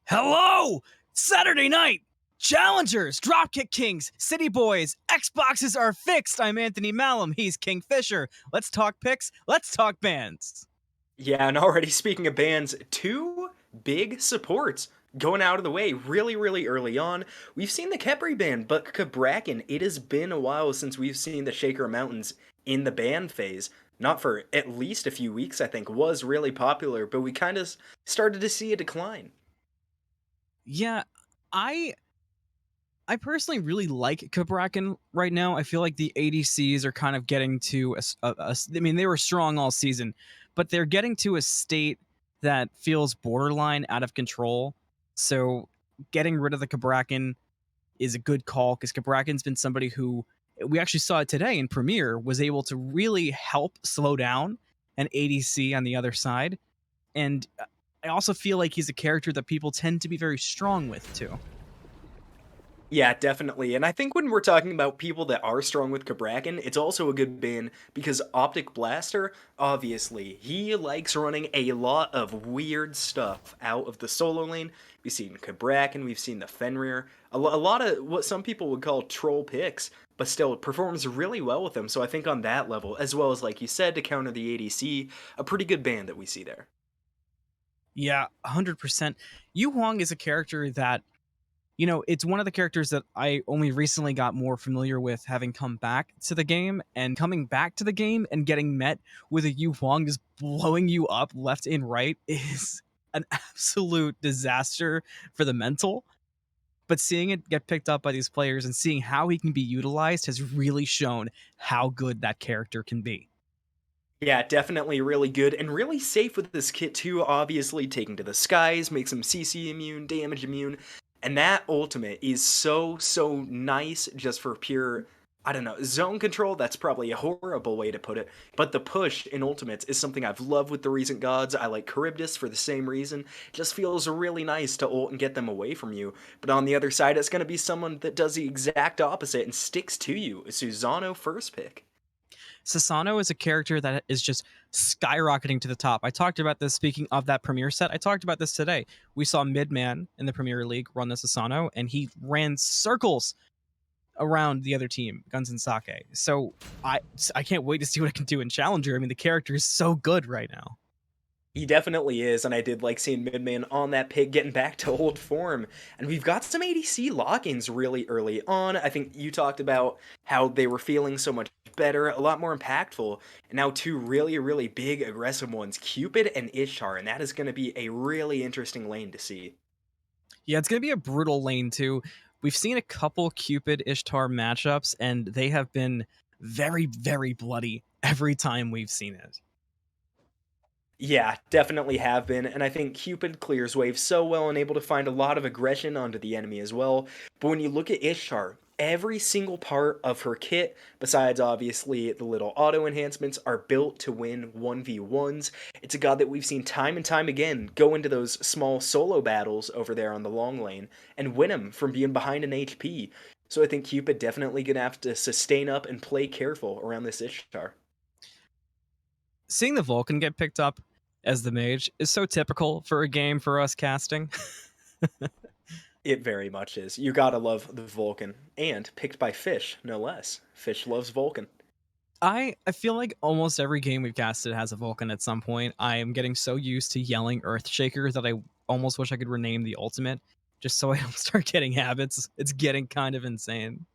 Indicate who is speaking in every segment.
Speaker 1: Hello! Saturday night! Challengers, Dropkick Kings, City Boys, Xboxes are fixed. I'm Anthony Malum. He's KingFsher. Let's talk picks. Let's talk bands.
Speaker 2: Yeah, and already speaking of bands, two big supports going out of the way really early on. We've seen the Khepri band, but Cabrakan, it has been a while since we've seen the Shaker Mountains in the band phase. Not for at least a few weeks, I think, was really popular, but we kind of started to see a decline.
Speaker 1: Yeah, I personally really like Cabrakan right now. I feel like the ADCs are kind of getting to I mean, they were strong all season, but they're getting to a state that feels borderline out of control. So getting rid of the Cabrakan is a good call because Cabrakan's been somebody who we actually saw it today in Premiere was able to really help slow down an ADC on the other side. And I also feel like he's a character that people tend to be very strong with too.
Speaker 2: Yeah, definitely. And I think when we're talking about people that are strong with Cabrakan, it's also a good ban because OLKxBlaster, obviously, he likes running a lot of weird stuff out of the solo lane. We've seen Cabrakan, we've seen the Fenrir, a lot of what some people would call troll picks, but still it performs really well with them. So I think on that level, as well as like you said, to counter the ADC, a pretty good ban that we see there.
Speaker 1: Yeah, 100%. Yu Huang is a character that, you know, it's one of the characters that I only recently got more familiar with having come back to the game, and coming back to the game and getting met with a Yu Huang just blowing you up left and right is an absolute disaster for the mental. But seeing it get picked up by these players and seeing how he can be utilized has really shown how good that character can be.
Speaker 2: Yeah, definitely really good and really safe with this kit too. Obviously, taking to the skies makes him CC immune, damage immune, and that ultimate is so nice just for pure, I don't know, zone control. That's probably a horrible way to put it, but the push in ultimates is something I've loved with the recent gods. I like Charybdis for the same reason. It just feels really nice to ult and get them away from you. But on the other side, it's going to be someone that does the exact opposite and sticks to you. Susano first pick.
Speaker 1: Sasano is a character that is just skyrocketing to the top. I talked about this, speaking of that Premier set. I talked about this today. We saw Midman in the Premier League run the Sasano, and he ran circles around the other team, Guns and Sake. So I can't wait to see what I can do in Challenger. I mean, the character is so good right now.
Speaker 2: He definitely is, and I did like seeing Midman on that pick getting back to old form. And we've got some ADC lock-ins really early on. I think you talked about how they were feeling so much better, a lot more impactful. And now two really big aggressive ones, Cupid and Ishtar, and that is going to be a really interesting lane to see.
Speaker 1: Yeah, it's going to be a brutal lane too. We've seen a couple Cupid Ishtar matchups, and they have been very bloody every time we've seen it.
Speaker 2: Yeah, definitely have been, and I think Cupid clears waves so well and able to find a lot of aggression onto the enemy as well. But when you look at Ishtar, every single part of her kit, besides obviously the little auto enhancements, are built to win 1v1s. It's a god that we've seen time and time again go into those small solo battles over there on the long lane and win them from being behind an HP. So I think Cupid definitely gonna have to sustain up and play careful around this Ishtar.
Speaker 1: Seeing the Vulcan get picked up as the mage is so typical for a game for us casting.
Speaker 2: It very much is. You gotta love the Vulcan. And picked by Fish, no less. Fish loves Vulcan.
Speaker 1: I feel like almost every game we've casted has a Vulcan at some point. I am getting so used to yelling Earthshaker that I almost wish I could rename the ultimate just so I don't start getting habits. It's getting kind of insane.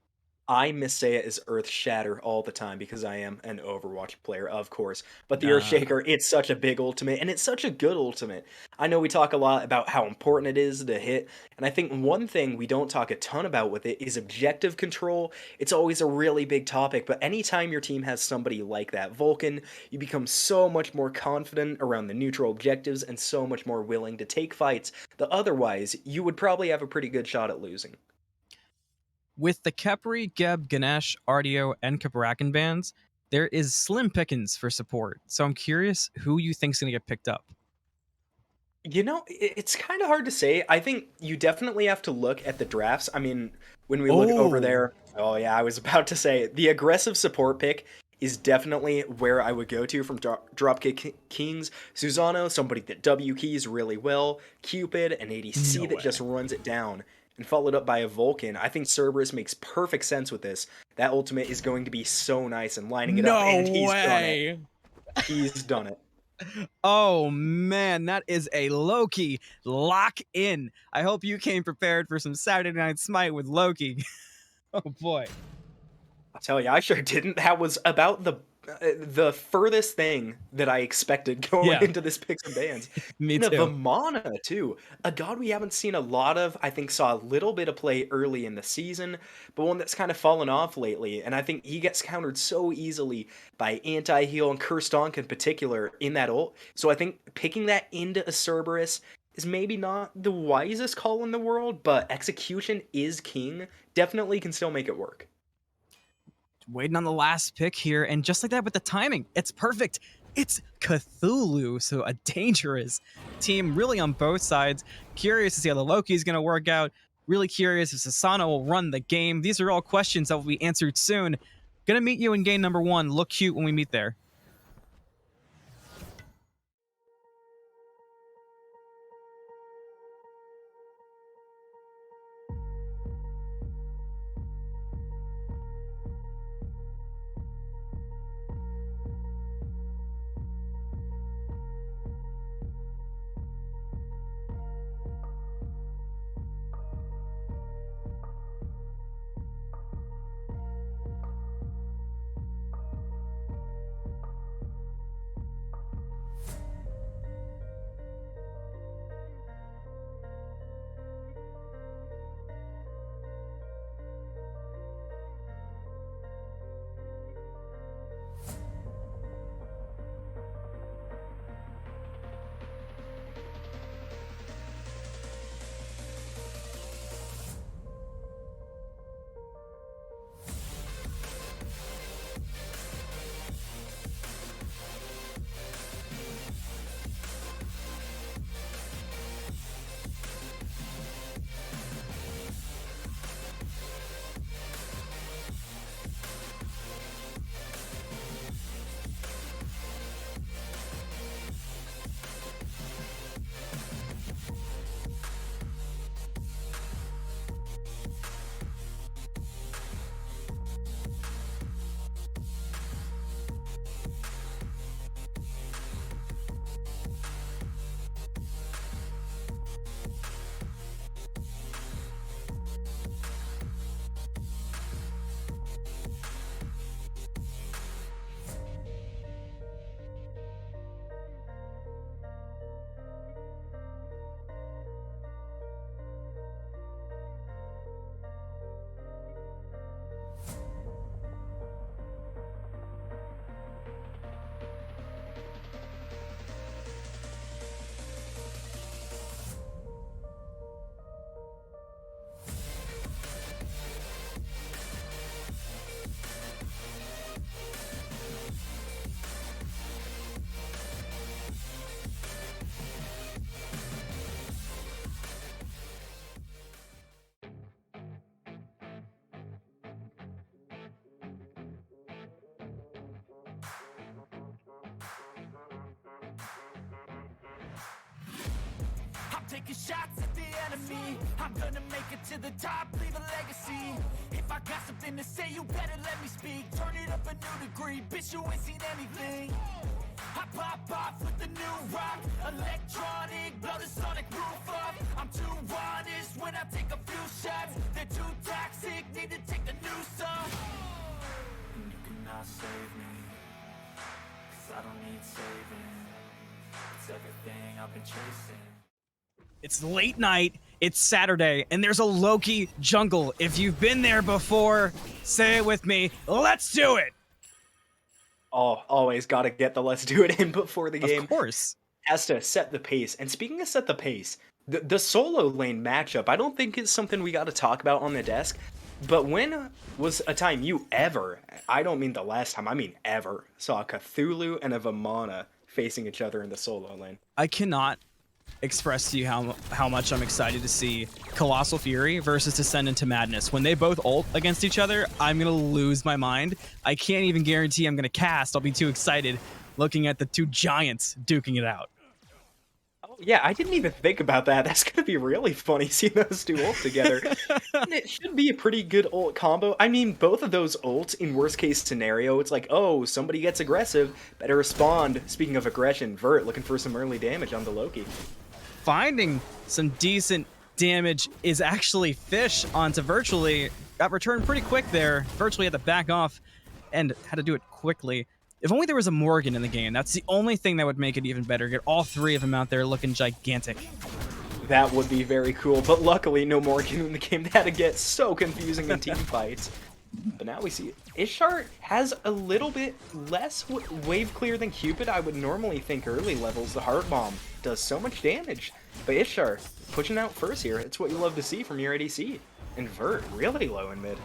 Speaker 2: I missay it as Earth Shatter all the time because I am an Overwatch player, of course. But the
Speaker 1: Uh,
Speaker 2: Earthshaker, it's such a big ultimate, and it's such a good ultimate. I know we talk a lot about how important it is to hit, and I think one thing we don't talk a ton about with it is objective control. It's always a really big topic, but anytime your team has somebody like that Vulcan, you become so much more confident around the neutral objectives and so much more willing to take fights that otherwise you would probably have a pretty good shot at losing.
Speaker 1: with the Khepri, Geb, Ganesh, Ardio, and Cabrakan bans, there is slim pickings for support. So I'm curious who you think's going to get picked up.
Speaker 2: You know, it's kind of hard to say. I think you definitely have to look at the drafts. I mean, when we look over
Speaker 1: Oh,
Speaker 2: there, oh yeah, I was about to say the aggressive support pick is definitely where I would go to from Dropkick Kings. Susano, somebody that W keys really well. Cupid, an ADC
Speaker 1: No
Speaker 2: that
Speaker 1: way.
Speaker 2: just runs it down. And followed up by a Vulcan. I think Cerberus makes perfect sense with this. That ultimate is going to be so nice and lining it up,
Speaker 1: No
Speaker 2: and he's done it.
Speaker 1: way.
Speaker 2: He's done it.
Speaker 1: Oh man, that is a Loki lock in. I hope you came prepared for some Saturday Night Smite with Loki. Oh boy.
Speaker 2: I'll tell you, I sure didn't. That was about the furthest thing that I expected going
Speaker 1: Yeah.
Speaker 2: into this picks and bans.
Speaker 1: Me
Speaker 2: And a
Speaker 1: too.
Speaker 2: Vimana too, a god we haven't seen a lot of. I think saw a little bit of play early in the season, but one that's kind of fallen off lately. And I think he gets countered so easily by anti-heal and Cursed Donk in particular in that ult. So I think picking that into a Cerberus is maybe not the wisest call in the world, but execution is king. Definitely can still make it work.
Speaker 1: Waiting on the last pick here, and just like that with the timing, it's perfect. It's Cthulhu, so a dangerous team really on both sides. Curious to see how the Loki is going to work out. Really curious if Sasana will run the game. These are all questions that will be answered soon. Gonna meet you in game number 1. Look cute when we meet there.
Speaker 3: Taking shots at the enemy, I'm gonna make it to the top, leave a legacy. If I got something to say, you better let me speak. Turn it up a new degree, bitch, you ain't seen anything. I pop off with the new rock, electronic, blow the sonic roof up. I'm too honest when I take a few shots. They're too toxic, need to take a new song. And you cannot save me, 'cause I don't need saving. It's everything I've been chasing.
Speaker 1: It's late night, it's Saturday, and there's a Loki jungle. If you've been there before, say it with me. Let's do it!
Speaker 2: Oh, always got to get the let's do it in before the game.
Speaker 1: Of course.
Speaker 2: Has to set the pace. And speaking of set the pace, the solo lane matchup, I don't think is something we got to talk about on the desk. But when was a time you ever, I don't mean the last time, I mean ever, saw a Cthulhu and a Vimana facing each other in the solo lane?
Speaker 1: I cannot express to you how much I'm excited to see Colossal Fury versus Descend into Madness. When they both ult against each other, I'm gonna lose my mind. I can't even guarantee I'm gonna cast. I'll be too excited looking at the two giants duking it out.
Speaker 2: Oh, yeah, I didn't even think about that. That's gonna be really funny seeing those two ult together. And it should be a pretty good ult combo. I mean, both of those ults, in worst case scenario, it's like, oh, somebody gets aggressive, better respond. Speaking of aggression, Vert looking for some early damage on the Loki.
Speaker 1: Finding some decent damage is actually Fish onto Virtually. Got returned pretty quick there. Virtually had to back off and had to do it quickly. If only there was a Morgan in the game. That's the only thing that would make it even better. Get all three of them out there looking gigantic.
Speaker 2: That would be very cool, but luckily no Morgan in the game. That'd get so confusing in team fights. But now we see Ishar has a little bit less wave clear than Cupid. I would normally think early levels the Heart Bomb does so much damage. But Ishar pushing out first here. It's what you love to see from your ADC. And Vert really low in mid.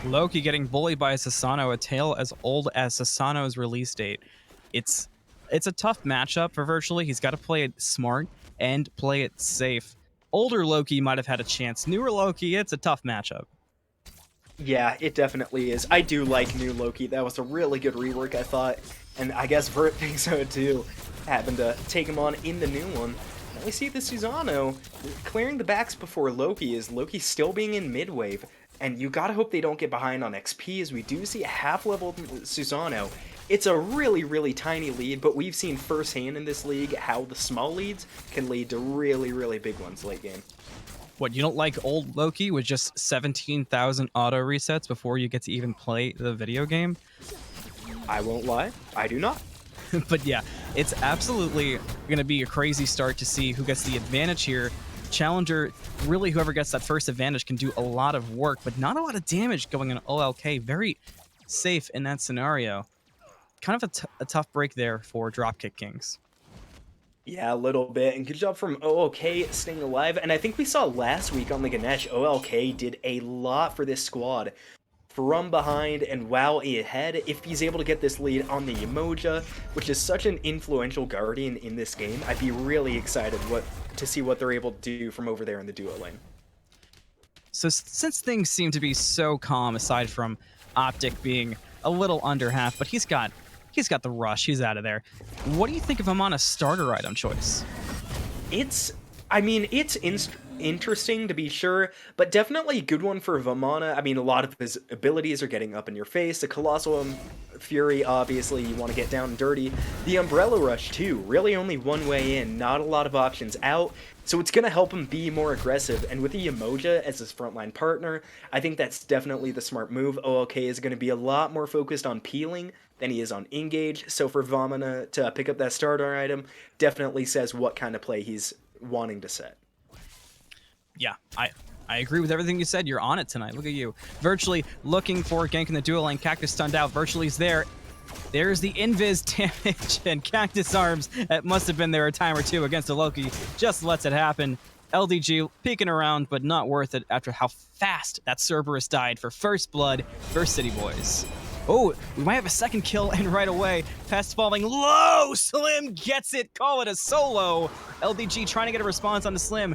Speaker 1: Loki getting bullied by Sasano, a tale as old as Sasano's release date. It's a tough matchup for Virtually. He's got to play it smart and play it safe. Older Loki might have had a chance. Newer Loki, it's a tough matchup.
Speaker 2: Yeah, it definitely is. I do like new Loki. That was a really good rework, I thought. And I guess Vert thinks so too. Happened to take him on in the new one. Now we see the Susano clearing the backs before Loki. Is Loki still being in mid-wave? And you gotta hope they don't get behind on XP, as we do see a half-level Susano. It's a really, really tiny lead, but we've seen firsthand in this league how the small leads can lead to really, really big ones late game.
Speaker 1: What, you don't like old Loki with just 17,000 auto resets before you get to even play the video game?
Speaker 2: I won't lie, I do not.
Speaker 1: But yeah, it's absolutely going to be a crazy start to see who gets the advantage here. Challenger, really whoever gets that first advantage can do a lot of work, but not a lot of damage going on OLK. Very safe in that scenario. Kind of a tough break there for Dropkick Kings.
Speaker 2: Yeah, a little bit, and good job from OLK staying alive. And I think we saw last week on the Ganesh, OLK did a lot for this squad. From behind and wow ahead, if he's able to get this lead on the Yemoja, which is such an influential Guardian in this game, I'd be really excited to see what they're able to do from over there in the duo lane.
Speaker 1: So since things seem to be so calm, aside from Optic being a little under half, but he's got the rush. He's out of there. What do you think of him on a starter item choice?
Speaker 2: It's interesting to be sure, but definitely a good one for Vamana. I mean, a lot of his abilities are getting up in your face. The Colossal Fury, obviously, you want to get down and dirty. The Umbrella Rush, too. Really only one way in, not a lot of options out. So it's going to help him be more aggressive. And with the Yemoja as his frontline partner, I think that's definitely the smart move. OLK is going to be a lot more focused on peeling than he is on engage. So for Vamana to pick up that starter item definitely says what kind of play he's wanting to set.
Speaker 1: Yeah, I agree with everything you said. You're on it tonight. Look at you. Virtually looking for gank in the duo lane. Cactus stunned out. Virtually's there. There's the invis damage, and CACTUSARMS, that must have been there a time or two against a Loki, just lets it happen. LDG peeking around, but not worth it after how fast that Cerberus died for first blood for City Boys. Oh, we might have a second kill, and right away, Pest falling low. Slim gets it. Call it a solo. LDG trying to get a response on the Slim.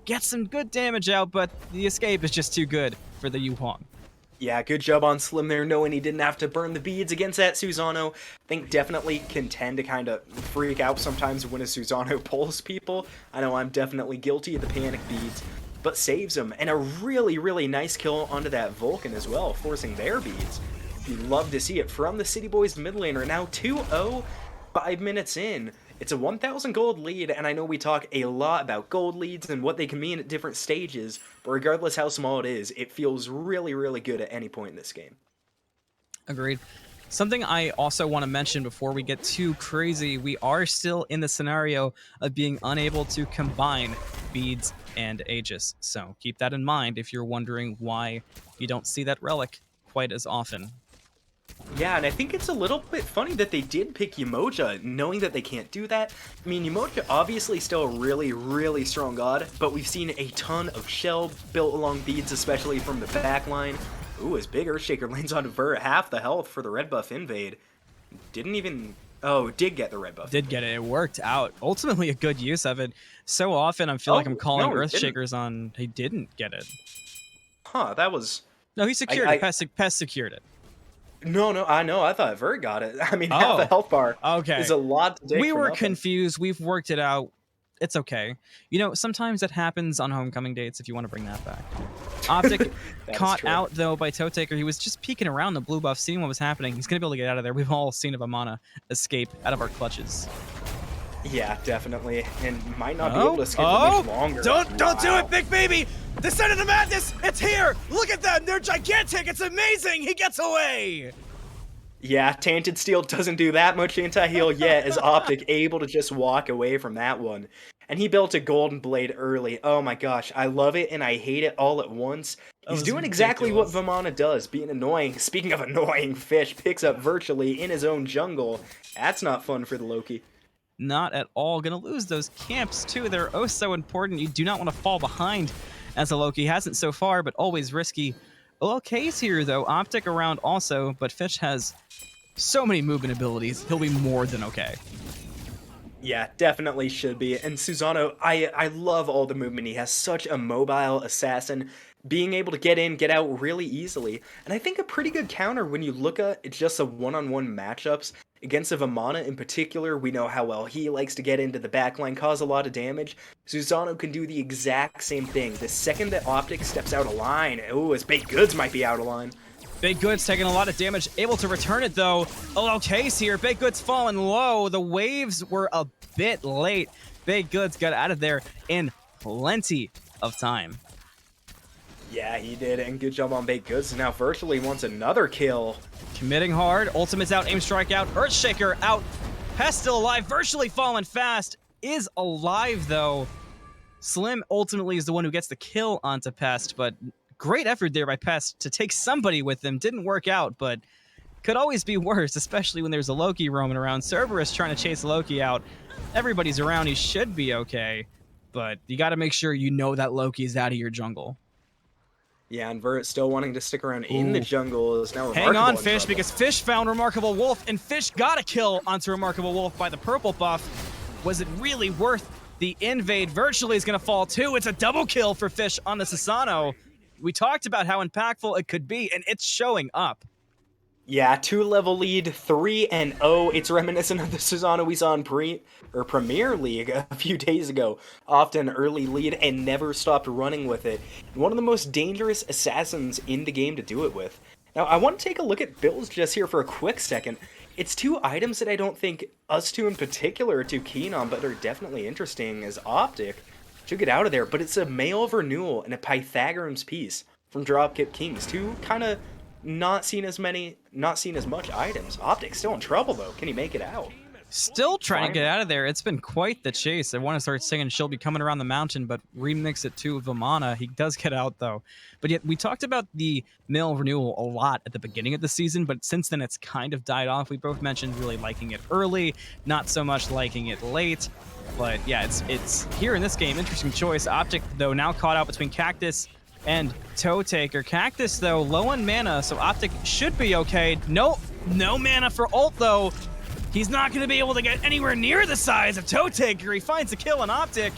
Speaker 1: Gets some good damage out, but the escape is just too good for the Yu Huang.
Speaker 2: Yeah, good job on Slim there, knowing he didn't have to burn the beads against that Susano. I think definitely can tend to kind of freak out sometimes when a Susano pulls people. I know I'm definitely guilty of the panic beads, but saves them. And a really, really nice kill onto that Vulcan as well, forcing their beads. You love to see it from the City Boys mid laner. Now 2-0, 5 minutes in. It's a 1,000 gold lead, and I know we talk a lot about gold leads and what they can mean at different stages, but regardless how small it is, it feels really, really good at any point in this game. Agreed.
Speaker 1: Something I also want to mention before we get too crazy, we are still in the scenario of being unable to combine beads and Aegis, so keep that in mind if you're wondering why you don't see that relic quite as often.
Speaker 2: Yeah, and I think it's a little bit funny that they did pick Yemoja, knowing that they can't do that. I mean, Yemoja obviously still a really, really strong god, but we've seen a ton of shell built along beads, especially from the backline. Ooh, his big Earthshaker lands on Vert, half the health for the red buff invade. Didn't even Oh, did get the red buff.
Speaker 1: Did get it. It worked out. Ultimately, a good use of it. So often, I feel like I'm calling
Speaker 2: no,
Speaker 1: Earthshakers on. He didn't get it.
Speaker 2: Huh, that was...
Speaker 1: No, he secured it. Pest secured it.
Speaker 2: No, I know. I thought Vert got it. I mean, half a health bar is a lot to take.
Speaker 1: We were confused. We've worked it out. It's okay. You know, sometimes that happens on homecoming dates if you want to bring that back. Optic caught out, though, by Toe Taker. He was just peeking around the blue buff, seeing what was happening. He's going to be able to get out of there. We've all seen a Vamana escape out of our clutches.
Speaker 2: Yeah, definitely. And might not be able to escape much longer.
Speaker 1: Don't do it, big baby! The Son of the Madness! It's here! Look at them! They're gigantic! It's amazing! He gets away!
Speaker 2: Yeah, Tainted Steel doesn't do that much anti-heal yet, as Optic able to just walk away from that one. And he built a Golden Blade early. Oh my gosh, I love it and I hate it all at once. He's doing exactly what Vamana does, being annoying. Speaking of annoying, Fish picks up virtually in his own jungle. That's not fun for the Loki.
Speaker 1: Not at all. Gonna lose those camps too. They're oh so important. You do not want to fall behind as a Loki. Hasn't so far, but always risky. OLK's here though. Optic around also, but Fish has so many movement abilities. He'll be more than okay.
Speaker 2: Yeah, definitely should be. And Susano, I love all the movement. He has such a mobile assassin, being able to get in, get out really easily. And I think a pretty good counter when you look at just the one-on-one matchups against a Vamana in particular. We know how well he likes to get into the backline, cause a lot of damage. Susano can do the exact same thing. The second that Optic steps out of line, ooh, his BakeddGoods might be out of line.
Speaker 1: BakeddGoods taking a lot of damage, able to return it though. OLK's here, BakeddGoods falling low. The waves were a bit late. BakeddGoods got out of there in plenty of time.
Speaker 2: Yeah, he did, and good job on BakeddGoods. Now virtually wants another kill.
Speaker 1: Committing hard, ultimate's out, aim strike out, Earthshaker out. Pest still alive, virtually falling fast, is alive though. Slim ultimately is the one who gets the kill onto Pest, but great effort there by Pest to take somebody with him. Didn't work out, but could always be worse, especially when there's a Loki roaming around. Cerberus trying to chase Loki out. Everybody's around, he should be okay, but you got to make sure you know that Loki's out of your jungle.
Speaker 2: Yeah, and Vert still wanting to stick around in the jungle is now
Speaker 1: Hang on, Fish, because Fish found RemarkableWolf, and Fish got a kill onto RemarkableWolf by the purple buff. Was it really worth the invade? Virtually is going to fall too. It's a double kill for Fish on the Susano. We talked about how impactful it could be, and it's showing up.
Speaker 2: Yeah, 2-level lead, 3-0. It's reminiscent of the Susano we saw in Premier League a few days ago. Often early lead and never stopped running with it. One of the most dangerous assassins in the game to do it with. Now, I want to take a look at builds just here for a quick second. It's two items that I don't think us two in particular are too keen on, but are definitely interesting as Optic to get out of there. But it's a Mail of Renewal and a Pythagorean's Piece from Dropkick Kings. Two kind of not seen as much items. Optic's still in trouble though. Can he make it out?
Speaker 1: Still trying to get out of there. It's been quite the chase. I want to start singing She'll Be Coming Around the Mountain, but remix it to Vamana. He does get out though. But yet we talked about the Mail Renewal a lot at the beginning of the season, but since then it's kind of died off. We both mentioned really liking it early, not so much liking it late. But yeah, it's here in this game. Interesting choice. Optic though now caught out between Cactus and Toe Taker. Cactus, though, low on mana, so Optic should be okay. No mana for ult, though. He's not going to be able to get anywhere near the size of Toe Taker. He finds a kill on Optic.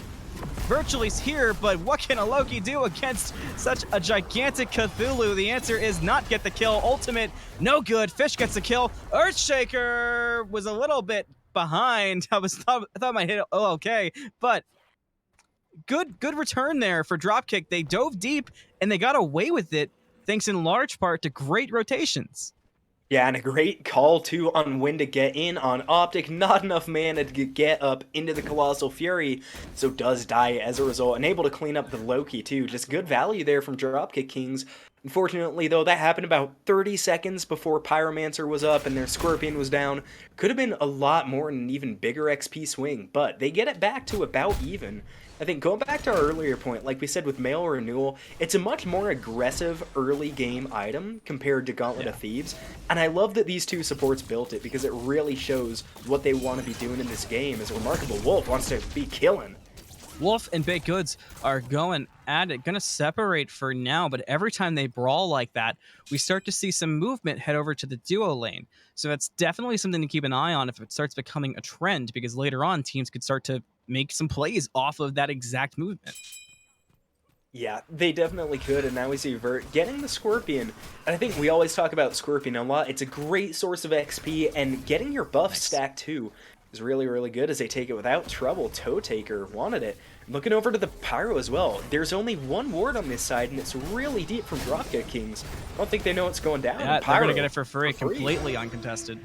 Speaker 1: Virtually's here, but what can a Loki do against such a gigantic Cthulhu? The answer is not get the kill. Ultimate, no good. Fish gets the kill. Earthshaker was a little bit behind. I thought I might hit OLK, but good return there for Dropkick. They dove deep and they got away with it, thanks in large part to great rotations.
Speaker 2: Yeah, and a great call too on when to get in on Optic. Not enough mana to get up into the Colossal Fury, so does die as a result. And able to clean up the Loki too. Just good value there from Dropkick Kings. Unfortunately though, that happened about 30 seconds before Pyromancer was up and their Scorpion was down. Could have been a lot more and an even bigger XP swing, but they get it back to about even. I think going back to our earlier point, like we said with Mail Renewal, it's a much more aggressive early game item compared to Gauntlet of Thieves, and I love that these two supports built it because it really shows what they want to be doing in this game as RemarkableWolf wants to be killing.
Speaker 1: Wolf and BakeddGoods are going at it, gonna separate for now, but every time they brawl like that, we start to see some movement head over to the duo lane. So that's definitely something to keep an eye on if it starts becoming a trend, because later on teams could start to make some plays off of that exact movement.
Speaker 2: Yeah, they definitely could, and now we see Vert getting the Scorpion. And I think we always talk about Scorpion a lot. It's a great source of XP, and getting your buff stacked too is really, really good as they take it without trouble. Toe Taker wanted it. Looking over to the Pyro as well. There's only one ward on this side, and it's really deep from Dropkick Kings. I don't think they know what's going down.
Speaker 1: Yeah,
Speaker 2: Pyro,
Speaker 1: they're gonna get it for free, completely uncontested.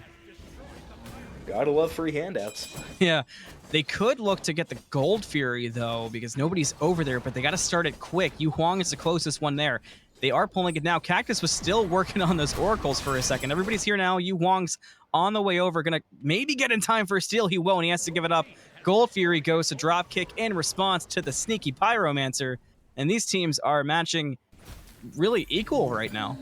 Speaker 2: Gotta love free handouts.
Speaker 1: Yeah, they could look to get the Gold Fury, though, because nobody's over there, but they got to start it quick. Yu Huang is the closest one there. They are pulling it now. Cactus was still working on those oracles for a second. Everybody's here now. Yu Huang's on the way over, gonna maybe get in time for a steal. He won't. He has to give it up. Gold Fury goes to Dropkick in response to the sneaky Pyromancer, and these teams are matching really equal right now.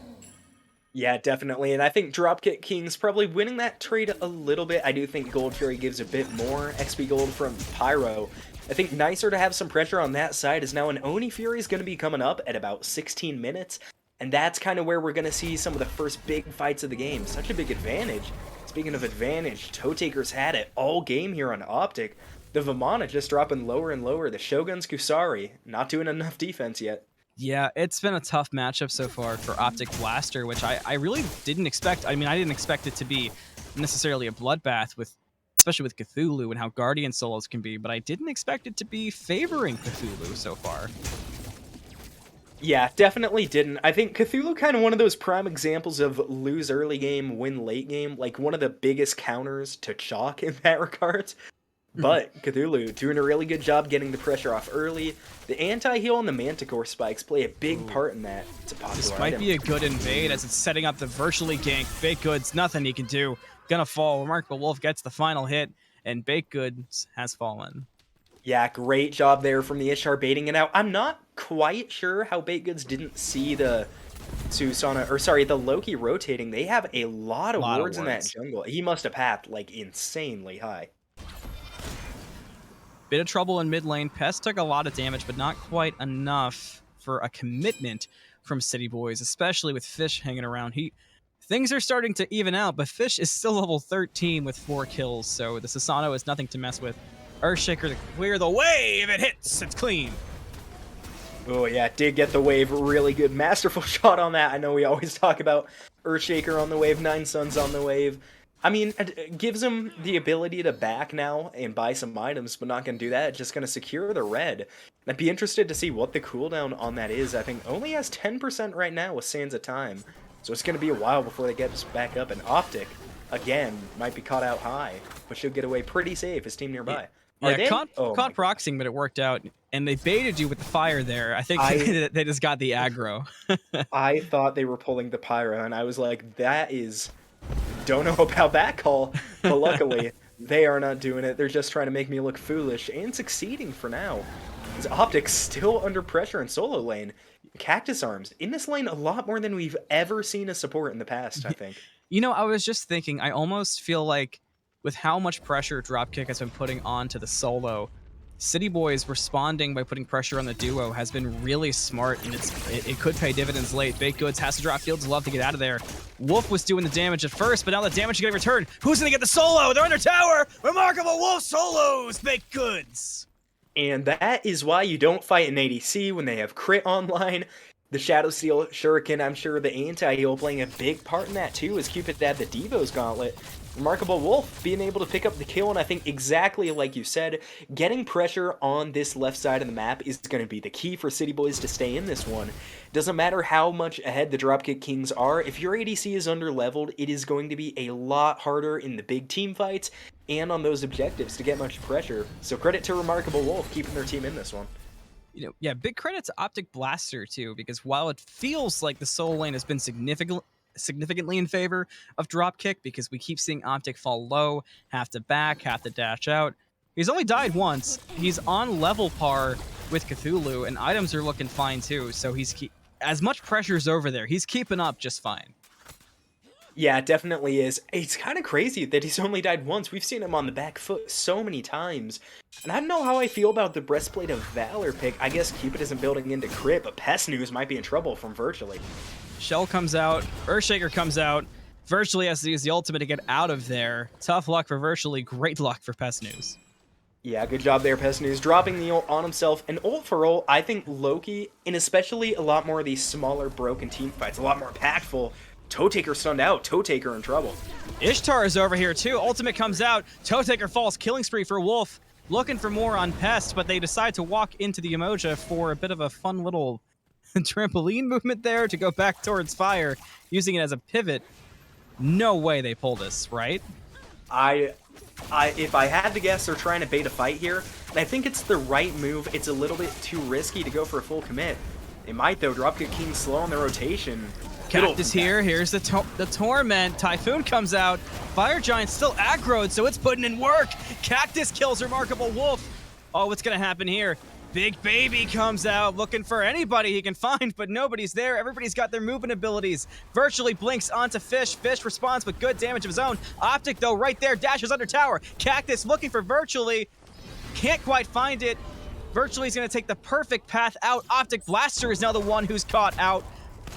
Speaker 2: Yeah, definitely, and I think Dropkick King's probably winning that trade a little bit. I do think Gold Fury gives a bit more XP gold from Pyro. I think nicer to have some pressure on that side is now an Oni Fury is going to be coming up at about 16 minutes, and that's kind of where we're going to see some of the first big fights of the game. Such a big advantage. Speaking of advantage, Toe Taker's had it all game here on Optic. The Vamana just dropping lower and lower. The Shogun's Kusari not doing enough defense yet.
Speaker 1: Yeah, it's been a tough matchup so far for OLKxBlaster, which I really didn't expect. I mean, I didn't expect it to be necessarily a bloodbath, especially with Cthulhu and how Guardian solos can be, but I didn't expect it to be favoring Cthulhu so far.
Speaker 2: Yeah, definitely didn't. I think Cthulhu kind of one of those prime examples of lose early game, win late game, like one of the biggest counters to Chalk in that regard. But Cthulhu doing a really good job getting the pressure off early. The anti-heal and the Manticore spikes play a big part in that. It's a popular
Speaker 1: This might
Speaker 2: item.
Speaker 1: be a good invade as it's setting up the virtually gank. BakeddGoods, nothing he can do. Gonna fall. RemarkableWolf gets the final hit, and BakeddGoods has fallen.
Speaker 2: Yeah, great job there from the Ishtar baiting it out. I'm not quite sure how BakeddGoods didn't see the the Loki rotating. They have a lot of wards in that jungle. He must have papped like insanely high.
Speaker 1: Bit of trouble in mid lane. Pest took a lot of damage, but not quite enough for a commitment from City Boys, especially with Fish hanging around. Things are starting to even out, but Fish is still level 13 with 4 kills, so the Susano is nothing to mess with. Earthshaker to clear the wave. It hits. It's clean.
Speaker 2: Oh yeah, did get the wave. Really good, masterful shot on that. I know we always talk about Earthshaker on the wave, Nine Suns on the wave. I mean, it gives him the ability to back now and buy some items, but not going to do that. It's just going to secure the red. I'd be interested to see what the cooldown on that is. I think only has 10% right now with Sands of Time. So it's going to be a while before they get back up. And Optic, again, might be caught out high, but should get away pretty safe. His team nearby.
Speaker 1: Yeah, caught proxying, but it worked out. And they baited you with the fire there. I think they just got the aggro.
Speaker 2: I thought they were pulling the Pyro, and I was like, that is... Don't know about that call, but luckily they are not doing it. They're just trying to make me look foolish and succeeding for now. As Optic's still under pressure in solo lane. CACTUSARMS in this lane a lot more than we've ever seen a support in the past, I think.
Speaker 1: You know, I was just thinking, I almost feel like with how much pressure Dropkick has been putting onto the solo, City Boys responding by putting pressure on the duo has been really smart, and it could pay dividends late. BakeddGoods has to drop fields, love to get out of there. Wolf was doing the damage at first, but now the damage is getting returned. Who's gonna get the solo? They're under tower! RemarkableWolf solos BakeddGoods!
Speaker 2: And that is why you don't fight an ADC when they have crit online. The Shadow Steel Shuriken, I'm sure the anti-heal playing a big part in that too, as Cupid had the Devo's Gauntlet. RemarkableWolf being able to pick up the kill, and I think exactly like you said, getting pressure on this left side of the map is going to be the key for City Boys to stay in this one. Doesn't matter how much ahead the Dropkick Kings are, if your ADC is under-leveled, it is going to be a lot harder in the big team fights and on those objectives to get much pressure. So credit to RemarkableWolf keeping their team in this one.
Speaker 1: You know, yeah, big credit to OLKxBlaster too, because while it feels like the solo lane has been significantly in favor of Dropkick, because we keep seeing Optic fall low, have to back, have to dash out. He's only died once. He's on level par with Cthulhu, and items are looking fine too. So as much pressure's over there, he's keeping up just fine.
Speaker 2: Yeah, it definitely is. It's kind of crazy that he's only died once. We've seen him on the back foot so many times. And I don't know how I feel about the Breastplate of Valor pick. I guess Cupid isn't building into crit, but Pest News might be in trouble from Virtually.
Speaker 1: Shell comes out, Earthshaker comes out. Virtually has to use the ultimate to get out of there. Tough luck for Virtually, great luck for Pest News.
Speaker 2: Yeah, good job there, Pest News. Dropping the ult on himself. And ult for ult, I think Loki, and especially a lot more of these smaller broken team fights, a lot more impactful. Toe Taker stunned out. Toe Taker in trouble.
Speaker 1: Ishtar is over here too. Ultimate comes out. Toe Taker falls. Killing spree for Wolf. Looking for more on Pest, but they decide to walk into the Emoja for a bit of a fun little trampoline movement there to go back towards fire, using it as a pivot. No way they pull this, right?
Speaker 2: If I had to guess, they're trying to bait a fight here. And I think it's the right move. It's a little bit too risky to go for a full commit. They might, though. Dropkick King slow on the rotation.
Speaker 1: Cactus here. Here's the Torment. Typhoon comes out. Fire Giant still aggroed, so it's putting in work. Cactus kills RemarkableWolf. Oh, what's going to happen here? Big Baby comes out looking for anybody he can find, but nobody's there. Everybody's got their movement abilities. Virtually blinks onto Fish. Fish responds with good damage of his own. Optic, though, right there. Dashes under tower. Cactus looking for Virtually. Can't quite find it. Virtually is going to take the perfect path out. OLKxBlaster is now the one who's caught out.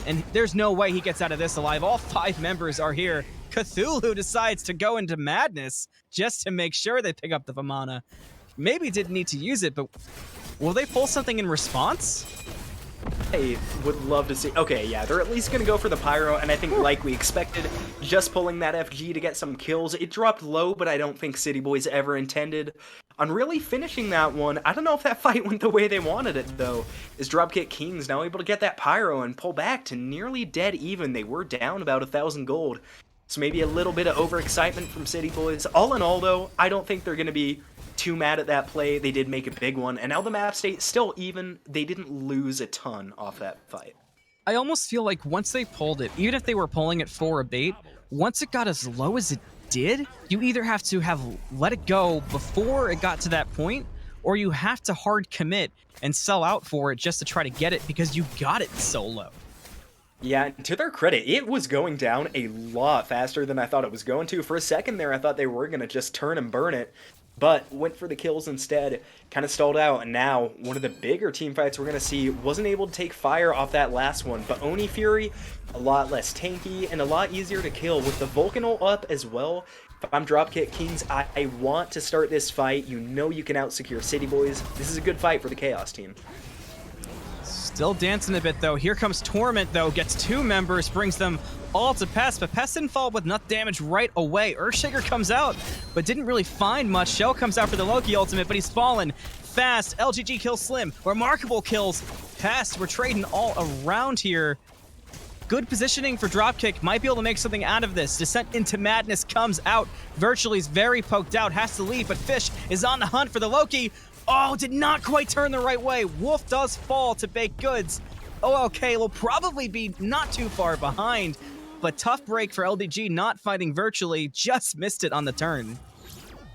Speaker 1: And there's no way he gets out of this alive. All 5 members are here. Cthulhu decides to go into madness just to make sure they pick up the Vamana. Maybe didn't need to use it, but will they pull something in response?
Speaker 2: I would love to see. Okay, yeah, they're at least going to go for the Pyro, and I think like we expected, just pulling that FG to get some kills. It dropped low, but I don't think City Boys ever intended on really finishing that one. I don't know if that fight went the way they wanted it, though, as Dropkick Kings now able to get that Pyro and pull back to nearly dead even. They were down about 1,000 gold, so maybe a little bit of overexcitement from City Boys. All in all, though, I don't think they're going to be too mad at that play. They did make a big one, and now the map state still even. They didn't lose a ton off that fight.
Speaker 1: I almost feel like once they pulled it, even if they were pulling it for a bait, once it got as low as it did, you either have to have let it go before it got to that point, or you have to hard commit and sell out for it just to try to get it because you got it so low.
Speaker 2: Yeah, to their credit, it was going down a lot faster than I thought it was going to. For a second there, I thought they were going to just turn and burn it, but went for the kills instead, kind of stalled out, and now one of the bigger team fights we're going to see wasn't able to take fire off that last one, but Oni Fury, a lot less tanky and a lot easier to kill with the Vulcan ult up as well. If I'm Dropkick Kings, I want to start this fight. You know you can out-secure City Boys. This is a good fight for the Chaos team.
Speaker 1: Still dancing a bit, though. Here comes Torment, though. Gets 2 members, brings them all to Pest, but Pest didn't fall with enough damage right away. Earthshaker comes out, but didn't really find much. Shell comes out for the Loki ultimate, but he's fallen fast. LGG kills Slim. Remarkable kills Pest. We're trading all around here. Good positioning for Dropkick. Might be able to make something out of this. Descent into Madness comes out. Virtually is very poked out. Has to leave, but Fish is on the hunt for the Loki. Oh, did not quite turn the right way. Wolf does fall to BakeddGoods. OLK will probably be not too far behind, but tough break for LDG not fighting Virtually. Just missed it on the turn.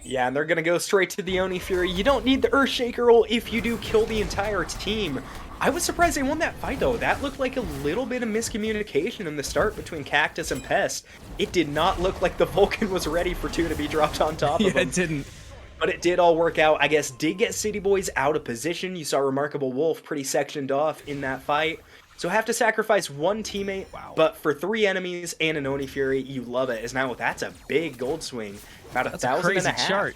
Speaker 2: Yeah, and they're going to go straight to the Oni Fury. You don't need the Earthshaker ult if you do kill the entire team. I was surprised they won that fight, though. That looked like a little bit of miscommunication in the start between Cactus and Pest. It did not look like the Vulcan was ready for 2 to be dropped on top of him.
Speaker 1: Yeah, it didn't.
Speaker 2: But it did all work out. I guess did get City Boys out of position. You saw RemarkableWolf pretty sectioned off in that fight. So have to sacrifice 1 teammate.
Speaker 1: Wow.
Speaker 2: But for 3 enemies and an Oni Fury, you love it. As now that's a big gold swing. About
Speaker 1: That's
Speaker 2: 1,500.
Speaker 1: a crazy chart.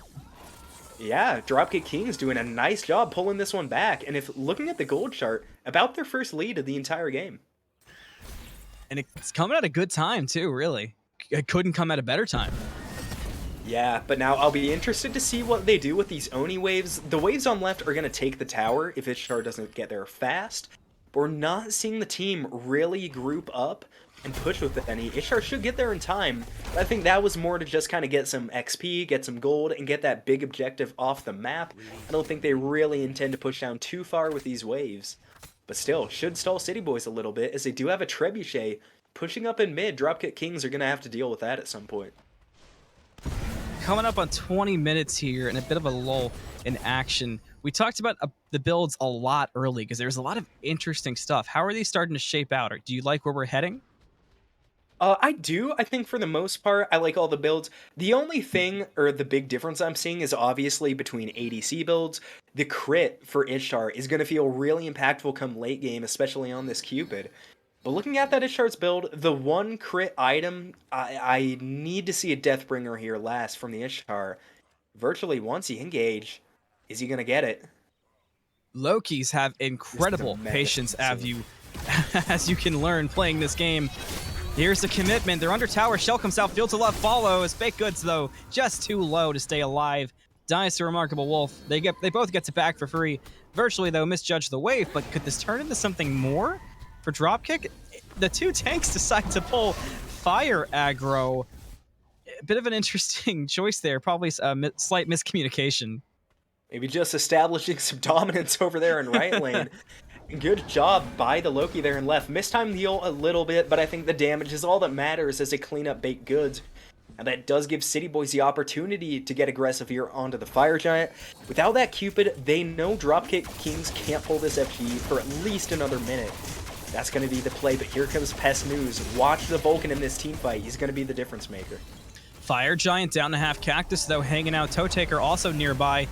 Speaker 2: Yeah, Dropkick Kings doing a nice job pulling this one back. And if looking at the gold chart, about their first lead of the entire game.
Speaker 1: And it's coming at a good time, too, really. It couldn't come at a better time.
Speaker 2: Yeah, but now I'll be interested to see what they do with these Oni waves. The waves on left are going to take the tower if Ishtar doesn't get there fast. But we're not seeing the team really group up and push with any. Ishtar should get there in time. But I think that was more to just kind of get some XP, get some gold, and get that big objective off the map. I don't think they really intend to push down too far with these waves. But still, should stall City Boys a little bit, as they do have a Trebuchet pushing up in mid. Dropkick Kings are going to have to deal with that at some point.
Speaker 1: Coming up on 20 minutes here and a bit of a lull in action. We talked about the builds a lot early because there's a lot of interesting stuff. How are these starting to shape out? Or do you like where we're heading?
Speaker 2: I do. I think for the most part, I like all the builds. The only thing, or the big difference I'm seeing is obviously between ADC builds. The crit for Ishtar is going to feel really impactful come late game, especially on this Cupid. But looking at that Ishtar's build, the one crit item, I need to see a Deathbringer here last from the Ishtar. Virtually once he engage, is he going to get it?
Speaker 1: Lokis have incredible patience, as you can learn playing this game. Here's the commitment. They're under tower. Shell comes out. Field to love follows. BakeddGoods, though, just too low to stay alive. Dies to RemarkableWolf. They both get to back for free. Virtually, though, misjudged the wave, but could this turn into something more for Dropkick? The two tanks decide to pull fire aggro. A bit of an interesting choice there. Probably a slight miscommunication.
Speaker 2: Maybe just establishing some dominance over there in right lane. Good job by the Loki there in left. Mistimed the ult a little bit, but I think the damage is all that matters as they clean up BakeddGoods. And that does give City Boys the opportunity to get aggressive here onto the Fire Giant. Without that Cupid, they know Dropkick Kings can't pull this FG for at least another minute. That's going to be the play, but here comes Pest News. Watch the Vulcan in this team fight. He's going to be the difference maker.
Speaker 1: Fire Giant down to half Cactus, though, hanging out. Toe Taker also nearby.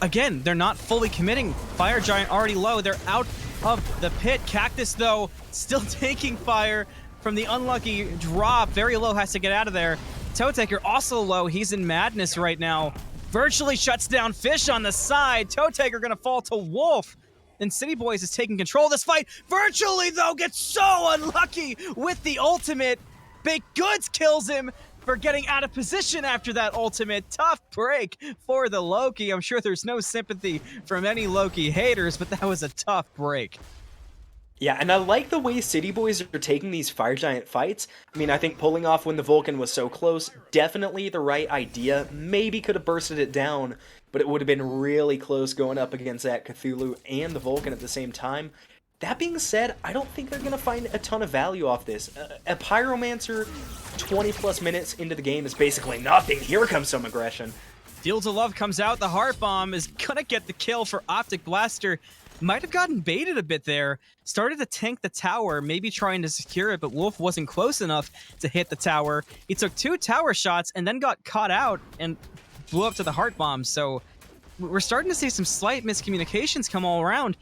Speaker 1: Again, they're not fully committing. Fire Giant already low. They're out of the pit. Cactus, though, still taking fire from the unlucky drop. Very low, has to get out of there. Toe Taker also low. He's in madness right now. Virtually shuts down Fish on the side. Toe Taker gonna fall to Wolf. And City Boys is taking control of this fight. Virtually, though, gets so unlucky with the ultimate. BakeddGoods kills him for getting out of position after that ultimate. Tough break for the Loki. I'm sure there's no sympathy from any Loki haters, but that was a tough break.
Speaker 2: Yeah, and I like the way City Boys are taking these Fire Giant fights. I mean, I think pulling off when the Vulcan was so close, definitely the right idea. Maybe could have bursted it down, but it would have been really close going up against that Cthulhu and the Vulcan at the same time. That being said, I don't think they're going to find a ton of value off this. A Pyromancer 20 plus minutes into the game is basically nothing. Here comes some aggression.
Speaker 1: Fields of Love comes out. The Heart Bomb is going to get the kill for OLKxHardKiller. Might have gotten baited a bit there. Started to tank the tower, maybe trying to secure it, but Wolf wasn't close enough to hit the tower. He took 2 tower shots and then got caught out and blew up to the Heart Bomb. So we're starting to see some slight miscommunications come all around.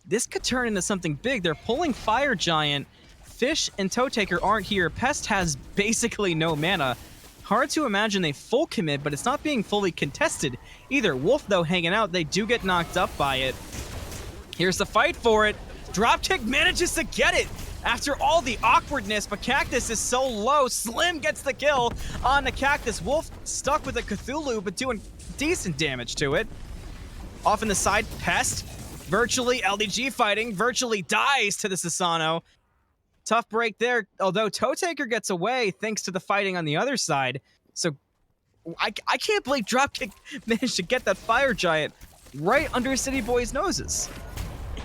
Speaker 1: This could turn into something big. They're pulling Fire Giant. Fish and Toe Taker aren't here. Pest has basically no mana. Hard to imagine a full commit, but it's not being fully contested either. Wolf, though, hanging out. They do get knocked up by it. Here's the fight for it. Dropkick manages to get it after all the awkwardness, but Cactus is so low. Slim gets the kill on the Cactus. Wolf stuck with the Cthulhu, but doing decent damage to it. Off in the side, Pest. Virtually LDG fighting. Virtually dies to the Susano. Tough break there, although Toe Taker gets away thanks to the fighting on the other side. So I can't believe Dropkick managed to get that Fire Giant right under City Boys' noses.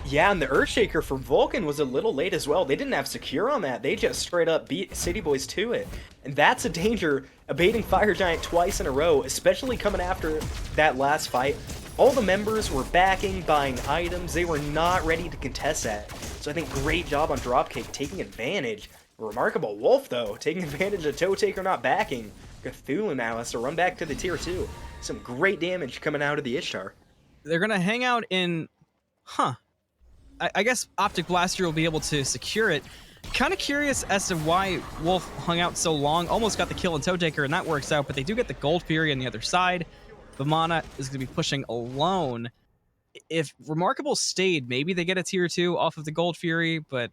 Speaker 2: Yeah, and the Earthshaker from Vulcan was a little late as well. They didn't have secure on that. They just straight up beat City Boys to it. And that's a danger, abating Fire Giant twice in a row, especially coming after that last fight. All the members were backing, buying items. They were not ready to contest that. So I think great job on Dropkick taking advantage. RemarkableWolf, though, taking advantage of Toe Taker not backing. Cthulhu now has to run back to the tier 2. Some great damage coming out of the Ishtar.
Speaker 1: They're going to hang out in... I guess OLKxBlaster will be able to secure it. Kind of curious as to why Wolf hung out so long. Almost got the kill on Toe Taker, and that works out, but they do get the Gold Fury on the other side. Vamana is going to be pushing alone. If Remarkable stayed, maybe they get a tier 2 off of the Gold Fury, but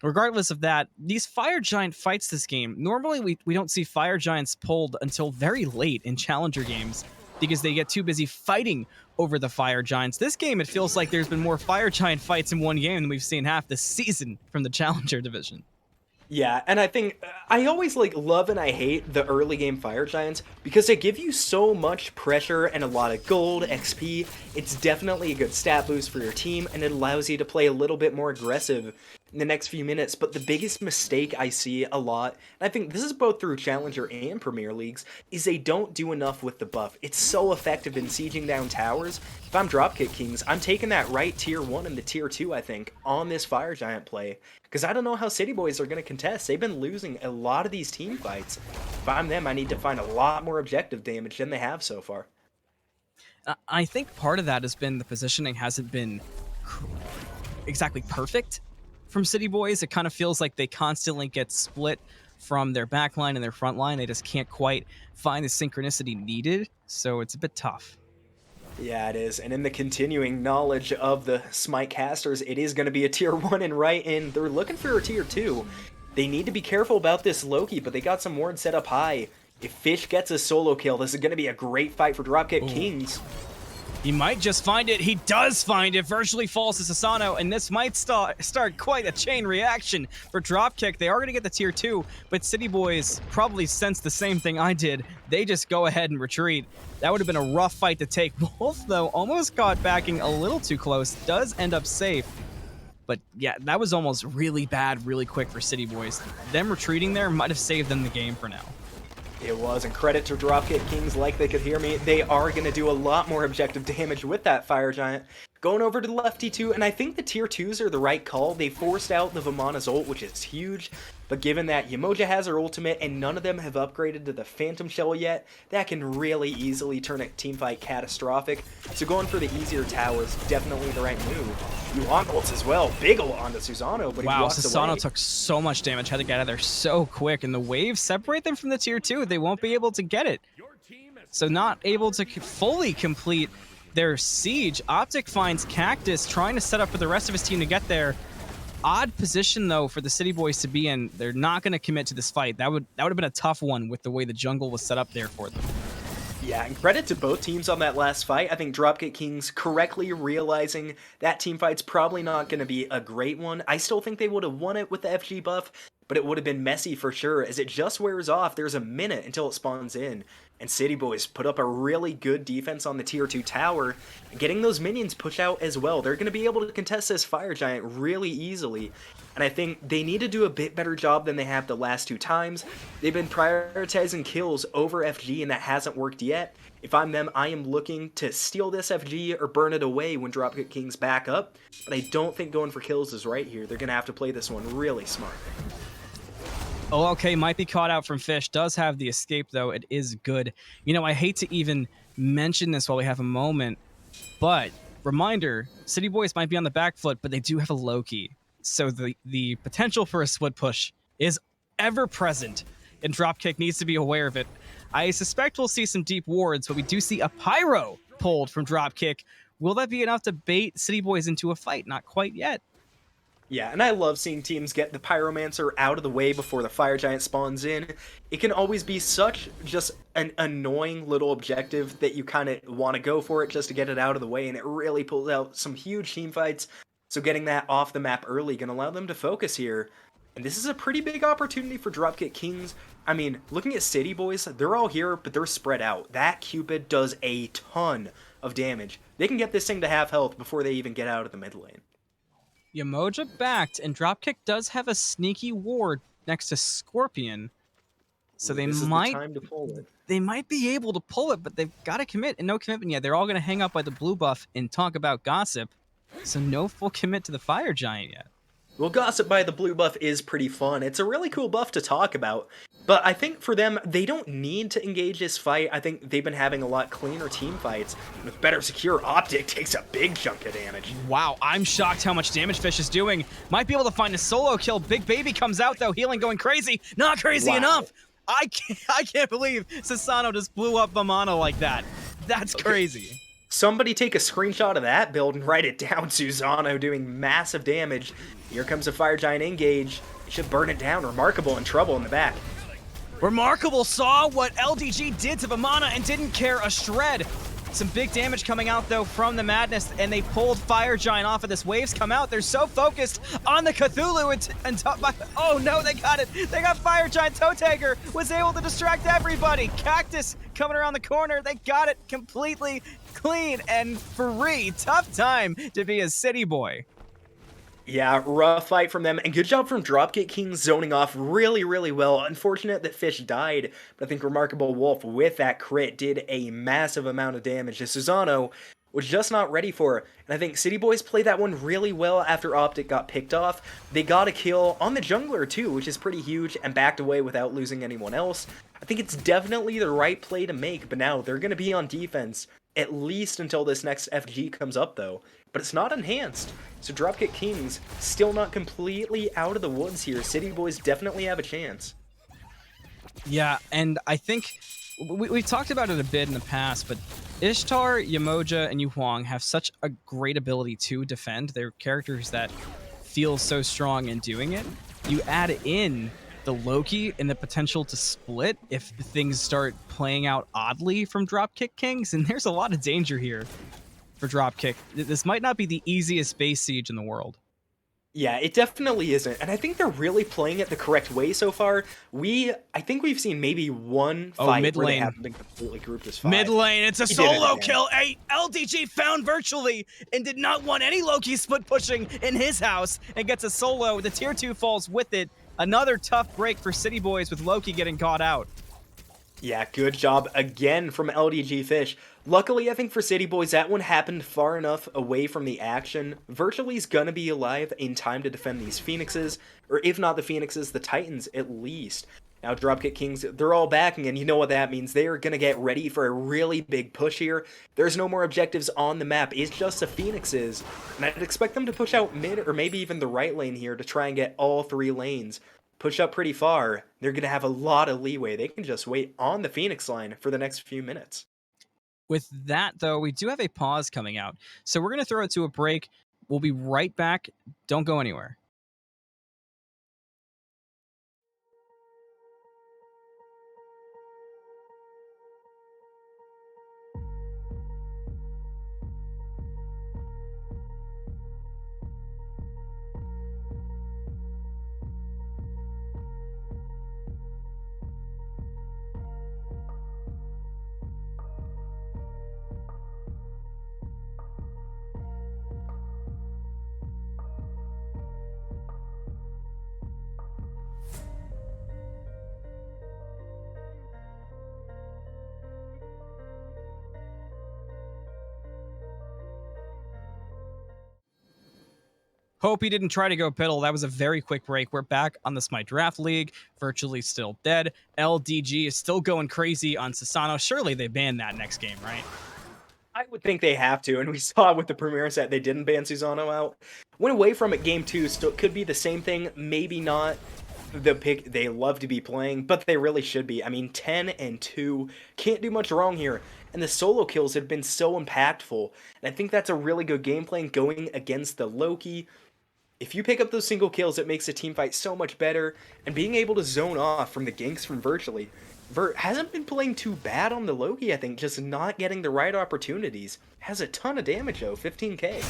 Speaker 1: regardless of that, these Fire Giant fights this game, normally we don't see Fire Giants pulled until very late in Challenger games because they get too busy fighting over the Fire Giants. This game, it feels like there's been more Fire Giant fights in one game than we've seen half this season from the Challenger division.
Speaker 2: Yeah, and I think I always love and I hate the early game Fire Giants because they give you so much pressure and a lot of gold, XP. It's definitely a good stat boost for your team, and it allows you to play a little bit more aggressive in the next few minutes, but the biggest mistake I see a lot, and I think this is both through Challenger and Premier Leagues, is they don't do enough with the buff. It's so effective in sieging down towers. If I'm Dropkick Kings, I'm taking that right tier 1 and the tier 2, I think, on this Fire Giant play. Because I don't know how City Boys are going to contest. They've been losing a lot of these team fights. If I'm them, I need to find a lot more objective damage than they have so far.
Speaker 1: I think part of that has been the positioning hasn't been exactly perfect from City Boys. It kind of feels like they constantly get split from their back line and their front line. They just can't quite find the synchronicity needed, so it's a bit tough.
Speaker 2: Yeah, it is. And in the continuing knowledge of the Smite casters, it is going to be a tier 1 and right in. They're looking for a tier 2. They need to be careful about this Loki, but they got some wards set up high. If Fish gets a solo kill, this is going to be a great fight for Dropkick Kings.
Speaker 1: He might just find it. He does find it. Virtually falls to Sasano, and this might start quite a chain reaction for Dropkick. They are going to get the tier 2, but City Boys probably sensed the same thing I did. They just go ahead and retreat. That would have been a rough fight to take. Wolf, though, almost got backing a little too close. Does end up safe. But yeah, that was almost really bad really quick for City Boys. Them retreating there might have saved them the game for now.
Speaker 2: It was, and credit to Dropkick Kings, like they could hear me. They are going to do a lot more objective damage with that Fire Giant. Going over to the lefty too, and I think the tier 2s are the right call. They forced out the Vamana's ult, which is huge, but given that Yemoja has her ultimate and none of them have upgraded to the Phantom Shell yet, that can really easily turn a teamfight catastrophic. So going for the easier towers, definitely the right move. You want ults as well. Big ult onto Susano, but he walks away.
Speaker 1: Susano took so much damage, had to get out of there so quick, and the waves separate them from the tier 2. They won't be able to get it. So not able to fully complete their siege. Optic finds Cactus trying to set up for the rest of his team to get there. Odd position, though, for the City Boys to be in. They're not going to commit to this fight. That would have been a tough one with the way the jungle was set up there for them.
Speaker 2: Yeah, and credit to both teams on that last fight. I think Dropkick Kings correctly realizing that team fight's probably not going to be a great one. I still think they would have won it with the FG buff, but it would have been messy for sure. As it just wears off, there's a minute until it spawns in. And City Boys put up a really good defense on the tier 2 tower, and getting those minions push out as well. They're going to be able to contest this Fire Giant really easily. And I think they need to do a bit better job than they have the last 2 times. They've been prioritizing kills over FG, and that hasn't worked yet. If I'm them, I am looking to steal this FG or burn it away when Dropkick Kings back up. But I don't think going for kills is right here. They're going to have to play this one really smart.
Speaker 1: OLK might be caught out from Fish. Does have the escape, though. It is good. You know, I hate to even mention this while we have a moment, but reminder, City Boys might be on the back foot, but they do have a Loki. So the potential for a split push is ever present, and Dropkick needs to be aware of it. I suspect we'll see some deep wards, but we do see a Pyro pulled from Dropkick. Will that be enough to bait City Boys into a fight? Not quite yet.
Speaker 2: Yeah, and I love seeing teams get the Pyromancer out of the way before the Fire Giant spawns in. It can always be such just an annoying little objective that you kind of want to go for it just to get it out of the way, and it really pulls out some huge team fights. So getting that off the map early can allow them to focus here. And this is a pretty big opportunity for Dropkick Kings. I mean, looking at City Boys, they're all here, but they're spread out. That Cupid does a ton of damage. They can get this thing to half health before they even get out of the mid lane.
Speaker 1: Yemoja backed, and Dropkick does have a sneaky ward next to Scorpion. So they might be able to pull it, but they've got to commit, and no commitment yet. They're all going to hang up by the blue buff and talk about gossip. So no full commit to the Fire Giant yet.
Speaker 2: Well, Gossip by the blue buff is pretty fun. It's a really cool buff to talk about. But I think for them, they don't need to engage this fight. I think they've been having a lot cleaner team fights. With better secure, Optic takes a big chunk of damage.
Speaker 1: Wow, I'm shocked how much damage Fish is doing. Might be able to find a solo kill. Big Baby comes out, though, healing going crazy. Not crazy enough. I can't believe Sasano just blew up Vamana like that. That's crazy.
Speaker 2: Somebody take a screenshot of that build and write it down. Susano doing massive damage. Here comes a Fire Giant engage. It should burn it down. Remarkable in trouble in the back.
Speaker 1: Remarkable saw what LDG did to Vamana and didn't care a shred. Some big damage coming out, though, from the Madness, and they pulled Fire Giant off of this. Waves come out. They're so focused on the Cthulhu and top by... Oh, no, they got it. They got Fire Giant. Toe Tagger was able to distract everybody. Cactus coming around the corner. They got it completely clean and free. Tough time to be a City Boy.
Speaker 2: Yeah, rough fight from them, and good job from Dropkick King zoning off really, really well. Unfortunate that Fish died, but I think RemarkableWolf, with that crit, did a massive amount of damage that Susano was just not ready for. And I think City Boys played that one really well after Optic got picked off. They got a kill on the jungler too, which is pretty huge, and backed away without losing anyone else. I think it's definitely the right play to make, but now they're going to be on defense, at least until this next FG comes up though. But it's not enhanced. So Dropkick Kings still not completely out of the woods here. City Boys definitely have a chance.
Speaker 1: Yeah, and I think we've talked about it a bit in the past, but Ishtar, Yamoja, and Yu Huang have such a great ability to defend. They're characters that feel so strong in doing it. You add in the Loki and the potential to split if things start playing out oddly from Dropkick Kings, and there's a lot of danger here for Dropkick. This might not be the easiest base siege in the world.
Speaker 2: Yeah, it definitely isn't, and I think they're really playing it the correct way so far. I think we've seen maybe one fight
Speaker 1: mid
Speaker 2: where they
Speaker 1: lane.
Speaker 2: haven't been completely grouped as five.
Speaker 1: Mid lane, it's a
Speaker 2: He did it
Speaker 1: solo
Speaker 2: again.
Speaker 1: kill. A LDG found virtually and did not want any Loki split pushing in his house and gets a solo. The tier 2 falls with it. Another tough break for City Boys with Loki getting caught out.
Speaker 2: Yeah, good job again from LDGFish. Luckily, I think for City Boys, that one happened far enough away from the action. Virtually's gonna be alive in time to defend these Phoenixes, or if not the Phoenixes, the Titans at least. Now, Dropkick Kings, they're all backing, and you know what that means. They are gonna get ready for a really big push here. There's no more objectives on the map. It's just the Phoenixes, and I'd expect them to push out mid or maybe even the right lane here to try and get all three lanes. Push up pretty far. They're going to have a lot of leeway. They can just wait on the Phoenix line for the next few minutes.
Speaker 1: With that, though, we do have a pause coming out. So we're going to throw it to a break. We'll be right back. Don't go anywhere. Hope he didn't try to go piddle. That was a very quick break. We're back on the Smite Draft League. Virtually still dead. LDG is still going crazy on Susano. Surely they banned that next game, right?
Speaker 2: I would think they have to, and we saw with the premiere set they didn't ban Susano out. Went away from it game 2, still could be the same thing, maybe not the pick they love to be playing, but they really should be. I mean, 10-2, can't do much wrong here. And the solo kills have been so impactful, and I think that's a really good game plan going against the Loki. If you pick up those single kills, it makes the team fight so much better, and being able to zone off from the ganks from Virtually. Vert hasn't been playing too bad on the Loki, I think, just not getting the right opportunities. Has a ton of damage though, 15k.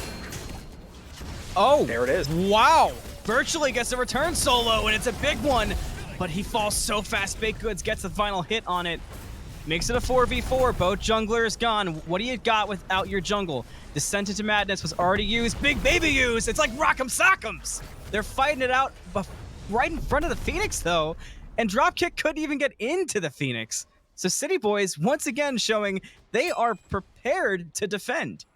Speaker 1: Oh,
Speaker 2: There it is.
Speaker 1: Wow. Virtually gets a return solo, and it's a big one, but he falls so fast. BakeddGoods gets the final hit on it. Makes it a 4v4. Both junglers gone. What do you got without your jungle? Descent into Madness was already used. Big baby used. It's like Rock'em Sock'ems. They're fighting it out right in front of the Phoenix, though. And Dropkick couldn't even get into the Phoenix. So City Boys, once again, showing they are prepared to defend.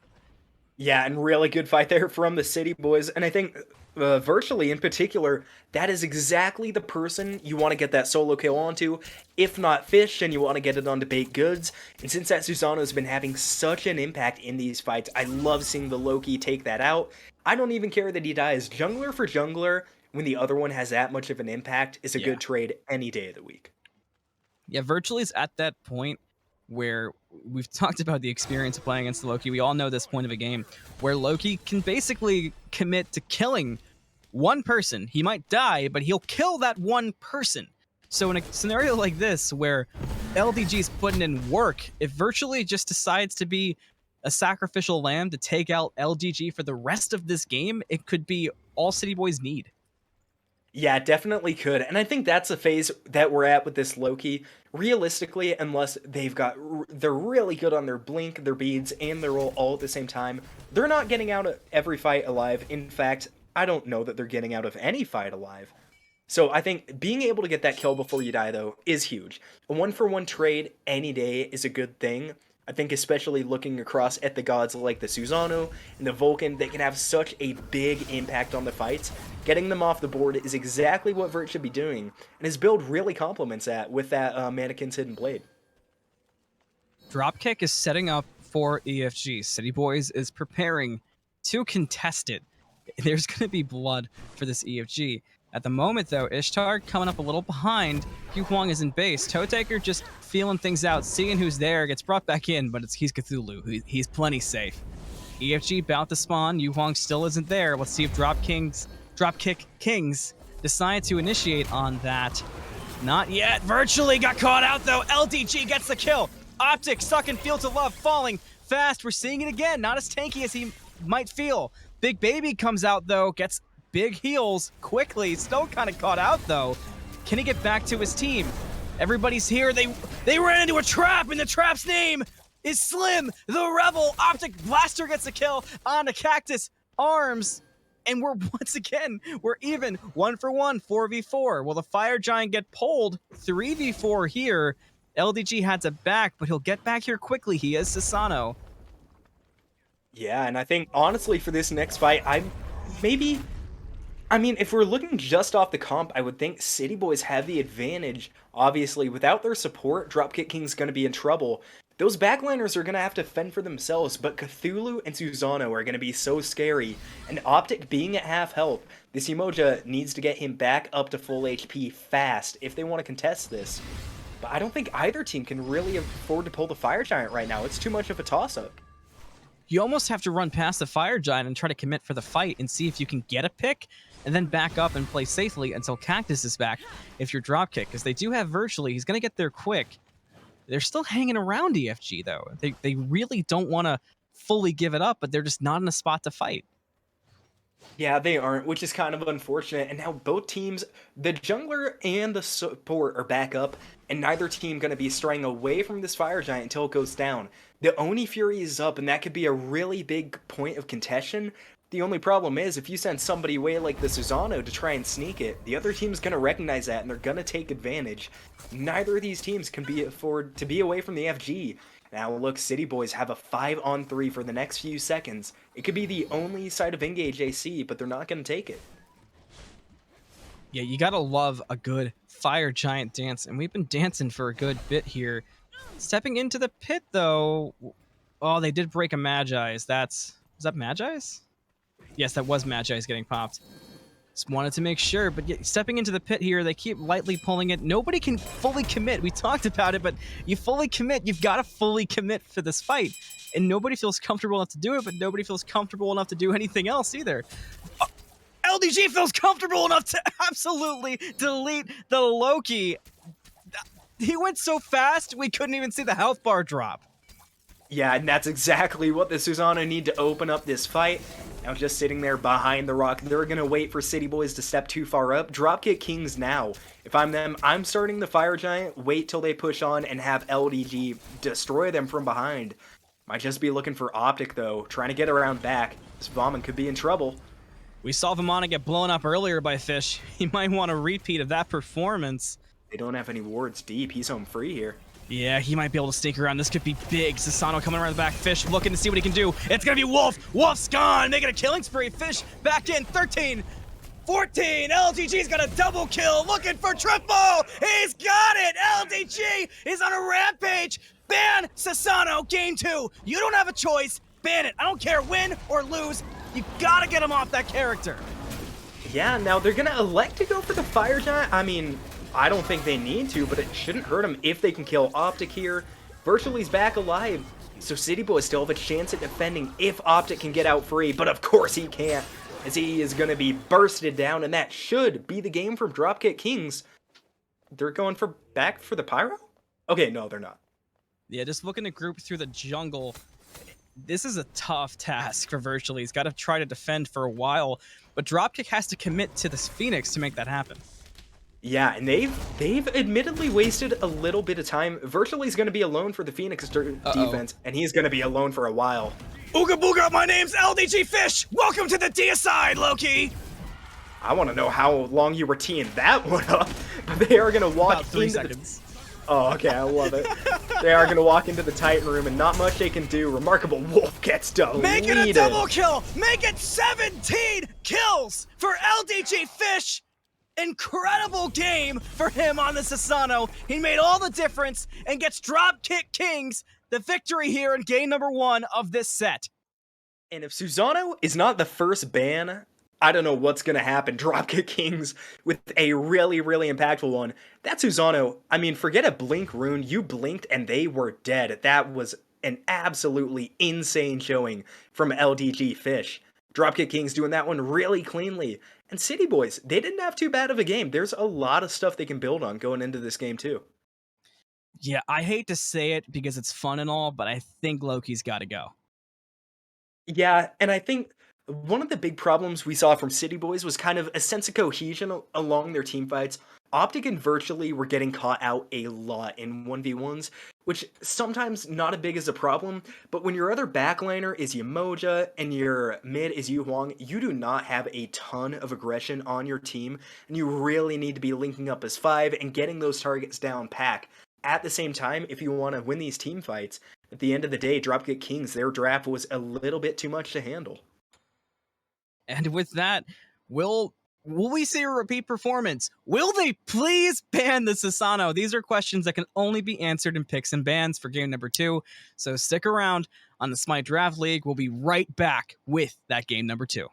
Speaker 2: Yeah, and really good fight there from the City Boys. And I think Virtually in particular, that is exactly the person you want to get that solo kill onto. If not Fish, and you want to get it onto BakeddGoods. And since that Susano has been having such an impact in these fights, I love seeing the Loki take that out. I don't even care that he dies. Jungler for jungler, when the other one has that much of an impact, is a good trade any day of the week.
Speaker 1: Yeah, Virtually is at that point where we've talked about the experience of playing against Loki. We all know this point of a game where Loki can basically commit to killing one person. He might die, but he'll kill that one person. So in a scenario like this where LDG's putting in work, if Virtually just decides to be a sacrificial lamb to take out LDG for the rest of this game, it could be all City Boys need.
Speaker 2: Yeah, it definitely could. And I think that's the phase that we're at with this Loki. Realistically, unless they're really good on their blink, their beads, and their ult all at the same time, they're not getting out of every fight alive. In fact, I don't know that they're getting out of any fight alive. So I think being able to get that kill before you die, though, is huge. A 1-for-1 trade any day is a good thing. I think especially looking across at the gods like the Susano and the Vulcan, they can have such a big impact on the fights. Getting them off the board is exactly what Vert should be doing, and his build really complements that with that Mannequin's Hidden Blade.
Speaker 1: Dropkick is setting up for EFG. City Boys is preparing to contest it. There's going to be blood for this EFG. At the moment, though, Ishtar coming up a little behind. Yu Huang is in base. Toe Taker just feeling things out, seeing who's there, gets brought back in, but he's Cthulhu. He's plenty safe. EFG about to spawn. Yu Huang still isn't there. Let's see if Dropkick Kings decide to initiate on that. Not yet. Virtually got caught out, though. LDG gets the kill. Optic stuck in Fields of Love, falling fast. We're seeing it again. Not as tanky as he might feel. Big Baby comes out, though, gets big heals quickly. Still kind of caught out, though. Can he get back to his team? Everybody's here. They ran into a trap, and the trap's name is Slim the Rebel. Optic Blaster gets a kill on a CACTUSARMS. And we're even 1-for-1, 4v4. Will the Fire Giant get pulled? 3v4 here. LDG had to back, but he'll get back here quickly. He is Sasano.
Speaker 2: Yeah, and I think, honestly, for this next fight, if we're looking just off the comp, I would think City Boys have the advantage. Obviously, without their support, Dropkick King's going to be in trouble. Those backliners are going to have to fend for themselves, but Cthulhu and Susano are going to be so scary. And Optic being at half health, this Umoja needs to get him back up to full HP fast if they want to contest this. But I don't think either team can really afford to pull the Fire Giant right now. It's too much of a toss-up.
Speaker 1: You almost have to run past the Fire Giant and try to commit for the fight and see if you can get a pick and then back up and play safely until Cactus is back if you're Dropkick, because they do have Virtually. He's going to get there quick. They're still hanging around EFG, though. They really don't want to fully give it up, but they're just not in a spot to fight.
Speaker 2: Yeah, they aren't, which is kind of unfortunate. And now both teams, the jungler and the support, are back up, and neither team going to be straying away from this Fire Giant until it goes down. The Oni Fury is up, and that could be a really big point of contention. The only problem is, if you send somebody away like the Susano to try and sneak it, the other team's going to recognize that, and they're going to take advantage. Neither of these teams can afford to be away from the FG. Now look, City Boys have a 5-on-3 for the next few seconds. It could be the only side of engage they see, but they're not going to take it.
Speaker 1: Yeah, you gotta love a good Fire Giant dance, and we've been dancing for a good bit here. Stepping into the pit, though... Oh, they did break a Magi's. Was that Magi's? Yes, that was Magi's getting popped. Just wanted to make sure, but yeah, stepping into the pit here, they keep lightly pulling it. Nobody can fully commit. We talked about it, but you fully commit. You've got to fully commit for this fight. And nobody feels comfortable enough to do it, but nobody feels comfortable enough to do anything else either. LDG feels comfortable enough to absolutely delete the Loki. He went so fast, we couldn't even see the health bar drop.
Speaker 2: Yeah, and that's exactly what the Susano need to open up this fight. Now just sitting there behind the rock, they're going to wait for City Boys to step too far up. Dropkick Kings now. If I'm them, I'm starting the Fire Giant, wait till they push on, and have LDG destroy them from behind. Might just be looking for Optic, though, trying to get around back. This Vaughn could be in trouble.
Speaker 1: We saw Vamana get blown up earlier by Fish. He might want a repeat of that performance.
Speaker 2: They don't have any wards deep. He's home free here.
Speaker 1: Yeah, he might be able to sneak around. This could be big. Sasano coming around the back. Fish looking to see what he can do. It's going to be Wolf. Wolf's gone. Making a killing spree. Fish back in. 13, 14. LDG's got a double kill. Looking for triple. He's got it. LDG is on a rampage. Ban Sasano. Game 2. You don't have a choice. Ban it. I don't care win or lose. You got to get him off that character.
Speaker 2: Yeah, now they're going to elect to go for the Fire Giant. I mean... I don't think they need to, but it shouldn't hurt them if they can kill Optic here. Virtually's back alive, so City Boys still have a chance at defending if Optic can get out free, but of course he can't, as he is going to be bursted down, and that should be the game from Dropkick Kings. They're going back for the Pyro? Okay, no, they're not.
Speaker 1: Yeah, just looking to group through the jungle. This is a tough task for Virtually. He's got to try to defend for a while, but Dropkick has to commit to this Phoenix to make that happen.
Speaker 2: Yeah, and they've admittedly wasted a little bit of time. Virtually's going to be alone for the Phoenix defense, and he's going to be alone for a while.
Speaker 1: Ooga booga, my name's LDGFish! Welcome to the deicide, Loki!
Speaker 2: I want to know how long you were teeing that one up. They are going to walk
Speaker 1: About 3
Speaker 2: into
Speaker 1: seconds.
Speaker 2: Oh, okay, I love it. They are going to walk into the Titan room, and not much they can do. Remarkable gets deleted.
Speaker 1: Make it a double kill! Make it 17 kills for LDGFish! Incredible game for him on the Susano. He made all the difference and gets Dropkick Kings the victory here in game number 1 of this set.
Speaker 2: And if Susano is not the first ban, I don't know what's going to happen. Dropkick Kings with a really, really impactful one. That Susano, I mean, forget a blink rune. You blinked and they were dead. That was an absolutely insane showing from LDGFish. Dropkick Kings doing that one really cleanly. And City Boys, they didn't have too bad of a game. There's a lot of stuff they can build on going into this game too.
Speaker 1: Yeah, I hate to say it because it's fun and all, but I think Loki's got to go.
Speaker 2: Yeah, and I think one of the big problems we saw from City Boys was kind of a sense of cohesion along their team fights. Optic and Virtually were getting caught out a lot in 1v1s, which sometimes not as big as a problem, but when your other backliner is Yamoja and your mid is Yu Huang, you do not have a ton of aggression on your team, and you really need to be linking up as 5 and getting those targets down pack. At the same time, if you want to win these team fights, at the end of the day, Dropkick Kings, their draft was a little bit too much to handle.
Speaker 1: And with that, will we see a repeat performance? Will they please ban the Susano? These are questions that can only be answered in picks and bans for game number 2. So stick around on the Smite Draft League. We'll be right back with that game number 2.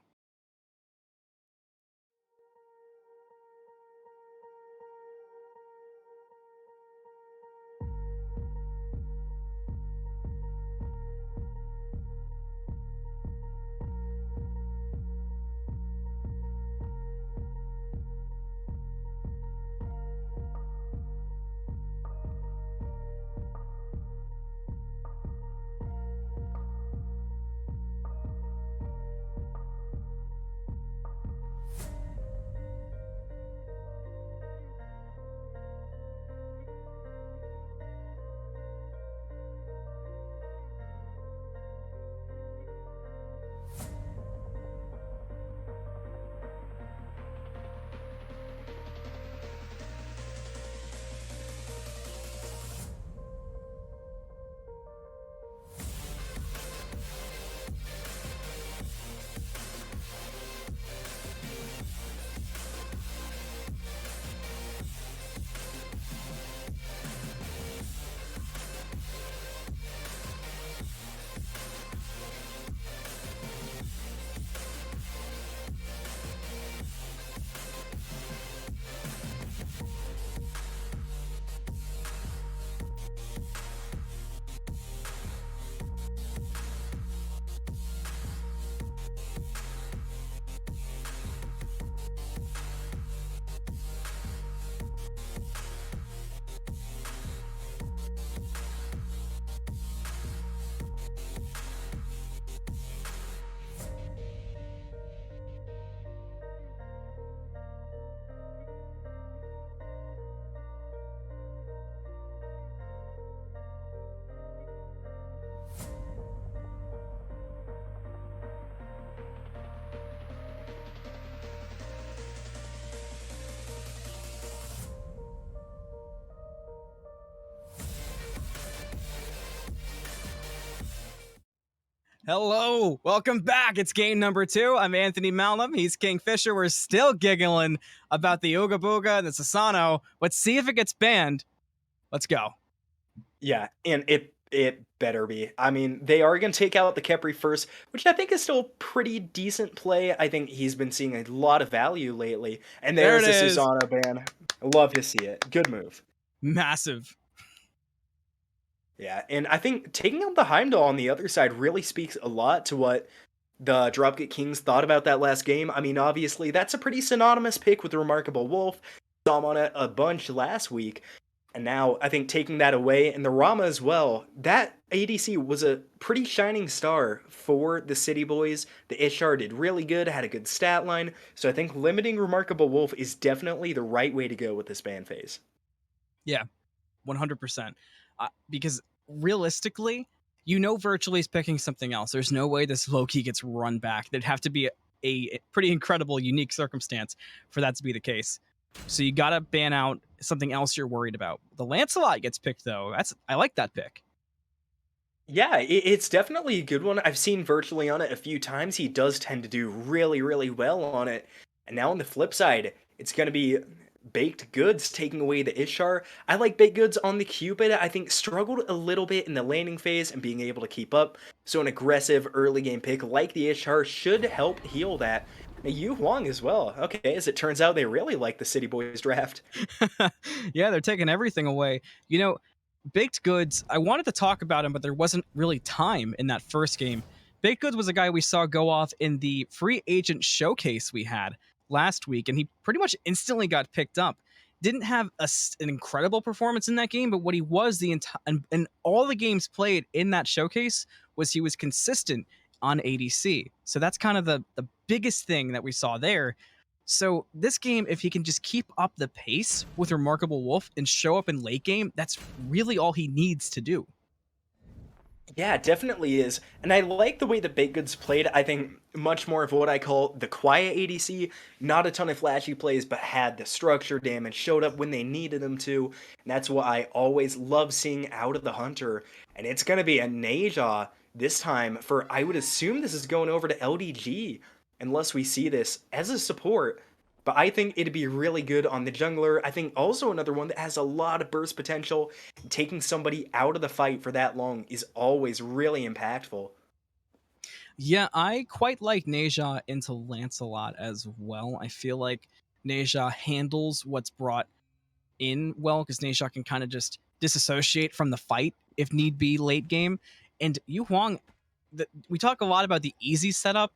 Speaker 1: Hello, welcome back. It's game number 2. I'm Anthony Malum. He's KingFsher. We're still giggling about the Ooga Booga and the Susano. Let's see if it gets banned. Let's go.
Speaker 2: Yeah, and it better be. I mean, they are going to take out the Khepri first, which I think is still a pretty decent play. I think he's been seeing a lot of value lately. And there's the Susano ban. I love to see it. Good move.
Speaker 1: Massive.
Speaker 2: Yeah, and I think taking out the Heimdall on the other side really speaks a lot to what the Dropkick Kings thought about that last game. I mean, obviously, that's a pretty synonymous pick with RemarkableWolf. Saw him on it a bunch last week. And now, I think taking that away, and the Rama as well, that ADC was a pretty shining star for the City Boys. The Ishar did really good, had a good stat line. So I think limiting RemarkableWolf is definitely the right way to go with this ban phase.
Speaker 1: Yeah, 100%. Because realistically, Virtually is picking something else. There's no way this Loki gets run back. There'd have to be a pretty incredible, unique circumstance for that to be the case. So you got to ban out something else you're worried about. The Lancelot gets picked though. I like that pick.
Speaker 2: Yeah, it's definitely a good one. I've seen virtually on it a few times. He does tend to do really, really well on it. And now on the flip side, it's going to be Baked Goods taking away the Ishtar. I like Baked Goods on the Cupid. I think struggled a little bit in the landing phase and being able to keep up. So an aggressive early game pick like the Ishtar should help heal that. Now, Yu Huang as well. Okay, as it turns out, they really like the City Boys draft.
Speaker 1: Yeah, they're taking everything away. You know, Baked Goods, I wanted to talk about him, but there wasn't really time in that first game. Baked Goods was a guy we saw go off in the free agent showcase we had last week, and he pretty much instantly got picked up. Didn't have an incredible performance in that game, but what he was the entire and all the games played in that showcase was he was consistent on ADC. So that's kind of the biggest thing that we saw there. So this game, if he can just keep up the pace with Remarkable Wolf and show up in late game, that's really all he needs to do.
Speaker 2: Yeah, it definitely is. And I like the way the Baked Goods played. I think much more of what I call the quiet ADC. Not a ton of flashy plays, but had the structure damage, showed up when they needed him to. And that's what I always love seeing out of the Hunter. And it's going to be a Neja this time for, I would assume this is going over to LDG, unless we see this as a support. But I think it'd be really good on the jungler. I think also another one that has a lot of burst potential. Taking somebody out of the fight for that long is always really impactful.
Speaker 1: Yeah, I quite like Neja into Lancelot as well. I feel like Neja handles what's brought in well because Neja can kind of just disassociate from the fight if need be late game. And Yu Huang, we talk a lot about the easy setup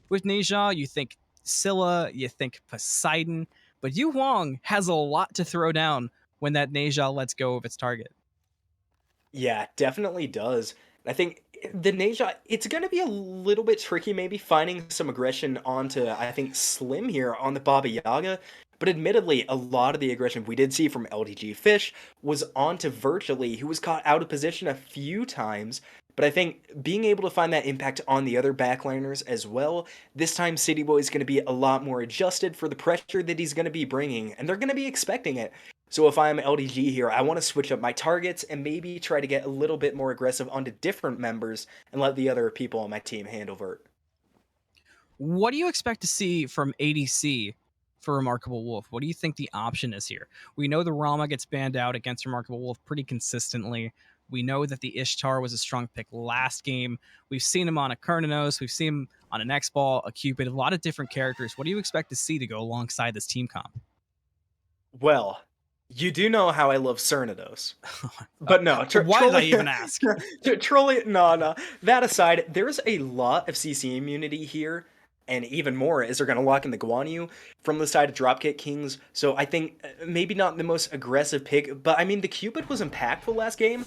Speaker 1: with Neja. You think Scylla, you think Poseidon, but Yu Huang has a lot to throw down when that Neja lets go of its target.
Speaker 2: Yeah, definitely does. I think the Neja, it's going to be a little bit tricky maybe finding some aggression onto, I think, Slim here on the Baba Yaga. But admittedly, a lot of the aggression we did see from LDGFish was onto Virtually, who was caught out of position a few times. But I think being able to find that impact on the other backliners as well, this time City Boy is going to be a lot more adjusted for the pressure that he's going to be bringing, and they're going to be expecting it. So if I'm LDG here, I want to switch up my targets and maybe try to get a little bit more aggressive onto different members and let the other people on my team handle Vert.
Speaker 1: What do you expect to see from ADC for Remarkable Wolf? What do you think the option is here? We know the Rama gets banned out against Remarkable Wolf pretty consistently. We know that the Ishtar was a strong pick last game. We've seen him on a Kernanos. We've seen him on an X-Ball, a Cupid, a lot of different characters. What do you expect to see to go alongside this team comp?
Speaker 2: Well, you do know how I love Cernados. But no,
Speaker 1: Why did I even ask?
Speaker 2: Trolling, no. That aside, there's a lot of CC immunity here, and even more as they're going to lock in the Guan Yu from the side of Dropkick Kings. So I think maybe not the most aggressive pick, but I mean, the Cupid was impactful last game.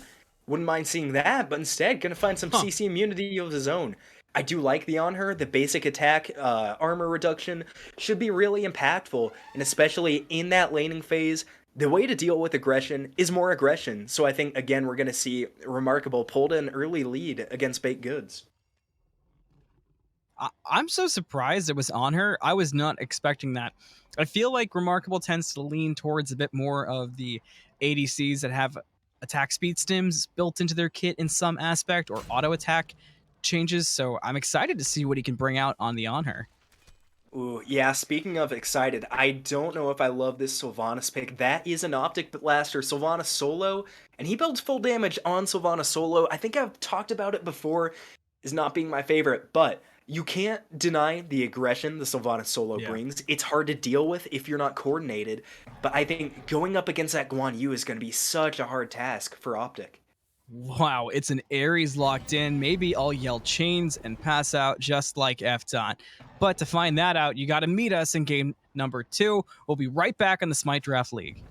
Speaker 2: Wouldn't mind seeing that, but instead, going to find some CC immunity of his own. I do like the on her. The basic attack armor reduction should be really impactful, and especially in that laning phase, the way to deal with aggression is more aggression. So I think, again, we're going to see Remarkable pulled an early lead against Baked Goods.
Speaker 1: I'm so surprised it was on her. I was not expecting that. I feel like Remarkable tends to lean towards a bit more of the ADCs that have attack speed stims built into their kit in some aspect or auto attack changes. So I'm excited to see what he can bring out on the on her.
Speaker 2: Ooh, yeah, speaking of excited, I don't know if I love this Sylvanas pick. That is an OLKxBlaster, Sylvanas solo, and he builds full damage on Sylvanas solo. I think I've talked about it before, is not being my favorite, but you can't deny the aggression the Sylvanas solo brings. It's hard to deal with if you're not coordinated, but I think going up against that Guan Yu is going to be such a hard task for Optic.
Speaker 1: Wow, it's an Ares locked in. Maybe I'll yell chains and pass out just like F-Dot. But to find that out, you got to meet us in game number 2. We'll be right back on the Smite Draft League.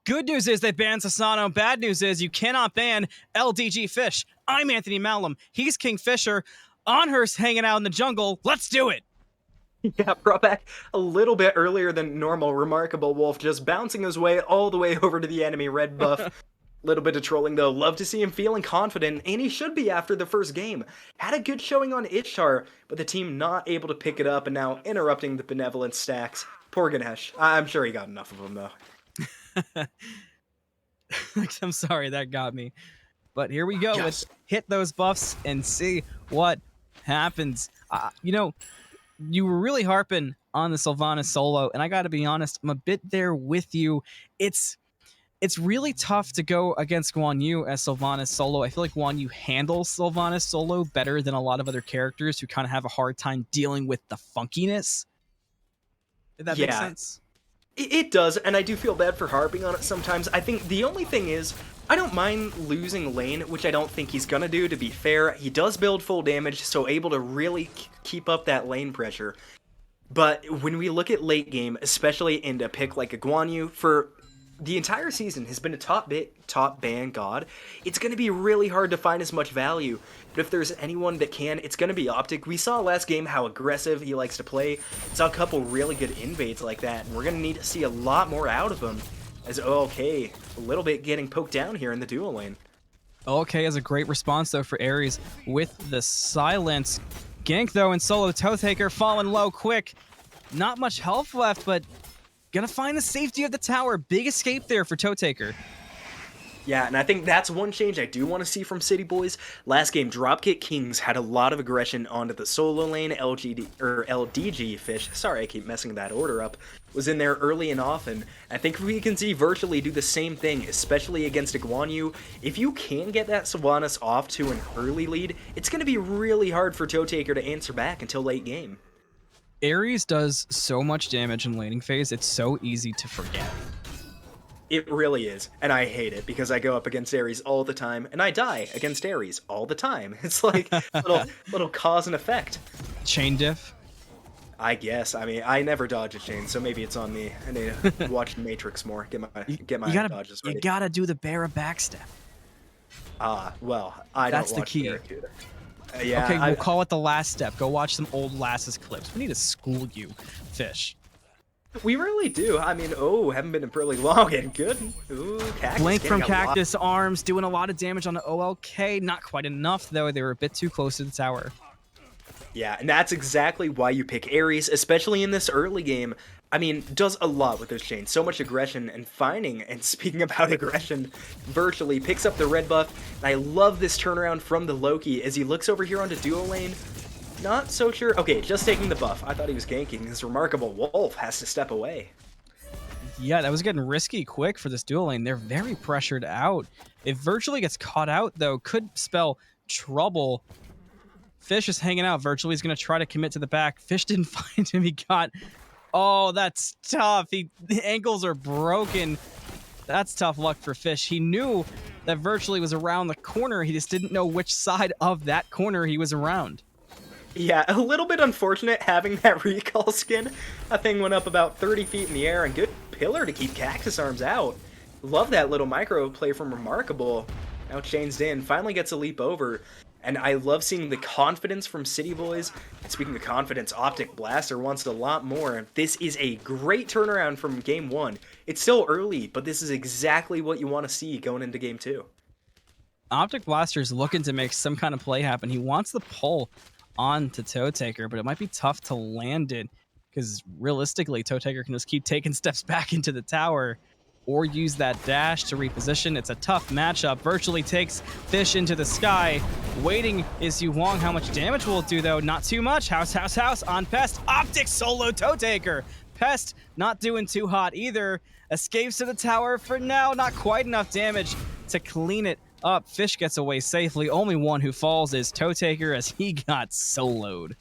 Speaker 1: Good news is they banned Sasano. Bad news is you cannot ban LDGFish. I'm Anthony Malum. He's KingFsher. Onhurst hanging out in the jungle. Let's do it.
Speaker 2: Yeah, brought back a little bit earlier than normal. RemarkableWolf just bouncing his way all the way over to the enemy red buff. Little bit of trolling though. Love to see him feeling confident, and he should be after the first game. Had a good showing on Ishtar, but the team not able to pick it up, and now interrupting the benevolent stacks. Poor Ganesh. I'm sure he got enough of them though.
Speaker 1: I'm sorry, that got me. But here we go.
Speaker 2: Yes.
Speaker 1: Let's hit those buffs and see what happens. You know, you were really harping on the Sylvanas solo, and I got to be honest, I'm a bit there with you. It's really tough to go against Guan Yu as Sylvanas solo. I feel like Guan Yu handles Sylvanas solo better than a lot of other characters who kind of have a hard time dealing with the funkiness. Did that make sense?
Speaker 2: It does, and I do feel bad for harping on it sometimes. I think the only thing is, I don't mind losing lane, which I don't think he's gonna do, to be fair. He does build full damage, so able to really keep up that lane pressure. But when we look at late game, especially in a pick like a Guan Yu, for the entire season has been a top ban god, it's going to be really hard to find as much value. But if there's anyone that can, it's going to be Optic. We saw last game how aggressive he likes to play. Saw a couple really good invades like that, and we're going to need to see a lot more out of him, as OLK a little bit getting poked down here in the duo lane.
Speaker 1: OLK has a great response though for Ares with the silence. Gank though, and solo Toe Taker falling low quick. Not much health left, but gonna find the safety of the tower. Big escape there for Toe Taker.
Speaker 2: Yeah, and I think that's one change I do want to see from City Boys. Last game, Dropkick Kings had a lot of aggression onto the solo lane. LDGFish, sorry I keep messing that order up, was in there early and often. I think we can see Virtually do the same thing, especially against a Guan Yu. If you can get that Sylvanas off to an early lead, it's going to be really hard for Toe Taker to answer back until late game.
Speaker 1: Ares does so much damage in laning phase, it's so easy to forget.
Speaker 2: It really is, and I hate it because I go up against Ares all the time, and I die against Ares all the time. It's like little cause and effect.
Speaker 1: Chain diff?
Speaker 2: I guess. I mean, I never dodge a chain, so maybe it's on me. I need to watch Matrix more. Get my dodges ready.
Speaker 1: You gotta do the Barra backstep.
Speaker 2: Well,
Speaker 1: That's
Speaker 2: don't watch
Speaker 1: the key.
Speaker 2: Barracuda. Yeah,
Speaker 1: okay, we'll call it the last step. Go watch some old Lasses clips. We need to school you, Fish.
Speaker 2: We really do. I mean, haven't been in pretty long and good. Ooh, Cactus
Speaker 1: Blink from
Speaker 2: getting a lot.
Speaker 1: CACTUSARMS doing a lot of damage on the OLK. Not quite enough, though. They were a bit too close to the tower.
Speaker 2: Yeah, and that's exactly why you pick Ares, especially in this early game. I mean, does a lot with those chains. So much aggression and finding. And speaking about aggression, Virtually picks up the red buff. And I love this turnaround from the Loki as he looks over here onto duo lane. Not so sure. Okay, just taking the buff. I thought he was ganking. His RemarkableWolf has to step away.
Speaker 1: Yeah, that was getting risky quick for this duo lane. They're very pressured out. If Virtually gets caught out, though, could spell trouble. Fish is hanging out. Virtually is going to try to commit to the back. Fish didn't find him. He got... Oh, that's tough. The ankles are broken. That's tough luck for Fish. He knew that Virtually was around the corner. He just didn't know which side of that corner he was around.
Speaker 2: Yeah, a little bit unfortunate having that recall skin. That thing went up about 30 feet in the air, and good pillar to keep CACTUSARMS out. Love that little micro play from Remarkable. Now Chains in, finally gets a leap over. And I love seeing the confidence from City Boys. And speaking of confidence, OLKxBlaster wants it a lot more. This is a great turnaround from Game 1. It's still early, but this is exactly what you want to see going into Game 2.
Speaker 1: OLKxBlaster is looking to make some kind of play happen. He wants the pull on to Toe Taker, but it might be tough to land it because realistically, Toe Taker can just keep taking steps back into the tower or use that dash to reposition. It's a tough matchup. Virtually takes Fish into the sky. Waiting is Yuwang. How much damage will it do, though? Not too much. House on Pest. Optic solo Toe Taker. Pest not doing too hot either. Escapes to the tower for now. Not quite enough damage to clean it up. Fish gets away safely. Only one who falls is Toe Taker as he got soloed.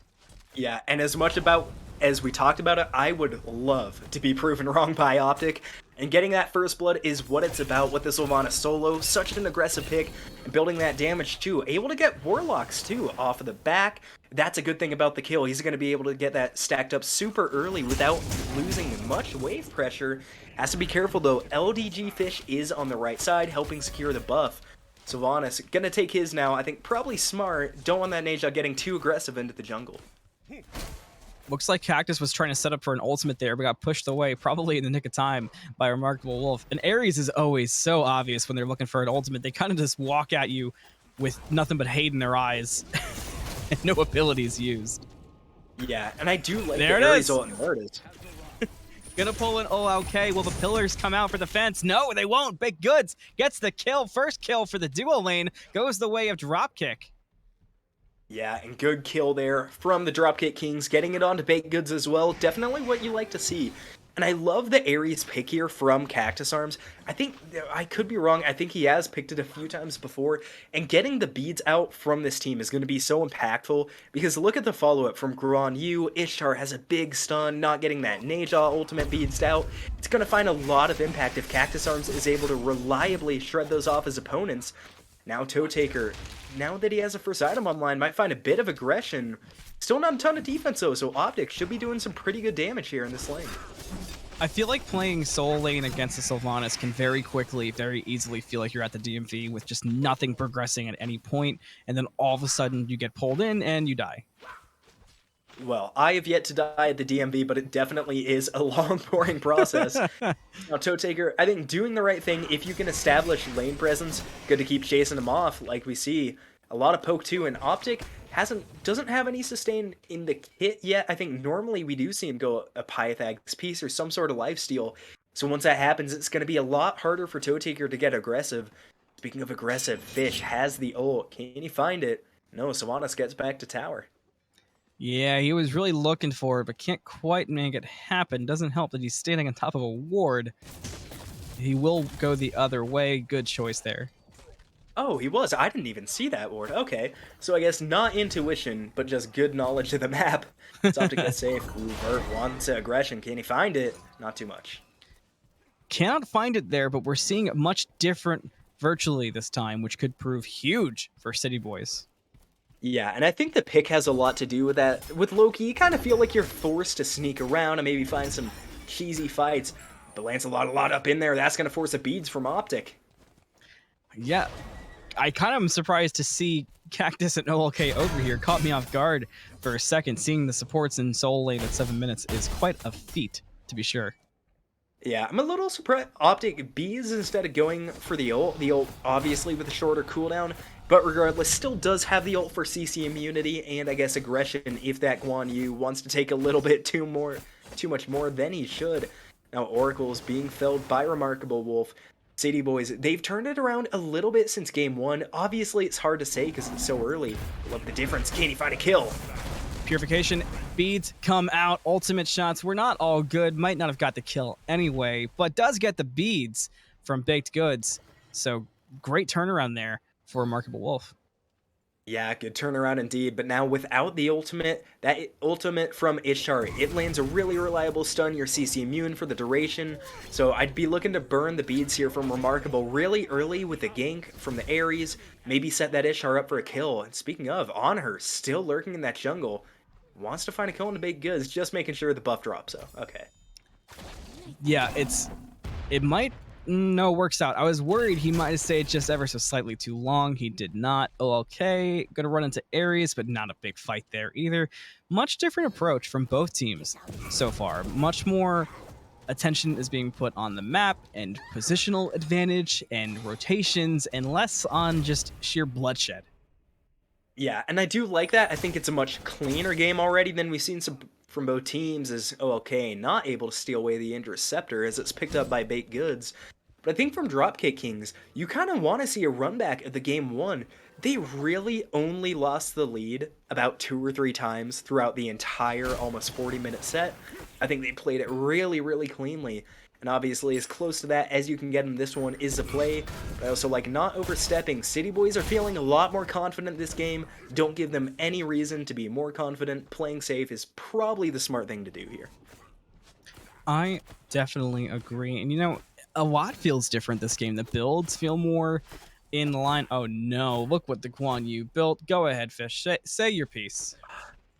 Speaker 2: Yeah, and as much about as we talked about it, I would love to be proven wrong by Optic And getting that first blood is what it's about with the Sylvanas solo. Such an aggressive pick, and building that damage too. Able to get Warlocks too off of the back. That's a good thing about the kill. He's going to be able to get that stacked up super early without losing much wave pressure. Has to be careful though. LDGFish is on the right side, helping secure the buff. Sylvanas going to take his now. I think probably smart. Don't want that nade shot getting too aggressive into the jungle.
Speaker 1: Looks like Cactus was trying to set up for an ultimate there, but got pushed away, probably in the nick of time, by RemarkableWolf. And Ares is always so obvious when they're looking for an ultimate. They kind of just walk at you with nothing but hate in their eyes and no abilities used.
Speaker 2: Yeah, and I do like
Speaker 1: there
Speaker 2: the
Speaker 1: it
Speaker 2: Ares
Speaker 1: is.
Speaker 2: ult. There it is.
Speaker 1: Gonna pull an OLK. Will the pillars come out for the fence? No, they won't. BakeddGoods gets the kill. First kill for the duo lane. Goes the way of Dropkick.
Speaker 2: Yeah, and good kill there from the Dropkick Kings, getting it onto BakeddGoods as well. Definitely what you like to see. And I love the Ares pick here from CACTUSARMS. I think, I could be wrong, I think he has picked it a few times before. And getting the beads out from this team is going to be so impactful, because look at the follow-up from Guan Yu. Ishtar has a big stun, not getting that Neja ultimate beads out. It's going to find a lot of impact if CACTUSARMS is able to reliably shred those off his opponents. Now Toe Taker, now that he has a first item online, might find a bit of aggression. Still not a ton of defense though, so Optic should be doing some pretty good damage here in this lane.
Speaker 1: I feel like playing soul lane against the Sylvanas can very quickly, very easily feel like you're at the DMV with just nothing progressing at any point, and then all of a sudden you get pulled in and you die.
Speaker 2: Well, I have yet to die at the DMV, but it definitely is a long, boring process. Now, Toe Taker, I think doing the right thing, if you can establish lane presence, good to keep chasing him off, like we see. A lot of poke too, and Optic doesn't have any sustain in the kit yet. I think normally we do see him go a Pythag's piece or some sort of lifesteal. So once that happens, it's going to be a lot harder for Toe Taker to get aggressive. Speaking of aggressive, Fish has the ult. Can he find it? No, Sylvanas gets back to tower.
Speaker 1: Yeah, he was really looking for it, but can't quite make it happen. Doesn't help that he's standing on top of a ward. He will go the other way. Good choice there.
Speaker 2: Oh, he was. I didn't even see that ward. Okay. So I guess not intuition, but just good knowledge of the map. It's off to get safe. Ooh, Vert wants aggression. Can he find it? Not too much.
Speaker 1: Cannot find it there, but we're seeing it much different virtually this time, which could prove huge for City Boys.
Speaker 2: Yeah, and I think the pick has a lot to do with that. With Loki, you kind of feel like you're forced to sneak around and maybe find some cheesy fights. But Lancelot a lot up in there. That's going to force the beads from Optic.
Speaker 1: Yeah, I kind of am surprised to see Cactus and OLK over here. Caught me off guard for a second. Seeing the supports in Soul Lane at 7 minutes is quite a feat, to be sure.
Speaker 2: Yeah, I'm a little surprised. Optic Bees instead of going for the ult. The ult obviously with a shorter cooldown, but regardless still does have the ult for CC immunity and I guess aggression if that Guan Yu wants to take a little bit too much more than he should. Now Oracle is being felled by RemarkableWolf. City Boys, they've turned it around a little bit since game 1. Obviously it's hard to say because it's so early. Look at the difference. Can he find a kill?
Speaker 1: Purification, beads come out, ultimate shots were not all good, might not have got the kill anyway, but does get the beads from BakedGoods. So great turnaround there for RemarkableWolf.
Speaker 2: Yeah, good turnaround indeed, but now without the ultimate, that ultimate from Ishtar, it lands a really reliable stun, you're CC immune for the duration, so I'd be looking to burn the beads here from Remarkable really early with the gank from the Ares, maybe set that Ishtar up for a kill, and speaking of, on her, still lurking in that jungle, wants to find a kill in the BakeddGoods, just making sure the buff drops, so, okay.
Speaker 1: Yeah, it might... No, works out. I was worried he might have stayed just ever so slightly too long. He did not. OLK gonna run into Ares, but not a big fight there either. Much different approach from both teams so far. Much more attention is being put on the map and positional advantage and rotations and less on just sheer bloodshed.
Speaker 2: Yeah, and I do like that. I think it's a much cleaner game already than we've seen from both teams, as OLK not able to steal away the Interceptor as it's picked up by BakeddGoods. But I think from Dropkick Kings, you kind of want to see a run back of the game 1. They really only lost the lead about 2 or 3 times throughout the entire almost 40-minute set. I think they played it really, really cleanly. And obviously, as close to that as you can get in this one is the play. But I also like not overstepping. City Boys are feeling a lot more confident this game. Don't give them any reason to be more confident. Playing safe is probably the smart thing to do here.
Speaker 1: I definitely agree. And you know, a lot feels different this game. The builds feel more in line. Oh no, look what the Guan Yu built. Go ahead, Fish. Say your piece.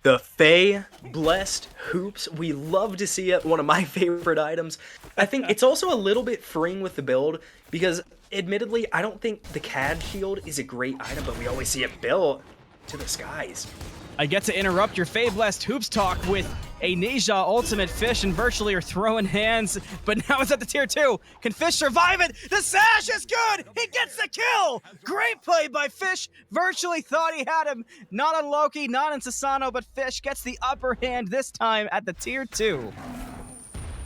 Speaker 2: The Fae Blessed Hoops. We love to see it. One of my favorite items. I think it's also a little bit freeing with the build because, admittedly, I don't think the CAD shield is a great item, but we always see it built to the skies.
Speaker 1: I get to interrupt your Fae Blessed Hoops talk with a Neja ultimate. Fish and Virtually are throwing hands, but now it's at the tier 2. Can Fish survive it? The sash is good! He gets the kill! Great play by Fish. Virtually thought he had him. Not on Loki, not on Sasano, but Fish gets the upper hand this time at the tier 2.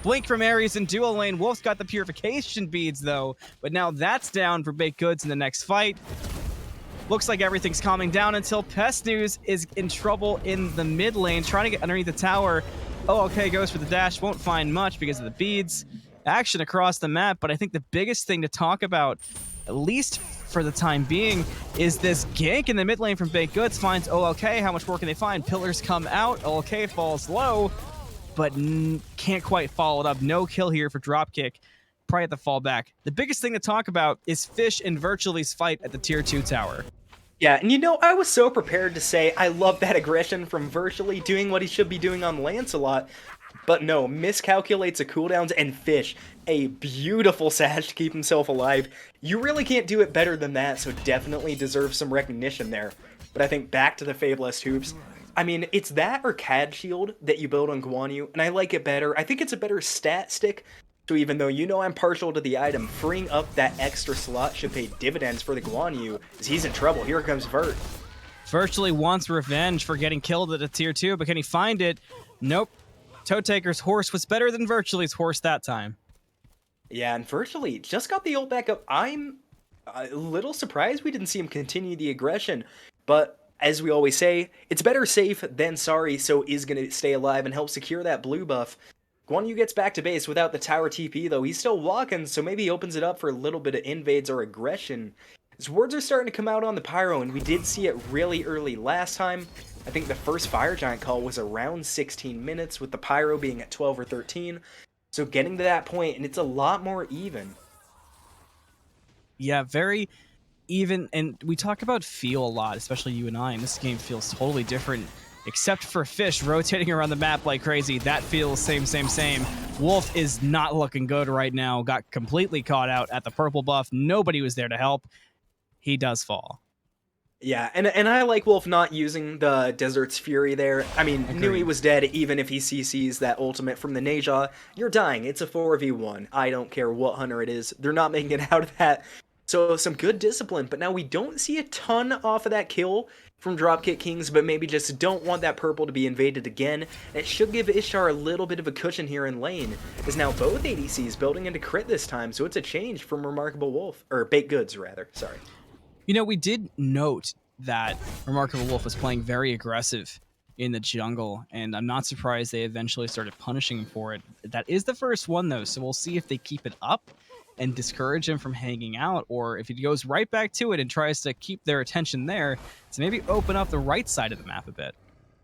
Speaker 1: Blink from Ares in dual lane. Wolf's got the purification beads, though, but now that's down for BakeddGoods in the next fight. Looks like everything's calming down until Pest News is in trouble in the mid lane, trying to get underneath the tower. Oh, okay, goes for the dash. Won't find much because of the beads. Action across the map, but I think the biggest thing to talk about, at least for the time being, is this gank in the mid lane from BakeddGoods. Finds OLK. How much more can they find? Pillars come out. OLK falls low, but can't quite follow it up. No kill here for Dropkick. Probably have to fall back. The biggest thing to talk about is Fish and Virtually's fight at the tier 2 tower.
Speaker 2: Yeah, and you know, I was so prepared to say I love that aggression from Virtually doing what he should be doing on Lancelot, but no, miscalculates the cooldowns, and Fish, a beautiful sash to keep himself alive. You really can't do it better than that, so definitely deserves some recognition there. But I think back to the Fae Blessed Hoops. I mean, it's that or CAD shield that you build on Guan Yu, and I like it better. I think it's a better stat stick. So even though you know I'm partial to the item, freeing up that extra slot should pay dividends for the Guan Yu, as he's in trouble. Here comes Vert.
Speaker 1: Virtually wants revenge for getting killed at a tier 2, but can he find it? Nope. Toe Taker's horse was better than Virtually's horse that time.
Speaker 2: Yeah, and Virtually just got the ult back up. I'm a little surprised we didn't see him continue the aggression, but as we always say, it's better safe than sorry, so is going to stay alive and help secure that blue buff. Guan Yu gets back to base without the tower TP, though. He's still walking, so maybe he opens it up for a little bit of invades or aggression. His words are starting to come out on the Pyro, and we did see it really early last time. I think the first Fire Giant call was around 16 minutes, with the Pyro being at 12 or 13. So getting to that point, and it's a lot more even.
Speaker 1: Yeah, very even, and we talk about feel a lot, especially you and I, and this game feels totally different. Except for Fish rotating around the map like crazy. That feels same. Wolf is not looking good right now. Got completely caught out at the purple buff. Nobody was there to help. He does fall.
Speaker 2: Yeah, and I like Wolf not using the Desert's Fury there. I mean,
Speaker 1: Agreed.
Speaker 2: knew he was dead even if he CCs that ultimate from the Neja. You're dying. It's a 4v1. I don't care what hunter it is. They're not making it out of that. So some good discipline, but now we don't see a ton off of that kill from Dropkick Kings, but maybe just don't want that purple to be invaded again. It should give Ishtar a little bit of a cushion here in lane, as now both ADCs building into crit this time, so it's a change from RemarkableWolf, or BakeddGoods rather, sorry.
Speaker 1: You know, we did note that RemarkableWolf was playing very aggressive in the jungle, and I'm not surprised they eventually started punishing him for it. That is the first one, though, so we'll see if they keep it up and discourage him from hanging out, or if he goes right back to it and tries to keep their attention there to maybe open up the right side of the map a bit.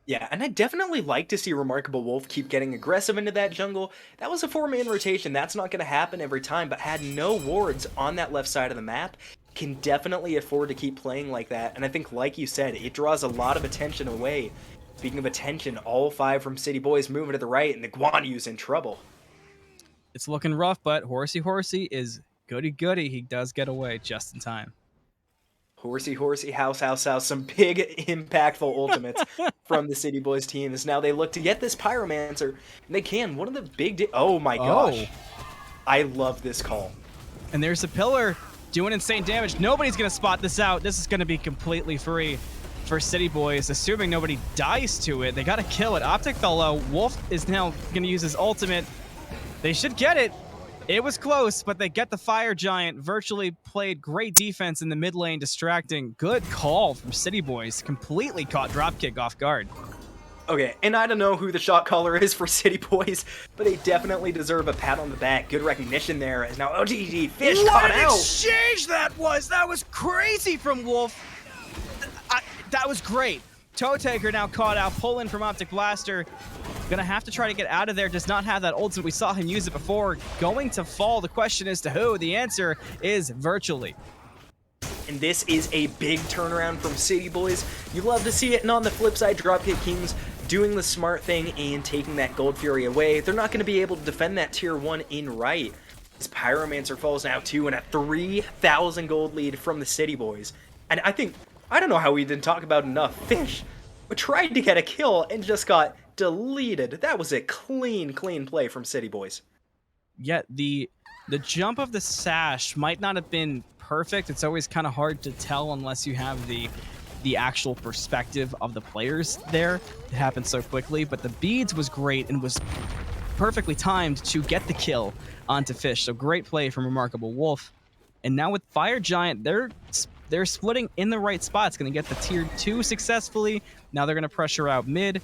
Speaker 2: Yeah, and I definitely like to see RemarkableWolf keep getting aggressive into that jungle. That was a 4-man rotation. That's not going to happen every time, but had no wards on that left side of the map, can definitely afford to keep playing like that. And I think, like you said, it draws a lot of attention away. Speaking of attention, all 5 from City Boys moving to the right, and the Guan Yu's in trouble.
Speaker 1: It's looking rough, but Horsey is goody. He does get away just in time.
Speaker 2: Horsey, house. Some big, impactful ultimates from the City Boys team. As now they look to get this Pyromancer, and they can. One of the big... oh my gosh. I love this call.
Speaker 1: And there's a pillar doing insane damage. Nobody's going to spot this out. This is going to be completely free for City Boys, assuming nobody dies to it. They got to kill it. Optic fell low. Wolf is now going to use his ultimate. They should get it. It was close, but they get the Fire Giant. Virtually played great defense in the mid lane, distracting. Good call from City Boys. Completely caught Dropkick off guard.
Speaker 2: Okay, and I don't know who the shot caller is for City Boys, but they definitely deserve a pat on the back. Good recognition there, as now LDGFish caught out.
Speaker 1: What an exchange that was! That was crazy from Wolf. That was great. Toe Taker now caught out, pulling from OLKxHardKiller. Gonna have to try to get out of there, does not have that ultimate. We saw him use it before. Going to fall, the question is to who? The answer is Virtually.
Speaker 2: And this is a big turnaround from City Boys. You love to see it, and on the flip side, Dropkick Kings doing the smart thing and taking that Gold Fury away. They're not going to be able to defend that tier 1 in right. This Pyromancer falls now too, and a 3,000 gold lead from the City Boys. And I don't know how we didn't talk about enough. Fish tried to get a kill and just got deleted. That was a clean play from City Boys.
Speaker 1: Yet the jump of the sash might not have been perfect. It's always kind of hard to tell unless you have the actual perspective of the players there. It happened so quickly, but the beads was great and was perfectly timed to get the kill onto Fish. So great play from RemarkableWolf. And now with Fire Giant, they're splitting in the right spots. Going to get the tier 2 successfully. Now they're going to pressure out mid.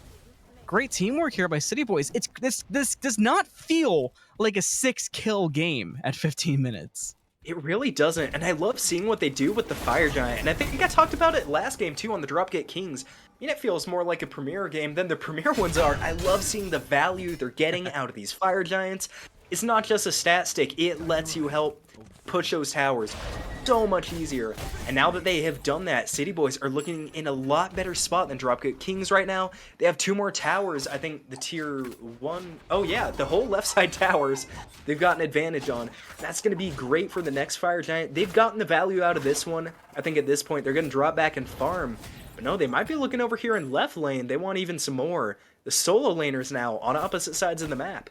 Speaker 1: Great teamwork here by City Boys. This does not feel like a 6-kill game at 15 minutes.
Speaker 2: It really doesn't, and I love seeing what they do with the Fire Giant, and I think I talked about it last game too on the Dropkick Kings. I mean, it feels more like a Premier game than the Premier ones are. I love seeing the value they're getting out of these Fire Giants. It's not just a stat stick, it lets you help push those towers so much easier. And now that they have done that, City Boys are looking in a lot better spot than Dropkick Kings right now. They have 2 more towers. I think the tier 1, oh yeah, the whole left side towers they've got an advantage on. That's going to be great for the next Fire Giant. They've gotten the value out of this one. I think at this point they're going to drop back and farm. But no, they might be looking over here in left lane. They want even some more. The solo laners now on opposite sides of the map.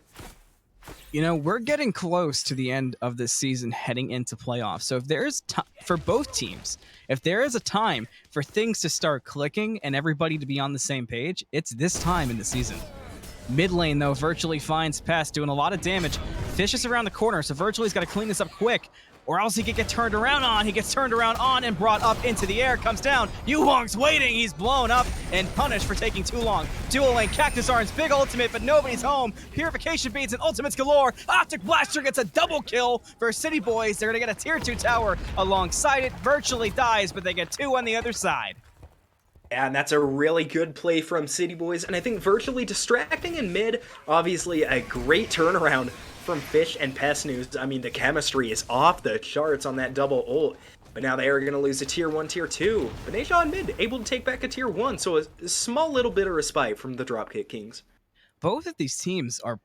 Speaker 1: You know, we're getting close to the end of this season heading into playoffs. So if there's time for both teams, if there is a time for things to start clicking and everybody to be on the same page, it's this time in the season. Mid lane, though, Virtually finds Pest, doing a lot of damage. Fish is around the corner, so Virtually's got to clean this up quick, or else he could get turned around on. He gets turned around on and brought up into the air, comes down. Yuhong's waiting. He's blown up and punished for taking too long. Dual lane, CACTUSARMS, big ultimate, but nobody's home. Purification beads and ultimates galore. OLKxBlaster gets a double kill for City Boys. They're going to get a tier 2 tower alongside it. Virtually dies, but they get 2 on the other side.
Speaker 2: And that's a really good play from City Boys, and I think Virtually distracting in mid, obviously a great turnaround from Fish and Pest News. I mean, the chemistry is off the charts on that double ult, but now they are going to lose a tier 1, tier 2. But Nasia on mid, able to take back a tier 1, so a small little bit of respite from the Dropkick Kings.
Speaker 1: Both of these teams are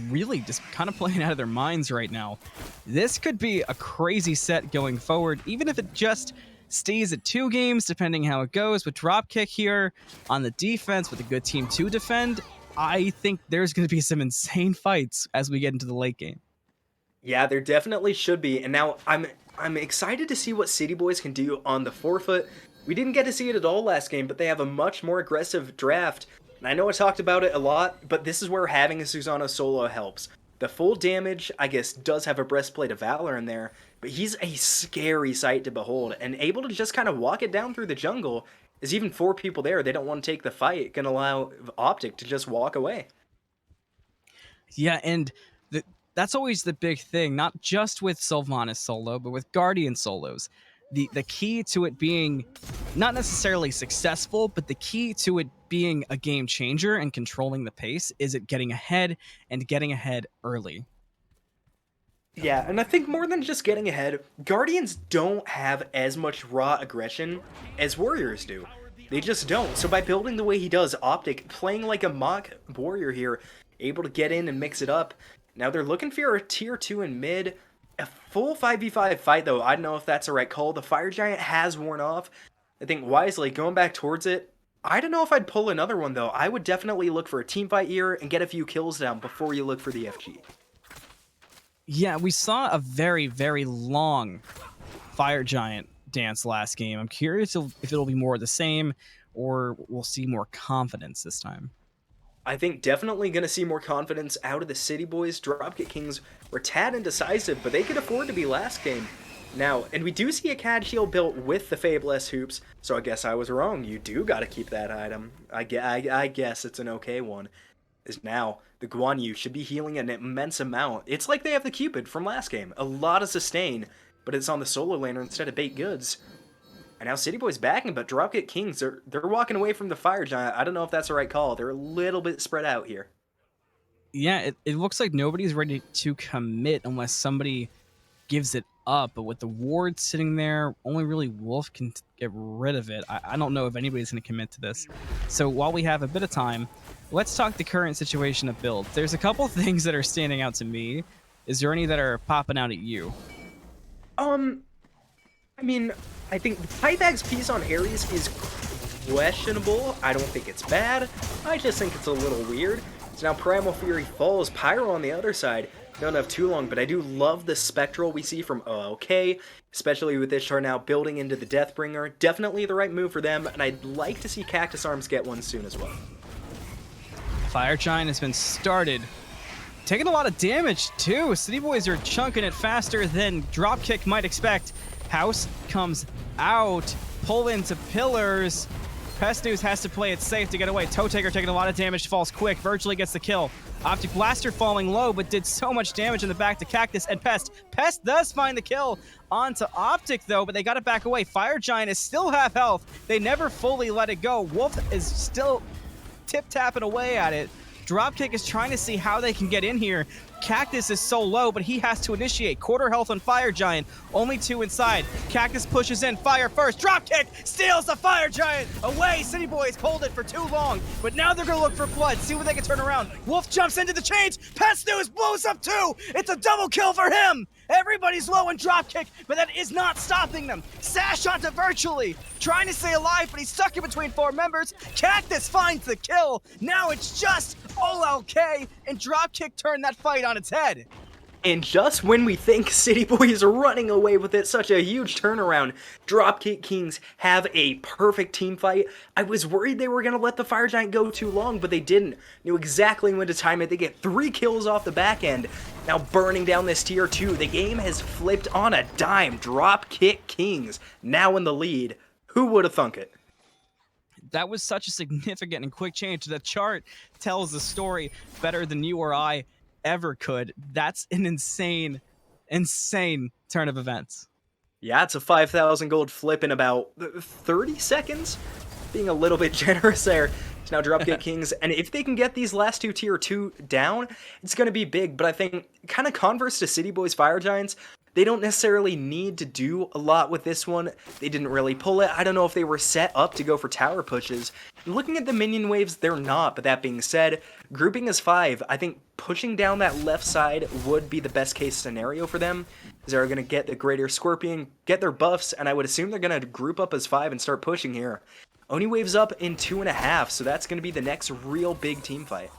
Speaker 1: really just kind of playing out of their minds right now. This could be a crazy set going forward, even if it just stays at 2 games, depending how it goes. With Dropkick here on the defense, with a good team to defend, I think there's going to be some insane fights as we get into the late game.
Speaker 2: Yeah, there definitely should be. And now I'm excited to see what City Boys can do on the forefoot. We didn't get to see it at all last game, but they have a much more aggressive draft. And I know I talked about it a lot, but this is where having a Susano solo helps. The full damage, I guess, does have a Breastplate of Valor in there, but he's a scary sight to behold, and able to just kind of walk it down through the jungle. There's even 4 people there. They don't want to take the fight. Can allow Optic to just walk away.
Speaker 1: Yeah, and that's always the big thing, not just with Sylvanas solo, but with Guardian solos. The key to it being not necessarily successful, but the key to it being a game changer and controlling the pace is it getting ahead and getting ahead early.
Speaker 2: Yeah, and I think more than just getting ahead, Guardians don't have as much raw aggression as Warriors do. They just don't. So by building the way he does, Optic playing like a mock Warrior here, able to get in and mix it up. Now they're looking for a tier 2 in mid. A full 5v5 fight, though, I don't know if that's the right call. The Fire Giant has worn off. I think wisely, going back towards it, I don't know if I'd pull another one, though. I would definitely look for a team fight here and get a few kills down before you look for the FG.
Speaker 1: Yeah, we saw a very, very long Fire Giant dance last game. I'm curious if it'll be more of the same or we'll see more confidence this time.
Speaker 2: I think definitely going to see more confidence out of the City Boys. Dropkick Kings were tad indecisive, but they could afford to be last game. Now, and we do see a CAD shield built with the Fabulous hoops, so I guess I was wrong. You do got to keep that item. I guess it's an okay one. Is now, the Guan Yu should be healing an immense amount. It's like they have the Cupid from last game. A lot of sustain, but it's on the solo laner instead of BakeddGoods. And now City Boys backing, but Dropkick Kings, they're walking away from the Fire Giant. I don't know if that's the right call. They're a little bit spread out here.
Speaker 1: Yeah, it looks like nobody's ready to commit unless somebody gives it up. But with the ward sitting there, only really Wolf can get rid of it. I don't know if anybody's going to commit to this. So while we have a bit of time, let's talk the current situation of builds. There's a couple things that are standing out to me. Is there any that are popping out at you?
Speaker 2: I mean, I think Pythag's piece on Ares is questionable. I don't think it's bad. I just think it's a little weird. So now Primal Fury falls. Pyro on the other side. Don't have too long, but I do love the Spectral we see from OLK, especially with this chart now building into the Deathbringer. Definitely the right move for them, and I'd like to see CACTUSARMS get one soon as well.
Speaker 1: Fire Giant has been started. Taking a lot of damage, too. City Boys are chunking it faster than Dropkick might expect. House comes out, pull into pillars. Pest News has to play it safe to get away. Toe Taker taking a lot of damage, falls quick, virtually gets the kill. Optic Blaster falling low, but did so much damage in the back to Cactus and Pest. Pest does find the kill onto Optic, though, but they got it back away. Fire Giant is still half health. They never fully let it go. Wolf is still tip-tapping away at it. Dropkick is trying to see how they can get in here. Cactus is so low, but he has to initiate. Quarter health on Fire Giant. Only 2 inside. Cactus pushes in. Fire first. Dropkick steals the Fire Giant away. City Boys hold it for too long, but now they're going to look for blood. See what they can turn around. Wolf jumps into the chains. Pest News blows up 2. It's a double kill for him. Everybody's low in Dropkick, but that is not stopping them. Sash onto Virtually. Trying to stay alive, but he's stuck in between 4 members. Cactus finds the kill. Now it's just OLK, and Dropkick turned that fight on its head.
Speaker 2: And just when we think City Boys are running away with it, such a huge turnaround, Dropkick Kings have a perfect team fight. I was worried they were going to let the Fire Giant go too long, but they didn't. Knew exactly when to time it. They get 3 kills off the back end. Now burning down this tier 2. The game has flipped on a dime. Dropkick Kings now in the lead. Who would have thunk it?
Speaker 1: That was such a significant and quick change. The chart tells the story better than you or I ever could. That's an insane turn of events.
Speaker 2: Yeah, it's a 5,000 gold flip in about 30 seconds. Being a little bit generous there. So now Dropkick Kings, and if they can get these last 2 tier 2 down, it's going to be big. But I think kind of converse to City Boys Fire Giants, they don't necessarily need to do a lot with this one. They didn't really pull it. I don't know if they were set up to go for tower pushes. Looking at the minion waves, they're not. But that being said, grouping as 5, I think pushing down that left side would be the best case scenario for them. They're going to get the Greater Scorpion, get their buffs, and I would assume they're going to group up as 5 and start pushing here. Oni waves up in 2.5, so that's going to be the next real big team fight.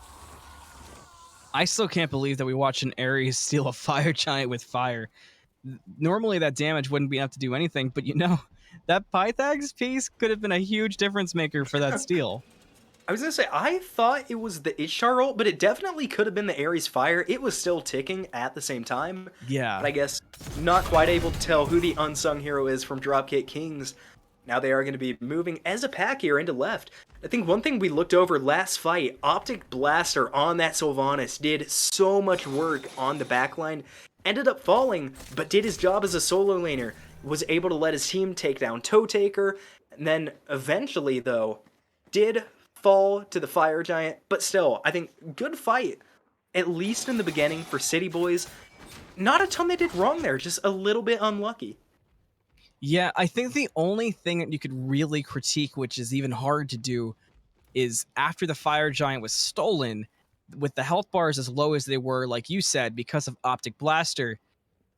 Speaker 1: I still can't believe that we watched an Ares steal a Fire Giant with fire. Normally that damage wouldn't be enough to do anything, but you know, that Pythag's piece could have been a huge difference maker for that steal.
Speaker 2: I was going to say, I thought it was the Ishtar ult, but it definitely could have been the Ares Fire. It was still ticking at the same time.
Speaker 1: Yeah.
Speaker 2: But I guess not quite able to tell who the unsung hero is from Dropkick Kings. Now they are going to be moving as a pack here into left. I think one thing we looked over last fight, Optic Blaster on that Sylvanas did so much work on the backline. Ended up falling, but did his job as a solo laner. Was able to let his team take down Toe Taker. And then eventually, though, did fall to the Fire Giant. But still, I think good fight. At least in the beginning for City Boys. Not a ton they did wrong there, just a little bit unlucky.
Speaker 1: Yeah, I think the only thing that you could really critique, which is even hard to do, is after the Fire Giant was stolen, with the health bars as low as they were, like you said, because of Optic Blaster,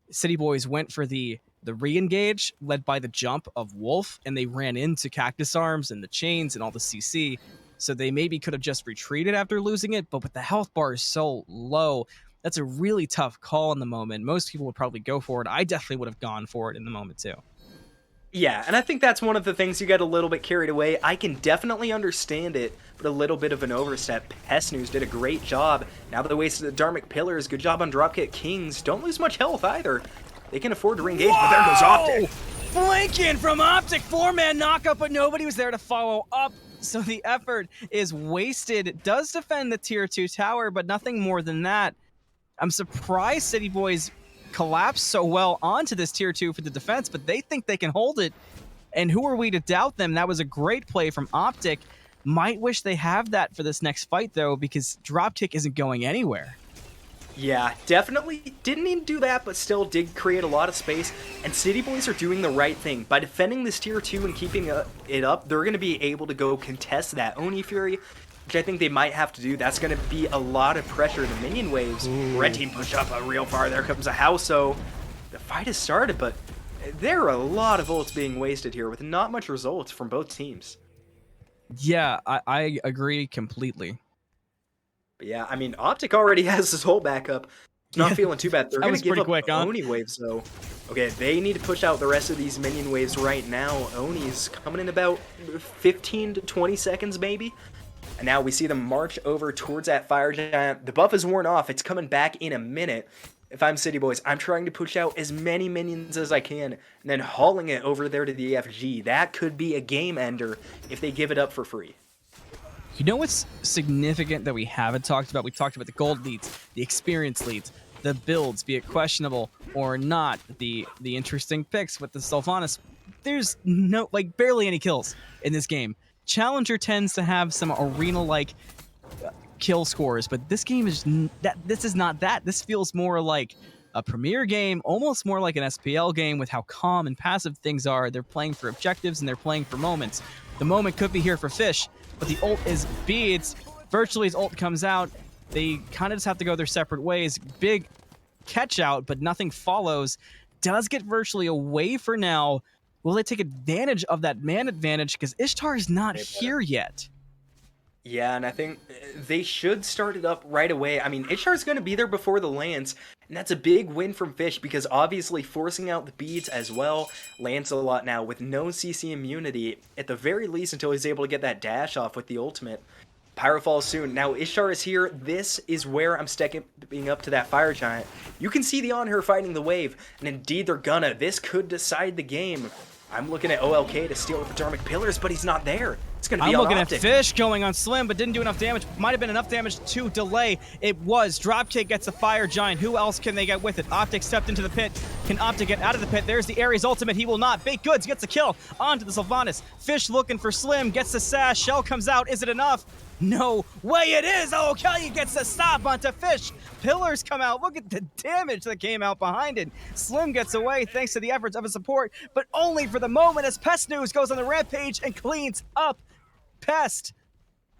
Speaker 1: City Boys went for the re-engage, led by the jump of Wolf, and they ran into CACTUSARMS and the chains and all the CC, so they maybe could have just retreated after losing it, but with the health bars so low, that's a really tough call in the moment. Most people would probably go for it. I definitely would have gone for it in the moment, too.
Speaker 2: Yeah, and I think that's one of the things you get a little bit carried away. I can definitely understand it, but a little bit of an overstep. Pest News did a great job. Now that they wasted the Dharmic Pillars, good job on Dropkick Kings. Don't lose much health either. They can afford to re-engage, but there goes Optic.
Speaker 1: Flanking from Optic, 4-man knockup, but nobody was there to follow up, so the effort is wasted. It does defend the tier 2 tower, but nothing more than that. I'm surprised City Boys collapsed so well onto this tier 2 for the defense, but they think they can hold it. And who are we to doubt them? That was a great play from Optic. Might wish they have that for this next fight, though, because Dropkick isn't going anywhere.
Speaker 2: Yeah, definitely didn't even do that, but still did create a lot of space, and City Boys are doing the right thing. By defending this tier 2 and keeping it up, they're going to be able to go contest that Oni Fury, which I think they might have to do. That's going to be a lot of pressure to minion waves. Ooh. Red team push up real far. There comes a house, so the fight has started, but there are a lot of ults being wasted here with not much results from both teams.
Speaker 1: Yeah, I agree completely.
Speaker 2: But yeah, I mean, Optic already has his whole backup. Not feeling too bad. They're going to give up
Speaker 1: quick, huh?
Speaker 2: Oni waves, though. Okay, they need to push out the rest of these minion waves right now. Oni's coming in about 15 to 20 seconds, maybe. And now we see them march over towards that Fire Giant. The buff is worn off. It's coming back in a minute. If I'm City Boys, I'm trying to push out as many minions as I can and then hauling it over there to the FG. That could be a game ender if they give it up for free.
Speaker 1: You know what's significant that we haven't talked about? We talked about the gold leads, the experience leads, the builds, be it questionable or not, the interesting picks with the Sylvanas. There's no, like, barely any kills in this game. Challenger tends to have some arena-like kill scores, but this game is this is not that. This feels more like a Premier game, almost more like an SPL game with how calm and passive things are. They're playing for objectives and they're playing for moments. The moment could be here for Fish, but the ult is beads. Virtually, his ult comes out. They kind of just have to go their separate ways. Big catch out, but nothing follows. Does get Virtually away for now. Will they take advantage of that man advantage? Because Ishtar is not here yet.
Speaker 2: Yeah, and I think they should start it up right away. I mean, Ishtar's going to be there before the lands, and that's a big win from Fish because obviously forcing out the beads as well. Lancelot now with no CC immunity, at the very least until he's able to get that dash off with the ultimate. Pyro falls soon. Now Ishtar is here. This is where I'm stepping up to that Fire Giant. You can see the On Her fighting the wave, and indeed they're gonna. This could decide the game. I'm looking at OLK to steal the Dharmic Pillars, but he's not there. It's going to be
Speaker 1: I'm looking
Speaker 2: Optic.
Speaker 1: at Fish going on Slim, but didn't do enough damage. Might have been enough damage to delay. It was. Dropkick gets a Fire Giant. Who else can they get with it? Optic stepped into the pit. Can Optic get out of the pit? There's the Ares ultimate. He will not. BakeddGoods gets a kill onto the Sylvanas. Fish looking for Slim. Gets the sash. Shell comes out. Is it enough? No way it is! Oh, Kelly gets the stop onto Fish. Pillars come out. Look at the damage that came out behind it. Slim gets away thanks to the efforts of his support, but only for the moment as Pest News goes on the rampage and cleans up Pest.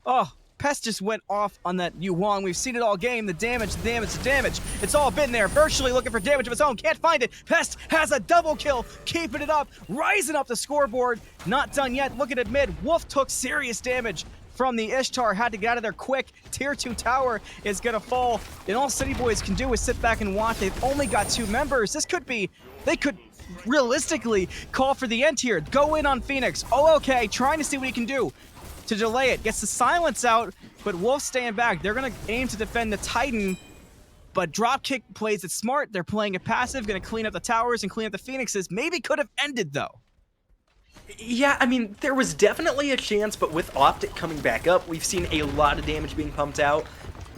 Speaker 1: Oh, Pest just went off on that Yu Huang. We've seen it all game. The damage, the damage, the damage. It's all been there. Virtually looking for damage of its own. Can't find it. Pest has a double kill. Keeping it up. Rising up the scoreboard. Not done yet. Looking at mid. Wolf took serious damage from the Ishtar. Had to get out of there quick. Tier 2 tower is going to fall. And all City Boys can do is sit back and watch. They've only got 2 members. This could be... They could realistically call for the end here. Go in on Phoenix. OLK trying to see what he can do to delay it. Gets the silence out, but Wolf staying back. They're going to aim to defend the Titan, but Dropkick plays it smart. They're playing it passive, going to clean up the towers and clean up the Phoenixes. Maybe could have ended, though.
Speaker 2: Yeah, I mean, there was definitely a chance, but with Optic coming back up, we've seen a lot of damage being pumped out.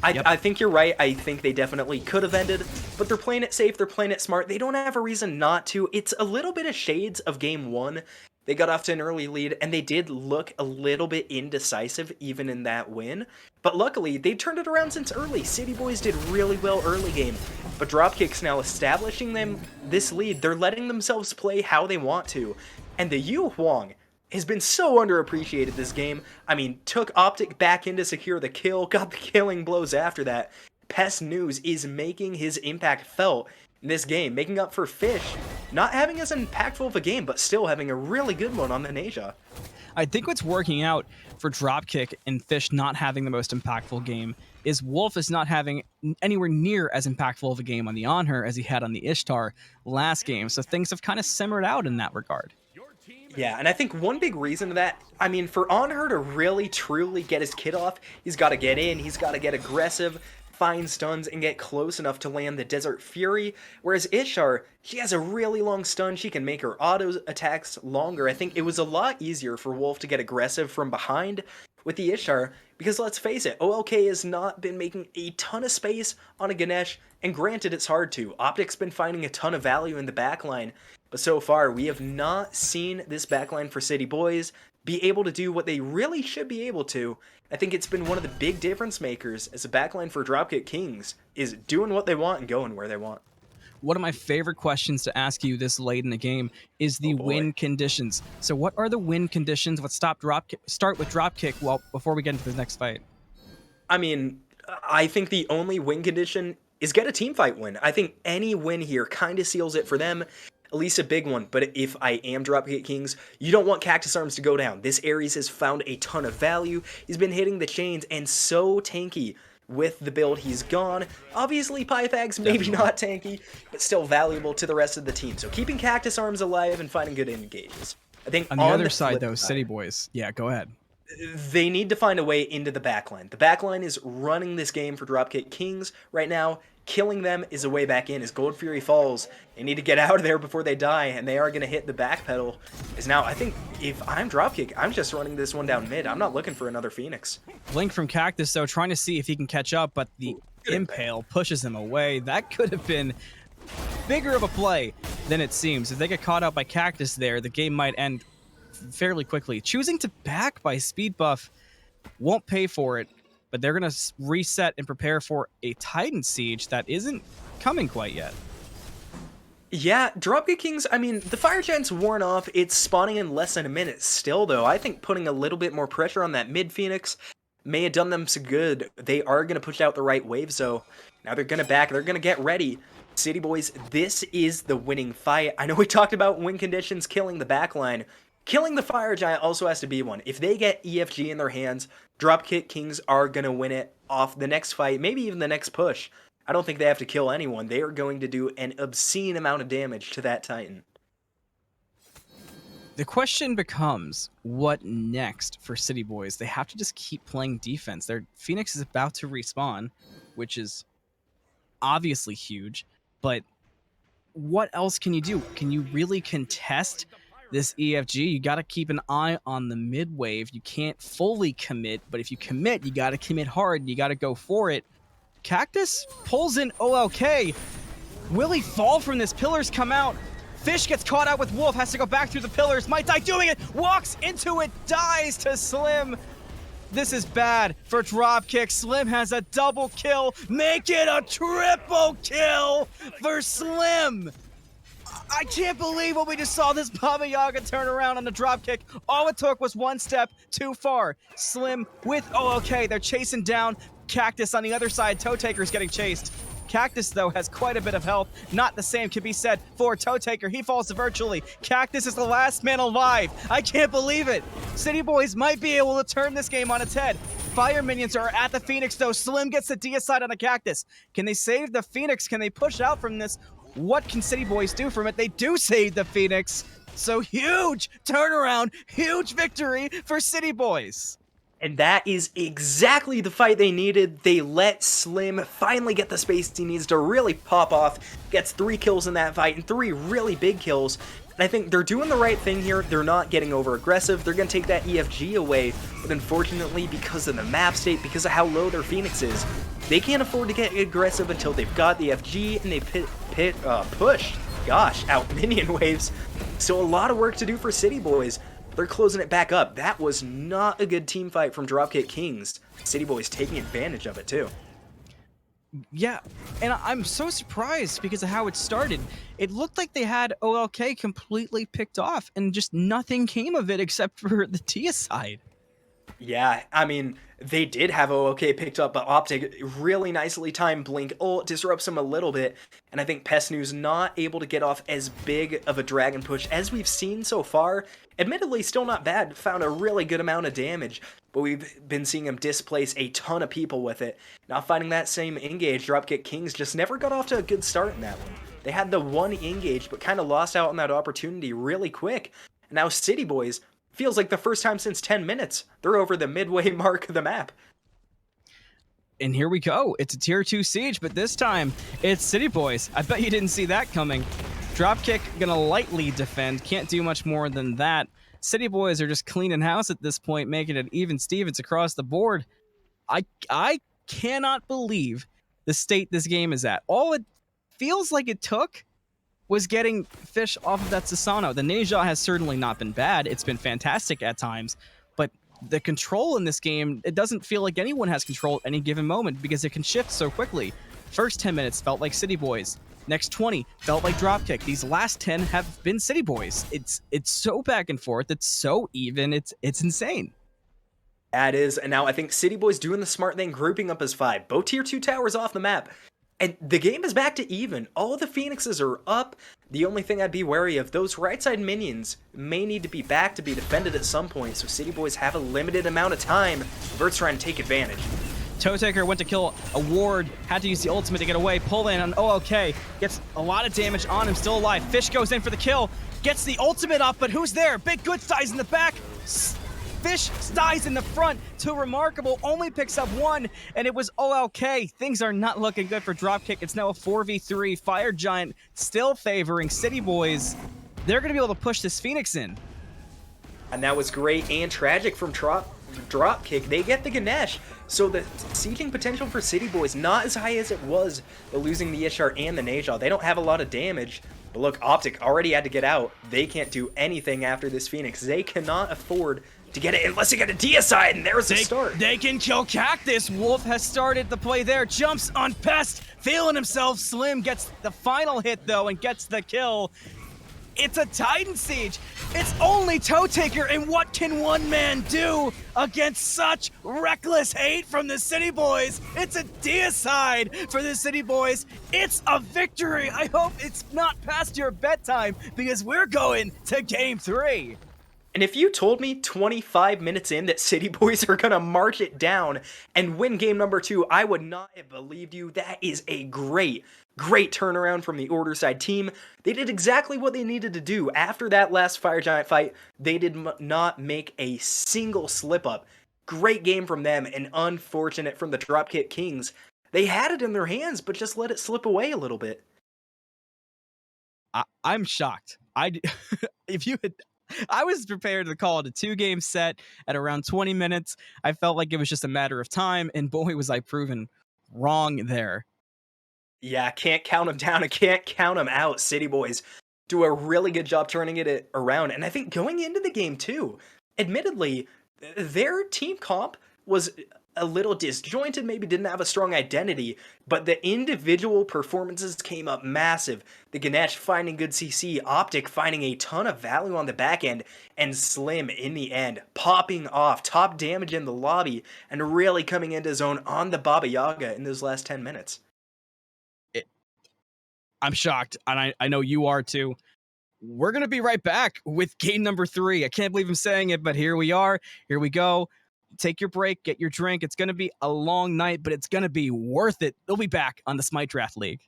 Speaker 2: I think you're right. I think they definitely could have ended, but they're playing it safe. They're playing it smart. They don't have a reason not to. It's a little bit of shades of game 1. They got off to an early lead, and they did look a little bit indecisive even in that win. But luckily, they turned it around since early. City Boys did really well early game, but Dropkick's now establishing them this lead. They're letting themselves play how they want to. And the Yu Huang has been so underappreciated this game. I mean, took Optic back in to secure the kill, got the killing blows after that. Pest News is making his impact felt in this game, making up for Fish not having as impactful of a game, but still having a really good one on the Nasia.
Speaker 1: I think what's working out for Dropkick and Fish not having the most impactful game is Wolf is not having anywhere near as impactful of a game on the On Her as he had on the Ishtar last game. So things have kind of simmered out in that regard.
Speaker 2: Yeah, and I think one big reason to that, I mean, for On Her to really, truly get his kit off, he's got to get in, he's got to get aggressive, find stuns, and get close enough to land the Desert Fury, whereas Ishtar, she has a really long stun, she can make her auto attacks longer. I think it was a lot easier for Wolf to get aggressive from behind with the Ishtar, because let's face it, OLK has not been making a ton of space on a Ganesh, and granted it's hard to. Optic's been finding a ton of value in the backline, but so far we have not seen this backline for City Boys be able to do what they really should be able to. I think it's been one of the big difference makers as a backline for Dropkick Kings is doing what they want and going where they want.
Speaker 1: One of my favorite questions to ask you this late in the game is the win conditions. So what are the win conditions? Let's start with Dropkick before we get into the next fight.
Speaker 2: I mean, I think the only win condition is get a team fight win. I think any win here kind of seals it for them, at least a big one. But if I am Dropkick Kings, you don't want CACTUSARMS to go down. This Ares has found a ton of value. He's been hitting the chains and so tanky with the build he's gone. Obviously, Pythag's maybe not tanky, but still valuable to the rest of the team. So keeping CACTUSARMS alive and finding good engages. I think
Speaker 1: on the other side, though, City Boys. Yeah, go ahead.
Speaker 2: They need to find a way into the backline. The backline is running this game for Dropkick Kings right now. Killing them is a way back in. As Gold Fury falls, they need to get out of there before they die, and they are going to hit the back pedal. Is now, I think, if I'm Dropkick, I'm just running this one down mid. I'm not looking for another Phoenix.
Speaker 1: Blink from Cactus, though, trying to see if he can catch up, but the Impale pushes him away. That could have been bigger of a play than it seems. If they get caught out by Cactus there, the game might end fairly quickly. Choosing to back by speed buff won't pay for it, but they're going to reset and prepare for a Titan siege that isn't coming quite yet.
Speaker 2: Yeah, Dropkick Kings, I mean, the Fire Giant's worn off. It's spawning in less than a minute still, though. I think putting a little bit more pressure on that mid Phoenix may have done them some good. They are going to push out the right waves, though. Now they're going to back. They're going to get ready. City Boys, this is the winning fight. I know we talked about win conditions killing the backline. Killing the Fire Giant also has to be one. If they get EFG in their hands, Dropkick Kings are going to win it off the next fight, maybe even the next push. I don't think they have to kill anyone. They are going to do an obscene amount of damage to that Titan.
Speaker 1: The question becomes, what next for City Boys? They have to just keep playing defense. Their Phoenix is about to respawn, which is obviously huge, but what else can you do? Can you really contest this EFG? You got to keep an eye on the mid wave. You can't fully commit, but if you commit, you got to commit hard. You got to go for it. Cactus pulls in OLK. Will he fall from this? Pillars come out. Fish gets caught out with Wolf, has to go back through the pillars. Might die doing it. Walks into it, dies to Slim. This is bad for Dropkick. Slim has a double kill. Make it a triple kill for Slim. I can't believe what we just saw. This Baba Yaga turn around on the Dropkick. All it took was one step too far. Slim with OLK. They're chasing down Cactus on the other side. Toe Taker's getting chased. Cactus, though, has quite a bit of health. Not the same can be said for Toe Taker. He falls virtually. Cactus is the last man alive. I can't believe it. City Boys might be able to turn this game on its head. Fire minions are at the Phoenix, though. Slim gets the deicide on the Cactus. Can they save the Phoenix? Can they push out from this? What can City Boys do from it? They do save the Phoenix. So huge turnaround, huge victory for City Boys.
Speaker 2: And that is exactly the fight they needed. They let Slim finally get the space he needs to really pop off. Gets 3 kills in that fight and 3 really big kills. And I think they're doing the right thing here. They're not getting over aggressive. They're going to take that EFG away. But unfortunately, because of the map state, because of how low their Phoenix is, they can't afford to get aggressive until they've got the FG and they push, gosh, out minion waves. So a lot of work to do for City Boys. They're closing it back up. That was not a good team fight from Dropkick Kings. City Boys taking advantage of it too.
Speaker 1: Yeah, and I'm so surprised because of how it started. It looked like they had OLK completely picked off and just nothing came of it except for the deicide.
Speaker 2: Yeah, I mean, they did have OLK picked up, but Optic really nicely timed Blink ult, disrupts him a little bit, and I think Pesnu's not able to get off as big of a dragon push as we've seen so far. Admittedly, still not bad, found a really good amount of damage, but we've been seeing him displace a ton of people with it. Now finding that same engage, Dropkick Kings just never got off to a good start in that one. They had the one engage, but kind of lost out on that opportunity really quick. And now City Boys, feels like the first time since 10 minutes. They're over the midway mark of the map.
Speaker 1: And here we go. It's a tier 2 siege, but this time it's City Boys. I bet you didn't see that coming. Dropkick gonna lightly defend. Can't do much more than that. City Boys are just cleaning house at this point, making it even Stevens across the board. I cannot believe the state this game is at. All it feels like it took was getting fish off of that Susano. The Neja has certainly not been bad. It's been fantastic at times, but the control in this game, it doesn't feel like anyone has control at any given moment because it can shift so quickly. First 10 minutes felt like City Boys. Next 20 felt like Dropkick. These last 10 have been City Boys. It's so back and forth. It's so even. It's insane.
Speaker 2: That is, and now I think City Boys doing the smart thing, grouping up as 5. Both tier 2 towers off the map. And the game is back to even. All the Phoenixes are up. The only thing I'd be wary of, those right side minions may need to be back to be defended at some point, so City Boys have a limited amount of time. Vert's trying to take advantage.
Speaker 1: Toetaker went to kill a ward, had to use the ultimate to get away, pull in on OLK, gets a lot of damage on him, still alive. Fish goes in for the kill, gets the ultimate up, but who's there? BakeddGoods dies in the back. Fish dies in the front to Remarkable, only picks up 1, and it was OLK. Things are not looking good for Dropkick. It's now a 4v3. Fire Giant still favoring City Boys. They're going to be able to push this Phoenix in.
Speaker 2: And that was great and tragic from Dropkick. They get the Ganesh, so the sieging potential for City Boys not as high as it was, but losing the Ishar and the Neja. They don't have a lot of damage. But look, Optic already had to get out. They can't do anything after this Phoenix. They cannot afford to get it unless they get a deicide, and there's the start.
Speaker 1: They can kill Cactus. Wolf has started the play there. Jumps on Pest, feeling himself. Slim gets the final hit, though, and gets the kill. It's a Titan Siege. It's only Toetaker, and what can one man do against such reckless hate from the City Boys? It's a deicide for the City Boys. It's a victory. I hope it's not past your bedtime because we're going to Game 3.
Speaker 2: And if you told me 25 minutes in that City Boys are going to march it down and win game number 2, I would not have believed you. That is a great turnaround from the Order side team. They did exactly what they needed to do. After that last Fire Giant fight, they did not make a single slip up. Great game from them, and unfortunate from the Dropkick Kings. They had it in their hands, but just let it slip away a little bit.
Speaker 1: I'm shocked. I was prepared to call it a 2-game set at around 20 minutes. I felt like it was just a matter of time, and boy, was I proven wrong there.
Speaker 2: Yeah, can't count them down and can't count them out. City Boys do a really good job turning it around. And I think going into the game too, admittedly, their team comp was a little disjointed, maybe didn't have a strong identity, but the individual performances came up massive. The Ganesh finding good CC, Optic finding a ton of value on the back end, and Slim in the end popping off top damage in the lobby and really coming into his own on the Baba Yaga in those last 10 minutes.
Speaker 1: I'm shocked, and I know you are too. We're going to be right back with game number 3. I can't believe I'm saying it, but here we are. Here we go. Take your break, get your drink. It's going to be a long night, but it's going to be worth it. They'll be back on the Smite Draft League.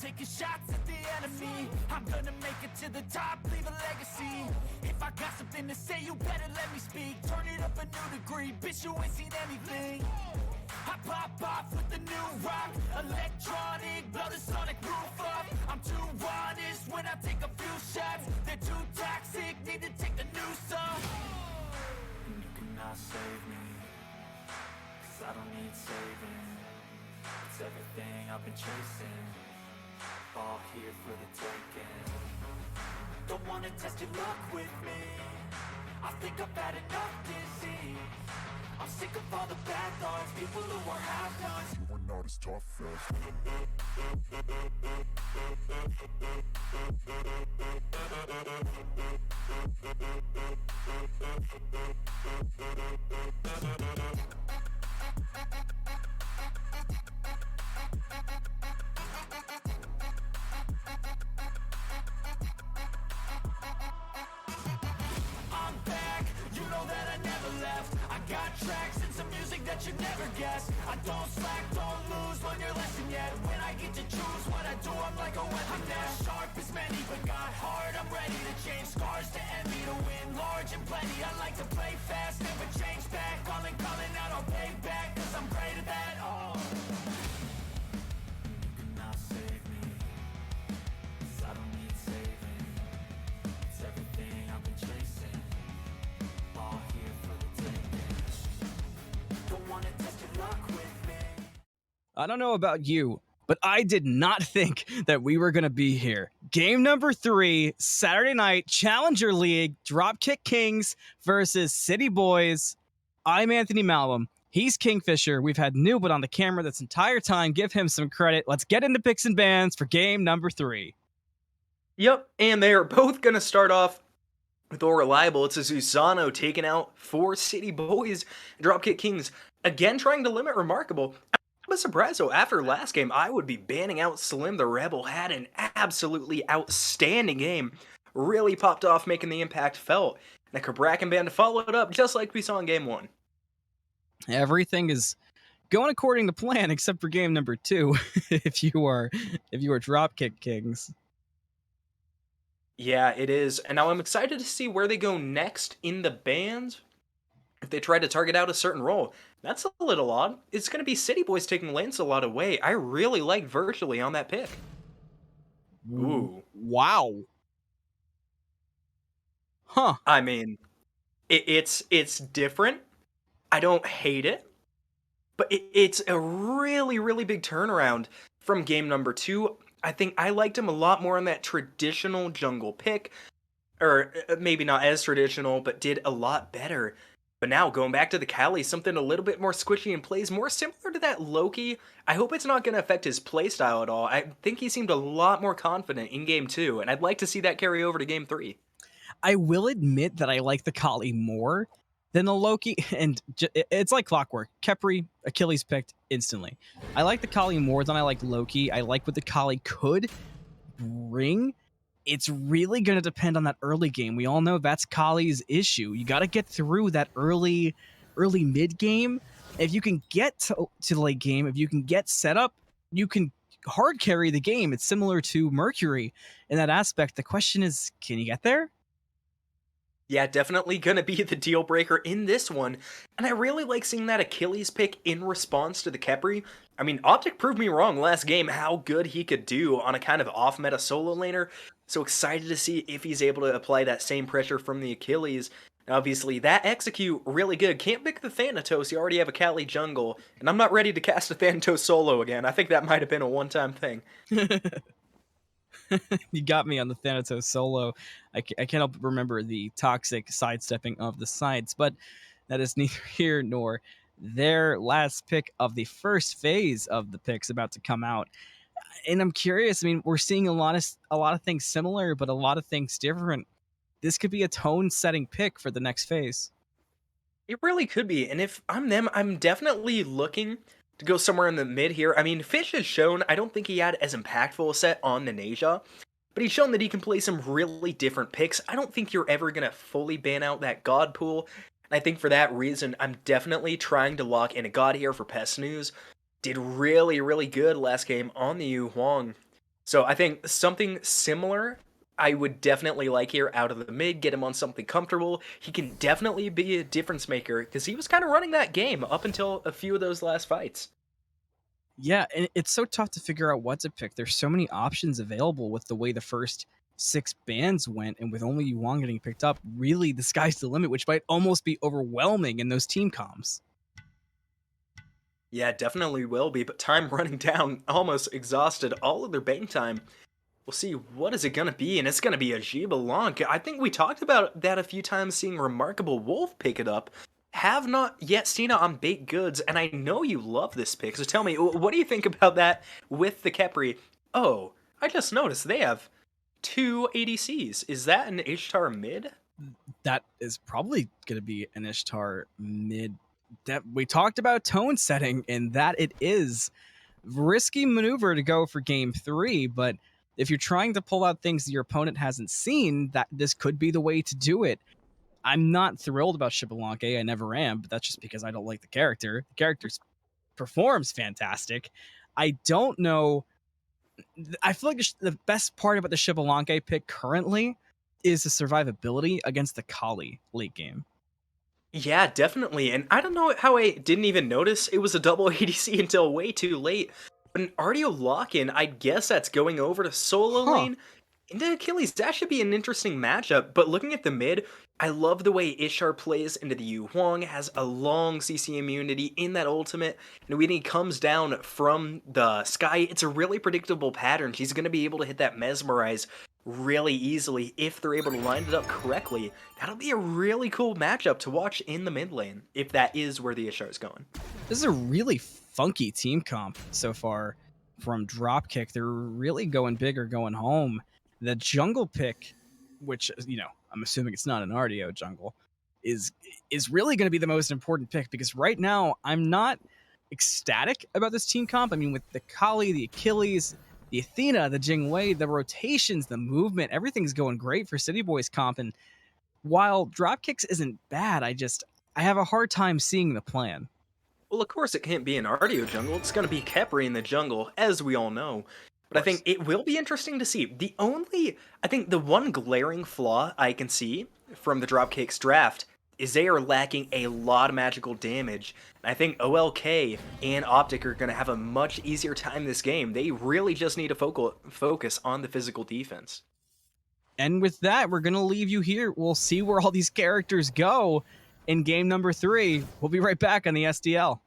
Speaker 3: taking shots at the enemy. I'm gonna make it to the top, leave a legacy. If I got something to say, you better let me speak. Turn it up a new degree, bitch, you ain't seen anything. I pop off with the new rock, electronic, blow the sonic roof up. I'm too honest when I take a few shots. They're too toxic, need to take the noose off. And you cannot save me, 'cause I don't need saving. It's everything I've been chasing, all here for the taking. Don't wanna test your luck with me, I think I've had enough disease. I'm sick of all the bad thoughts, people who are half-nots. You are not as tough as I'm back, you know that I never left. I got tracks and some music that you never guess. I don't slack, don't lose, learn your lesson yet. When I get to choose what I do, I'm like a weapon. I'm not sharp as many, but got hard. I'm ready to change scars to envy, to win large and plenty. I like to play fast, never change back. Calling out, I'll pay back, 'cause I'm great at that. Oh, you cannot save me, 'cause I don't need saving. It's everything I've been chasing, all here for the taking. Don't wanna test your luck with me.
Speaker 1: I don't know about you, but I did not think that we were going to be here. Game number 3, Saturday night, Challenger League, Dropkick Kings versus City Boys. I'm Anthony Malum. He's KingFsher. We've had Nooblet on the camera this entire time. Give him some credit. Let's get into picks and bans for game number 3.
Speaker 2: Yep, and they are both going to start off with all reliable. It's a Susano taking out 4 City Boys, Dropkick Kings, again trying to limit Remarkable. I'm surprised, though, after last game, I would be banning out Slim the Rebel. Had an absolutely outstanding game. Really popped off, making the impact felt. And the Cabrakan band followed it up, just like we saw in game 1.
Speaker 1: Everything is going according to plan, except for game number 2, if you are Dropkick Kings.
Speaker 2: Yeah, it is. And now I'm excited to see where they go next in the bans. If they try to target out a certain role. That's a little odd. It's going to be City Boys taking Lancelot away. I really like Virtually on that pick. Ooh.
Speaker 1: Wow. Huh.
Speaker 2: I mean, it's different. I don't hate it. But it's a really, really big turnaround from game number 2. I think I liked him a lot more on that traditional jungle pick. Or maybe not as traditional, but did a lot better. But now, going back to the Kali, something a little bit more squishy and plays more similar to that Loki. I hope it's not going to affect his playstyle at all. I think he seemed a lot more confident in Game 2, and I'd like to see that carry over to Game 3.
Speaker 1: I will admit that I like the Kali more than the Loki, and it's like clockwork. Khepri, Achilles picked instantly. I like the Kali more than I like Loki. I like what the Kali could bring. It's really going to depend on that early game. We all know that's Kali's issue. You got to get through that early mid game. If you can get to the late game, if you can get set up, you can hard carry the game. It's similar to Mercury in that aspect. The question is, can you get there?
Speaker 2: Yeah, definitely gonna be the deal breaker in this one. And I really like seeing that Achilles pick in response to the Khepri. I mean, Optic proved me wrong last game how good he could do on a kind of off-meta solo laner. So excited to see if he's able to apply that same pressure from the Achilles. Obviously, that execute really good. Can't pick the Thanatos, you already have a Kali jungle. And I'm not ready to cast a Thanatos solo again. I think that might have been a one-time thing.
Speaker 1: You got me on the Thanatos solo. I can't help but remember the toxic sidestepping of the sides, but that is neither here nor there. Last pick of the first phase of the picks about to come out. And I'm curious, I mean, we're seeing a lot of things similar, but a lot of things different. This could be a tone-setting pick for the next phase.
Speaker 2: It really could be, and if I'm them, I'm definitely looking to go somewhere in the mid here. I mean, Fish has shown, I don't think he had as impactful a set on Naneja, but he's shown that he can play some really different picks. I don't think you're ever going to fully ban out that God pool, and I think for that reason, I'm definitely trying to lock in a God here for Pest News. Did really, really good last game on the Yu Huang. So I think something similar I would definitely like here out of the mid, get him on something comfortable. He can definitely be a difference maker because he was kind of running that game up until a few of those last fights.
Speaker 1: Yeah, and it's so tough to figure out what to pick. There's so many options available with the way the first 6 bands went, and with only Yuan getting picked up, really the sky's the limit, which might almost be overwhelming in those team comms.
Speaker 2: Yeah, definitely will be, but time running down, almost exhausted all of their bang time. We'll see what is it gonna be, and it's gonna be a Jiba. I think we talked about that a few times, seeing RemarkableWolf pick it up. Have not yet seen it on BakeddGoods, and I know you love this pick, so tell me, what do you think about that with the Khepri? Oh, I just noticed they have 2 ADCs. Is that an Ishtar mid?
Speaker 1: That is probably going to be an Ishtar mid. That we talked about tone setting, and that it is risky maneuver to go for game 3. But if you're trying to pull out things that your opponent hasn't seen, that this could be the way to do it. I'm not thrilled about Xbalanque. I never am, but that's just because I don't like the character. The character performs fantastic. I don't know. I feel like the best part about the Xbalanque pick currently is the survivability against the Kali late game.
Speaker 2: Yeah, definitely. And I don't know how I didn't even notice it was a double ADC until way too late. But an RDO lock-in, I guess that's going over to solo
Speaker 1: Huh.
Speaker 2: lane. Into Achilles, that should be an interesting matchup. But looking at the mid, I love the way Ishar plays into the Yu Huang, has a long CC immunity in that ultimate. And when he comes down from the sky, it's a really predictable pattern. He's going to be able to hit that Mesmerize really easily if they're able to line it up correctly. That'll be a really cool matchup to watch in the mid lane, if that is where the Ishar is going.
Speaker 1: This is a really funky team comp so far from Dropkick. They're really going big or going home. The jungle pick, which, I'm assuming it's not an RDO jungle, is really going to be the most important pick, because right now I'm not ecstatic about this team comp. I mean, with the Kali, the Achilles, the Athena, the Jingwei, the rotations, the movement, everything's going great for City Boys comp. And while Dropkicks isn't bad, I have a hard time seeing the plan.
Speaker 2: Well, of course it can't be an RDO jungle, it's gonna be Khepri in the jungle, as we all know.
Speaker 1: Of
Speaker 2: But I think
Speaker 1: course.
Speaker 2: it will be interesting to see. I think the one glaring flaw I can see from the Dropkick's draft is they are lacking a lot of magical damage. And I think OLK and Optic are gonna have a much easier time this game. They really just need to focus on the physical defense.
Speaker 1: And with that, we're going to leave you here. We'll see where all these characters go in game number 3. We'll be right back on the SDL.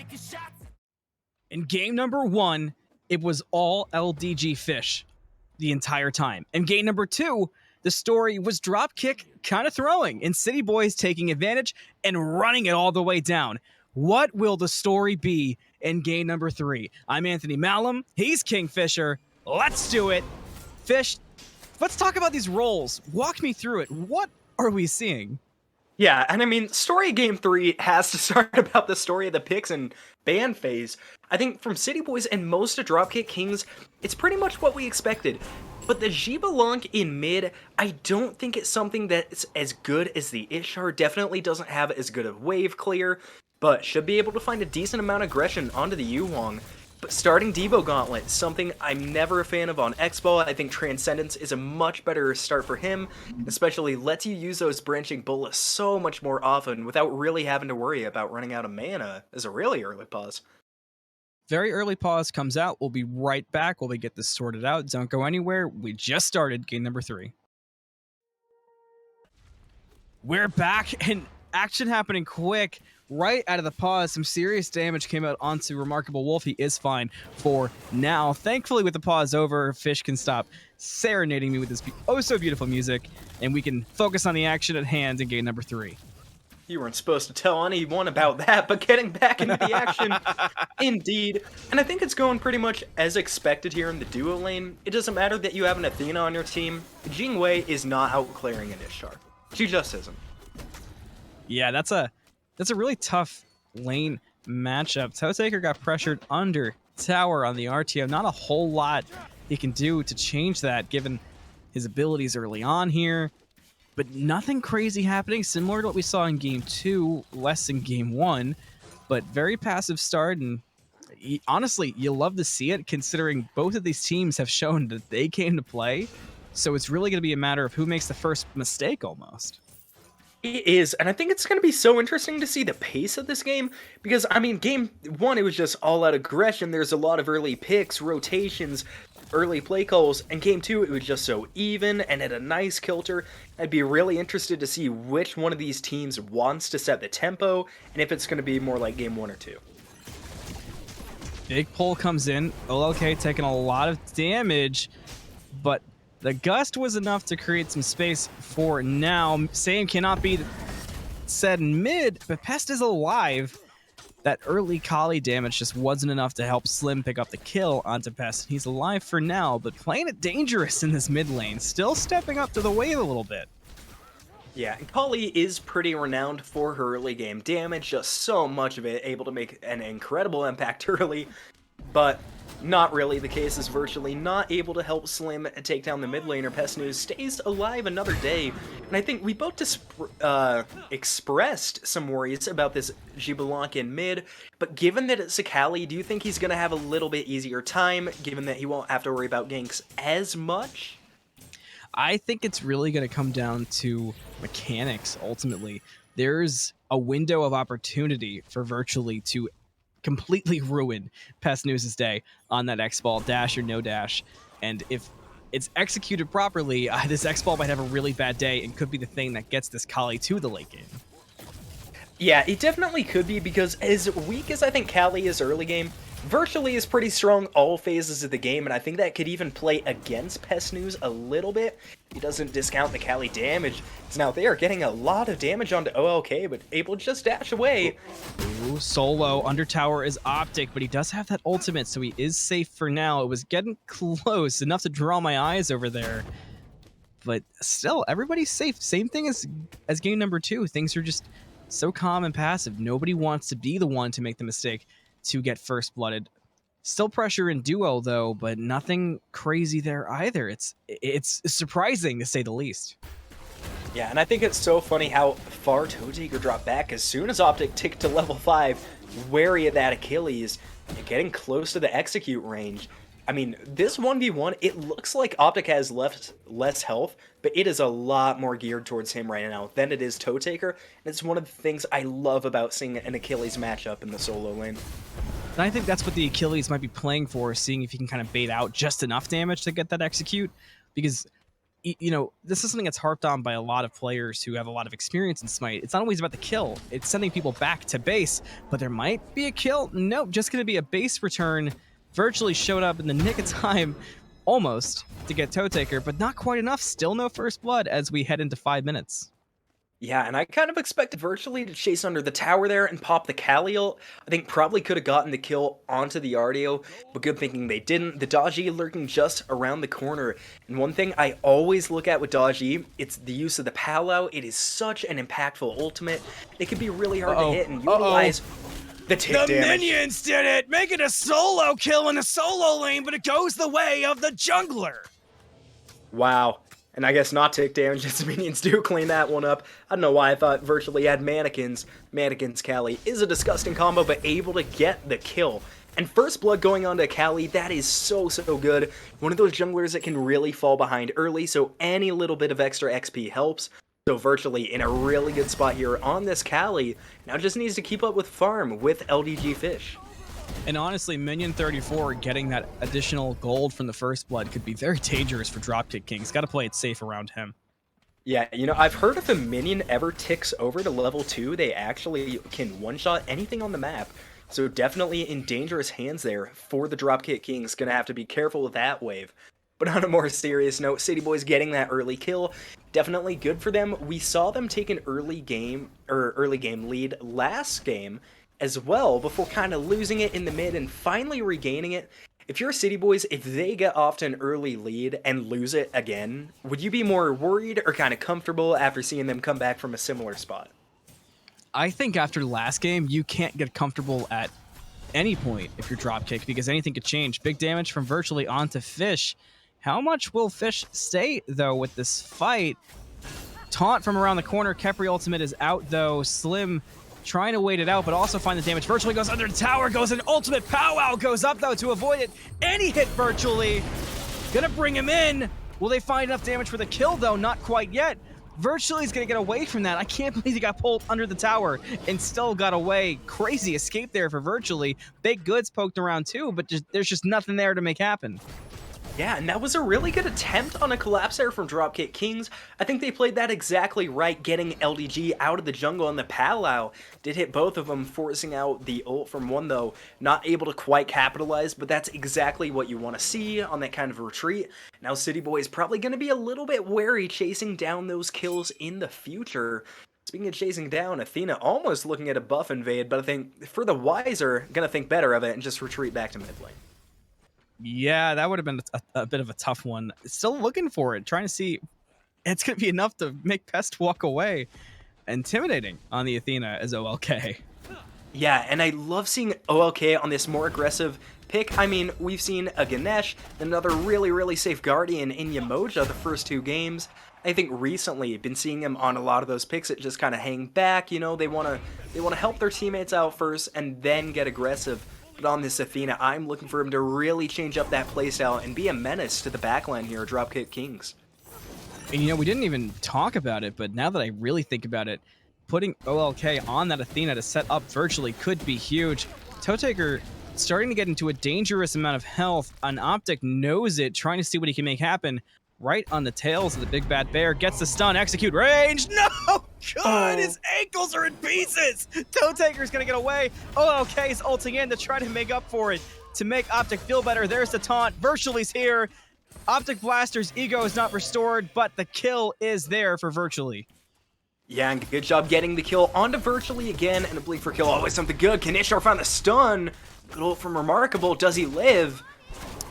Speaker 3: taking shots.
Speaker 1: In game number 1, it was all LDGFish the entire time. In game number 2, the story was Dropkick kind of throwing and City Boys taking advantage and running it all the way down. What will the story be in game number 3? I'm Anthony Malum. He's KingFsher. Let's do it. Fish, let's talk about these roles. Walk me through it. What are we seeing?
Speaker 2: Yeah, and I mean, story game 3 has to start about the story of the picks and ban phase. I think from City Boys and most of Dropkick Kings, it's pretty much what we expected. But the Jibalonk in mid, I don't think it's something that's as good as the Ishar. Definitely doesn't have as good of wave clear, but should be able to find a decent amount of aggression onto the Yuwong. But starting Devo Gauntlet, something I'm never a fan of on X-Ball. I think Transcendence is a much better start for him, especially lets you use those branching bullets so much more often without really having to worry about running out of mana as a really early pause.
Speaker 1: Very early pause comes out. We'll be right back while we get this sorted out. Don't go anywhere. We just started game number 3. We're back and action happening quick. Right out of the pause, some serious damage came out onto RemarkableWolf. He is fine for now. Thankfully, with the pause over, Fish can stop serenading me with this oh so beautiful music, and we can focus on the action at hand in game number 3.
Speaker 2: You weren't supposed to tell anyone about that, but getting back into the action, indeed. And I think it's going pretty much as expected here in the duo lane. It doesn't matter that you have an Athena on your team. Jingwei is not outclearing an Ishtar. She just isn't.
Speaker 1: Yeah, that's a really tough lane matchup. Toetaker got pressured under tower on the RTO. Not a whole lot he can do to change that, given his abilities early on here. But nothing crazy happening, similar to what we saw in game 2, less in game 1. But very passive start, and honestly, you love to see it, considering both of these teams have shown that they came to play. So it's really going to be a matter of who makes the first mistake, almost.
Speaker 2: It is, and I think it's going to be so interesting to see the pace of this game, because, I mean, game 1, it was just all-out aggression. There's a lot of early picks, rotations, early play calls, and game 2, it was just so even and at a nice kilter. I'd be really interested to see which one of these teams wants to set the tempo, and if it's going to be more like game 1 or 2.
Speaker 1: Big pull comes in. OLK taking a lot of damage, but the gust was enough to create some space for now. Same cannot be said in mid, but Pest is alive. That early Kali damage just wasn't enough to help Slim pick up the kill onto Pest. He's alive for now, but playing it dangerous in this mid lane. Still stepping up to the wave a little bit.
Speaker 2: Yeah, and Kali is pretty renowned for her early game damage, just so much of it, able to make an incredible impact early, but not really the case, is virtually not able to help Slim take down the mid laner. Pest News stays alive another day, and I think we both expressed some worries about this Jibalonk in mid, but given that it's Akali, do you think he's going to have a little bit easier time, given that he won't have to worry about ganks as much?
Speaker 1: I think it's really going to come down to mechanics, ultimately. There's a window of opportunity for Virtually to completely ruin Pest News' day on that X-Ball, dash or no dash. And if it's executed properly, this X-Ball might have a really bad day and could be the thing that gets this Kali to the late game.
Speaker 2: Yeah, it definitely could be, because as weak as I think Kali is early game, Virtually is pretty strong all phases of the game, and I think that could even play against Pest News a little bit. He doesn't discount the Kali damage. Now, they are getting a lot of damage onto OLK, but able to just dash away.
Speaker 1: Ooh, solo. Under tower is Optic, but he does have that ultimate, so he is safe for now. It was getting close, enough to draw my eyes over there. But still, everybody's safe. Same thing as game number 2. Things are just so calm and passive. Nobody wants to be the one to make the mistake to get first blooded. Still pressure in duo though, but nothing crazy there either. It's surprising to say the least.
Speaker 2: Yeah, and I think it's so funny how far Toetaker dropped back as soon as Optic ticked to level 5, wary of that Achilles, and getting close to the execute range. I mean, this 1v1, it looks like Optic has less health, but it is a lot more geared towards him right now than it is Toetaker, and it's one of the things I love about seeing an Achilles matchup in the solo lane.
Speaker 1: And I think that's what the Achilles might be playing for, seeing if he can kind of bait out just enough damage to get that execute, because you know, this is something that's harped on by a lot of players who have a lot of experience in Smite. It's not always about the kill. It's sending people back to base, but there might be a kill. Nope, just going to be a base return. Virtually showed up in the nick of time, almost, to get Toe Taker, but not quite enough. Still no first blood as we head into 5 minutes.
Speaker 2: Yeah, and I kind of expected Virtually to chase under the tower there and pop the Kali ult. I think probably could have gotten the kill onto the RDO, but good thinking they didn't. The Dodgy lurking just around the corner. And one thing I always look at with Dodgy, it's the use of the Palau. It is such an impactful ultimate. It can be really hard to hit and utilize the tick damage.
Speaker 1: The minions did it! Make it a solo kill in a solo lane, but it goes the way of the jungler!
Speaker 2: Wow. And I guess not tick damage, as minions do clean that one up. I don't know why I thought Virtually had Mannequins. Mannequins Kali is a disgusting combo, but able to get the kill. And first blood going on to Kali, that is so good. One of those junglers that can really fall behind early, so any little bit of extra XP helps. So Virtually in a really good spot here on this Kali. Now just needs to keep up with farm with LDGFish.
Speaker 1: And honestly, Minion 34 getting that additional gold from the first blood could be very dangerous for Dropkick Kings. Got to play it safe around him.
Speaker 2: Yeah, you know, I've heard if a minion ever ticks over to level 2, they actually can one-shot anything on the map. So definitely in dangerous hands there for the Dropkick Kings. Gonna have to be careful with that wave. But on a more serious note, City Boys getting that early kill, definitely good for them. We saw them take an early game lead last game as well, before kind of losing it in the mid and finally regaining it. If you're City Boys, if they get off to an early lead and lose it again, would you be more worried or kind of comfortable after seeing them come back from a similar spot?
Speaker 1: I think after last game, you can't get comfortable at any point if you're Dropkick, because anything could change. Big damage from Virtually onto Fish. How much will Fish stay, though, with this fight? Taunt from around the corner. Khepri ultimate is out, though. Slim trying to wait it out, but also find the damage. Virtually goes under the tower, goes an ultimate powwow, goes up, though, to avoid it. And he hit Virtually. Gonna bring him in. Will they find enough damage for the kill, though? Not quite yet. Virtually's gonna get away from that. I can't believe he got pulled under the tower and still got away. Crazy escape there for Virtually. BakeddGoods poked around too, but there's just nothing there to make happen.
Speaker 2: Yeah, and that was a really good attempt on a collapse there from Dropkick Kings. I think they played that exactly right, getting LDG out of the jungle, and the Palau did hit both of them, forcing out the ult from one, though. Not able to quite capitalize, but that's exactly what you want to see on that kind of retreat. Now City Boys probably going to be a little bit wary chasing down those kills in the future. Speaking of chasing down, Athena almost looking at a buff invade, but I think for the wiser, going to think better of it and just retreat back to mid lane.
Speaker 1: Yeah, that would have been a bit of a tough one. Still looking for it, trying to see. It's going to be enough to make Pest walk away. Intimidating on the Athena as OLK.
Speaker 2: Yeah, and I love seeing OLK on this more aggressive pick. I mean, we've seen a Ganesh, another really safe Guardian in Yamoja the first 2 games. I think recently been seeing him on a lot of those picks that just kind of hang back. You know, they want to help their teammates out first and then get aggressive. But on this Athena, I'm looking for him to really change up that playstyle and be a menace to the backline here at Dropkick Kings.
Speaker 1: And you know, we didn't even talk about it, but now that I really think about it, putting OLK on that Athena to set up Virtually could be huge. Toe Taker starting to get into a dangerous amount of health. An Optic knows it, trying to see what he can make happen. Right on the tails of the big bad bear, gets the stun, execute, range, no! God, his ankles are in pieces! Toe Taker's gonna get away. OLK is ulting in to try to make up for it, to make Optic feel better. There's the taunt, Virtually's here. Optic Blaster's ego is not restored, but the kill is there for Virtually.
Speaker 2: Yeah, and good job getting the kill onto Virtually again, and a bleed for kill, always something good. KingFsher found the stun. Good ult from Remarkable, does he live?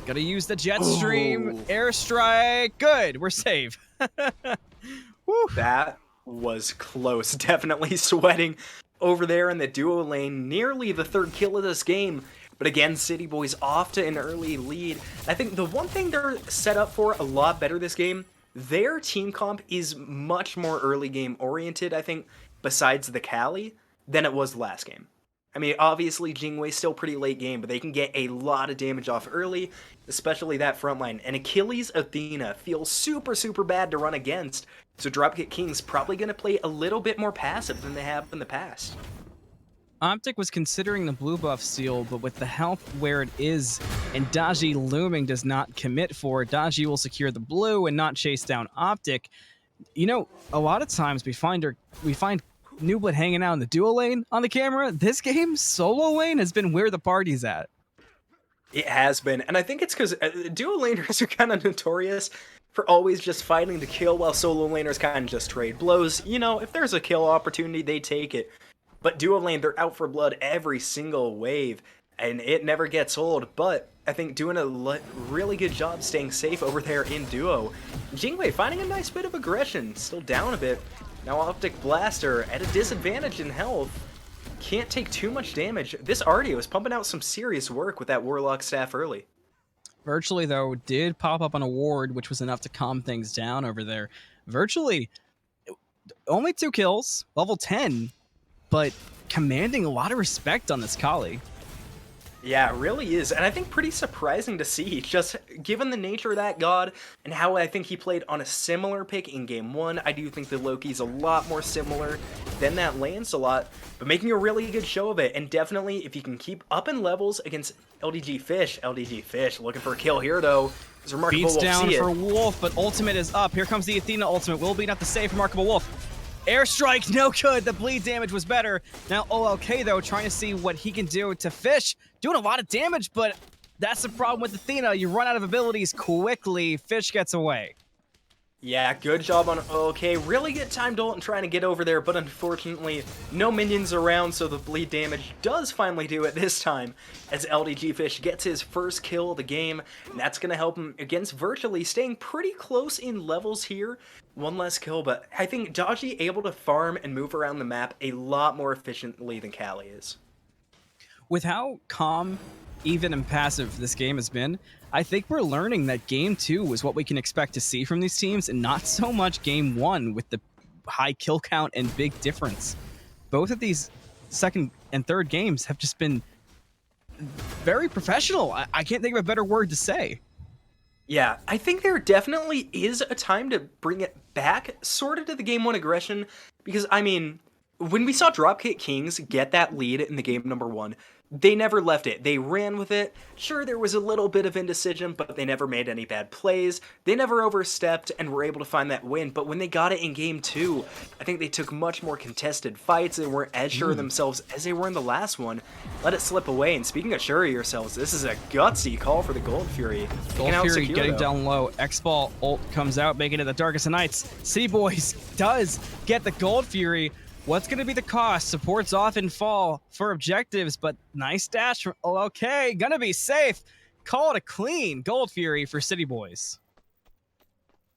Speaker 1: Gotta use the jet stream, airstrike, good, we're safe.
Speaker 2: That was close, definitely sweating over there in the duo lane, nearly the 3rd kill of this game. But again, City Boys off to an early lead. I think the one thing they're set up for a lot better this game, their team comp is much more early game oriented, I think, besides the Kali, than it was last game. I mean, obviously, Jingwei's still pretty late game, but they can get a lot of damage off early, especially that front line. And Achilles Athena feels super bad to run against, so Dropkick Kings probably going to play a little bit more passive than they have in the past.
Speaker 1: Optic was considering the blue buff seal, but with the health where it is and Daji looming does not commit for it, Daji will secure the blue and not chase down Optic. You know, a lot of times we find Nooblet hanging out in the duo lane on the camera. This game, solo lane has been where the party's at.
Speaker 2: It has been, and I think it's because duo laners are kind of notorious for always just fighting to kill, while solo laners kind of just trade blows. You know, if there's a kill opportunity, they take it. But duo lane, they're out for blood every single wave, and it never gets old. But I think doing a really good job staying safe over there in duo. Jingwei finding a nice bit of aggression, still down a bit. Now Optic Blaster at a disadvantage in health. Can't take too much damage. This Artio is pumping out some serious work with that Warlock staff early.
Speaker 1: Virtually, though, did pop up on a ward, which was enough to calm things down over there. Virtually, only 2 kills, level 10, but commanding a lot of respect on this Kali.
Speaker 2: Yeah, it really is, and I think pretty surprising to see, just given the nature of that god, and how I think he played on a similar pick in Game 1. I do think the Loki's a lot more similar than that Lancelot, but making a really good show of it, and definitely, if you can keep up in levels against LDGFish looking for a kill here, though, is RemarkableWolf.
Speaker 1: Beats down for Wolf, but ultimate is up. Here comes the Athena ultimate. Will be enough to save RemarkableWolf. Airstrike, no good. The bleed damage was better. Now OLK, though, trying to see what he can do to Fish. Doing a lot of damage, but that's the problem with Athena. You run out of abilities quickly. Fish gets away.
Speaker 2: Yeah, good job on OLK. Really good time Dalton trying to get over there, but unfortunately, no minions around, so the bleed damage does finally do it this time, as LDGFish gets his first kill of the game, and that's going to help him against Virtually, staying pretty close in levels here. One less kill, but I think Daji able to farm and move around the map a lot more efficiently than Kali is.
Speaker 1: With how calm, even, and passive this game has been, I think we're learning that Game 2 is what we can expect to see from these teams, and not so much Game 1 with the high kill count and big difference. Both of these second and third games have just been very professional. I can't think of a better word to say.
Speaker 2: Yeah, I think there definitely is a time to bring it back, sort of, to the Game 1 aggression, because, I mean, when we saw Dropkick Kings get that lead in the game number 1, they never left it. They ran with it. Sure, there was a little bit of indecision, but they never made any bad plays. They never overstepped and were able to find that win. But when they got it in Game 2, I think they took much more contested fights. They weren't as sure of themselves as they were in the last one. Let it slip away. And speaking of sure of yourselves, this is a gutsy call for the Gold Fury.
Speaker 1: Gold Fury getting down low. X-Ball ult comes out, making it the Darkest of Nights. City Boys does get the Gold Fury. What's going to be the cost? Supports often fall for objectives, but nice dash from OLK. Gonna be safe. Call it a clean Gold Fury for City Boys.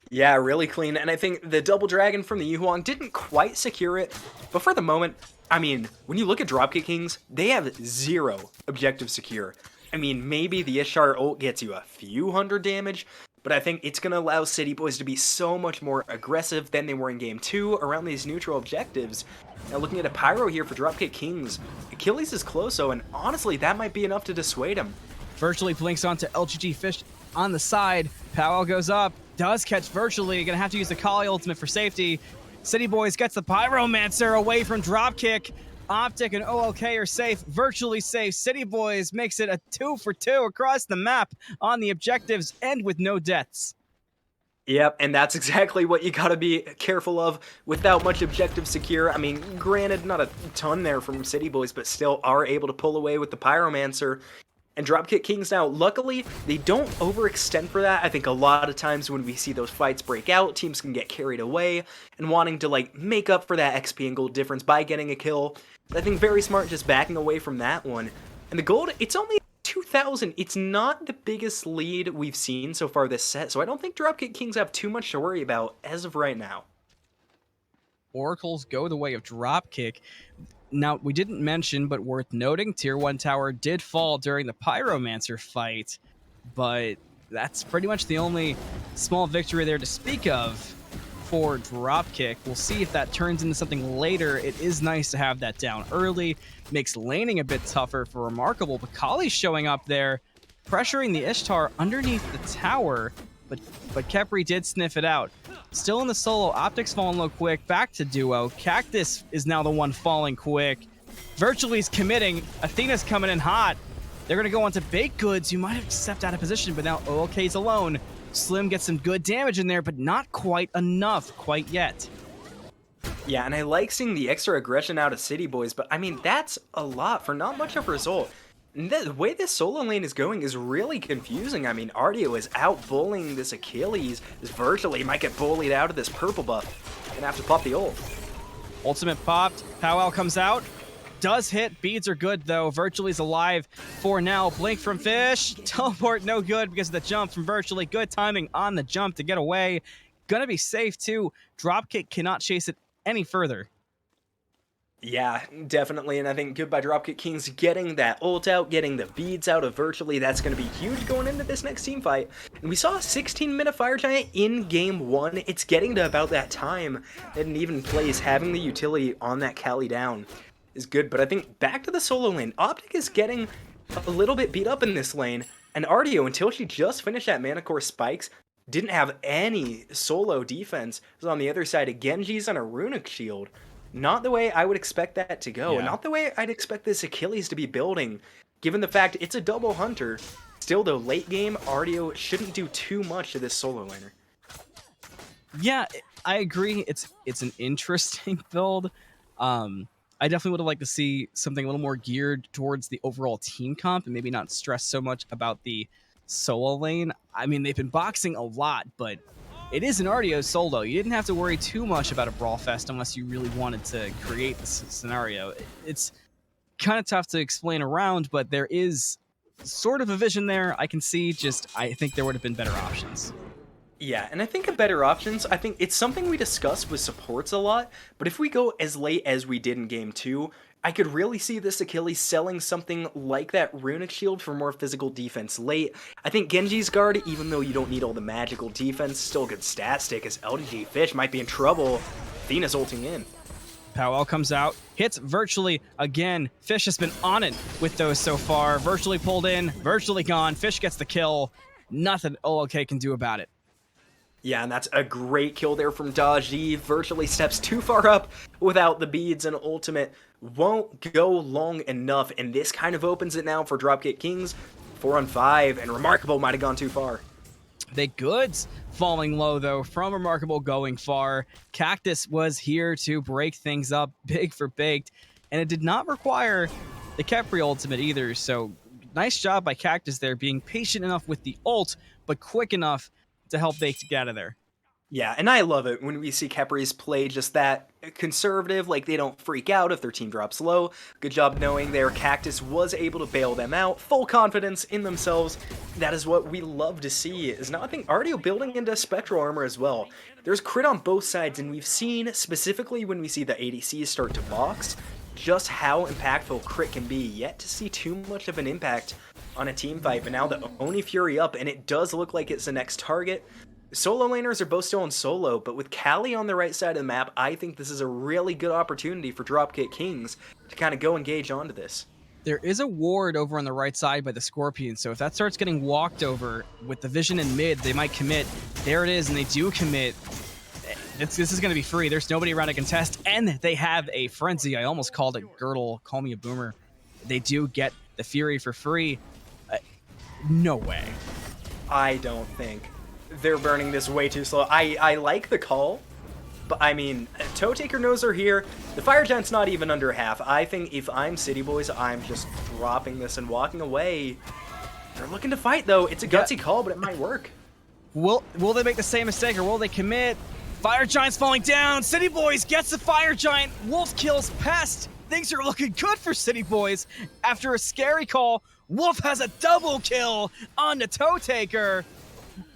Speaker 2: Yeah, really clean. And I think the Double Dragon from the Yuhuang didn't quite secure it. But for the moment, I mean, when you look at Dropkick Kings, they have 0 objective secure. I mean, maybe the Ishtar ult gets you a few hundred damage, but I think it's going to allow City Boys to be so much more aggressive than they were in Game 2 around these neutral objectives. Now looking at a Pyro here for Dropkick Kings, Achilles is close, though, and honestly, that might be enough to dissuade him.
Speaker 1: Virtually blinks onto LDGFish on the side. Powell goes up, does catch Virtually, gonna have to use the Kali ultimate for safety. City Boys gets the Pyromancer away from Dropkick. Optic and OLK are safe, Virtually safe. City Boys makes it a 2 for 2 across the map on the objectives and with no deaths.
Speaker 2: Yep, and that's exactly what you gotta be careful of without much objective secure. I mean, granted, not a ton there from City Boys, but still are able to pull away with the Pyromancer. And Dropkick Kings now, luckily, they don't overextend for that. I think a lot of times when we see those fights break out, teams can get carried away and wanting to, like, make up for that XP and gold difference by getting a kill. But I think very smart just backing away from that one. And the gold, it's only 2,000. It's not the biggest lead we've seen so far this set, so I don't think Dropkick Kings have too much to worry about as of right now.
Speaker 1: Oracles go the way of Dropkick. Now, we didn't mention, but worth noting, Tier 1 tower did fall during the Pyromancer fight, but that's pretty much the only small victory there to speak of for Dropkick. We'll see if that turns into something later. It is nice to have that down early. Makes laning a bit tougher for Remarkable, but Kali's showing up there, pressuring the Ishtar underneath the tower, but Khepri did sniff it out. Still in the solo, Optic's falling low quick, back to duo. Cactus is now the one falling quick. Virtually's committing. Athena's coming in hot. They're going to go on to BakeddGoods, who might have stepped out of position, but now OLK's alone. Slim gets some good damage in there, but not quite enough quite yet.
Speaker 2: Yeah, and I like seeing the extra aggression out of City Boys, but I mean, that's a lot for not much of a result. And the way this solo lane is going is really confusing. I mean, Artio is out bullying this Achilles. This Virtually might get bullied out of this purple buff. Gonna have to pop the ult.
Speaker 1: Ultimate popped. Powwow comes out. Does hit. Beads are good, though. Virtually's alive for now. Blink from Fish. Teleport no good because of the jump from Virtually. Good timing on the jump to get away. Gonna be safe, too. Dropkick cannot chase it any further.
Speaker 2: Yeah, definitely, and I think Goodbye Dropkick Kings getting that ult out, getting the beads out of Virtually, that's going to be huge going into this next team fight. And we saw a 16-minute Fire Giant in Game 1. It's getting to about that time at an even place. Having the utility on that Cali down is good, but I think back to the solo lane. Optic is getting a little bit beat up in this lane, and Artio, until she just finished that Mana Core Spikes, didn't have any solo defense. It was on the other side of Genji's on a Runic Shield. Not the way I would expect that to go.
Speaker 1: Yeah.
Speaker 2: Not the way I'd expect this Achilles to be building, given the fact it's a double hunter. Still, though, late game, Artio shouldn't do too much to this solo laner.
Speaker 1: Yeah, I agree. It's an interesting build. I definitely would have liked to see something a little more geared towards the overall team comp and maybe not stress so much about the solo lane. I mean, they've been boxing a lot, but it is an Artio solo. You didn't have to worry too much about a Brawl Fest unless you really wanted to create this scenario. It's kind of tough to explain around, but there is sort of a vision there. I can see, I think there would have been better options.
Speaker 2: Yeah, and I think of better options, I think it's something we discuss with supports a lot, but if we go as late as we did in Game 2, I could really see this Achilles selling something like that Runic Shield for more physical defense late. I think Genji's guard, even though you don't need all the magical defense, still a good stat stick, as LDGFish might be in trouble. Athena's ulting in.
Speaker 1: Powwow comes out, hits Virtually again. Fish has been on it with those so far. Virtually pulled in, Virtually gone. Fish gets the kill. Nothing OLK can do about it.
Speaker 2: Yeah, and that's a great kill there from Daji. Virtually steps too far up without the beads, and ultimate won't go long enough, and this kind of opens it now for Dropkick Kings. 4-on-5, and Remarkable might have gone too far.
Speaker 1: BakeddGoods falling low, though, from Remarkable going far. Cactus was here to break things up big for Baked, and it did not require the Khepri ultimate either, so nice job by Cactus there, being patient enough with the ult, but quick enough to help Baked get out of there.
Speaker 2: Yeah, and I love it when we see Khepris play just that conservative, like they don't freak out if their team drops low. Good job knowing their Cactus was able to bail them out. Full confidence in themselves. That is what we love to see. Is now I think Artio building into Spectral Armor as well. There's crit on both sides, and we've seen, specifically when we see the ADCs start to box, just how impactful crit can be. Yet to see too much of an impact on a team fight, but now the Oni Fury up, and it does look like it's the next target. Solo laners are both still in solo, but with Cali on the right side of the map, I think this is a really good opportunity for Dropkick Kings to kind of go engage onto this.
Speaker 1: There is a ward over on the right side by the Scorpion, so if that starts getting walked over with the vision in mid, they might commit. There it is, and they do commit. This is going to be free. There's nobody around to contest, and they have a Frenzy. I almost called it Girdle. Call me a boomer. They do get the Fury for free. No way.
Speaker 2: I don't think. They're burning this way too slow. I like the call, but I mean, Toe Taker knows they're here. The Fire Giant's not even under half. I think if I'm City Boys, I'm just dropping this and walking away. They're looking to fight, though. It's a gutsy call, but it might work.
Speaker 1: Will they make the same mistake, or will they commit? Fire Giant's falling down. City Boys gets the Fire Giant. Wolf kills Pest. Things are looking good for City Boys. After a scary call, Wolf has a double kill on the Toe Taker.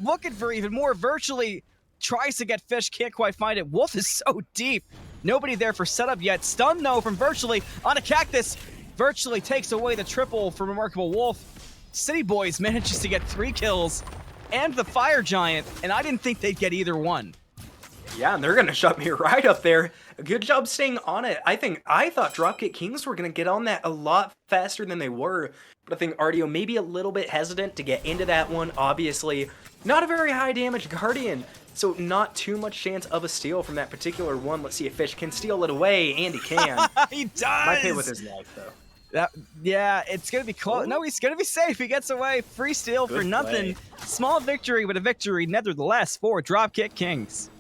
Speaker 1: Looking for even more. Virtually tries to get Fish, can't quite find it. Wolf is so deep. Nobody there for setup yet. Stun, though, from Virtually on a Cactus. Virtually takes away the triple from RemarkableWolf. City Boys manages to get 3 kills and the Fire Giant, and I didn't think they'd get either one.
Speaker 2: Yeah, and they're going to shut me right up there. Good job staying on it. I thought Dropkick Kings were going to get on that a lot faster than they were. But I think Artio maybe a little bit hesitant to get into that one. Obviously, not a very high damage Guardian. So not too much chance of a steal from that particular one. Let's see if Fish can steal it away, and he can.
Speaker 1: He does!
Speaker 2: Might pay with his life, though.
Speaker 1: Yeah, it's going to be close. No, he's going to be safe. He gets away. Free steal for nothing. Small victory, but a victory nevertheless for Dropkick Kings.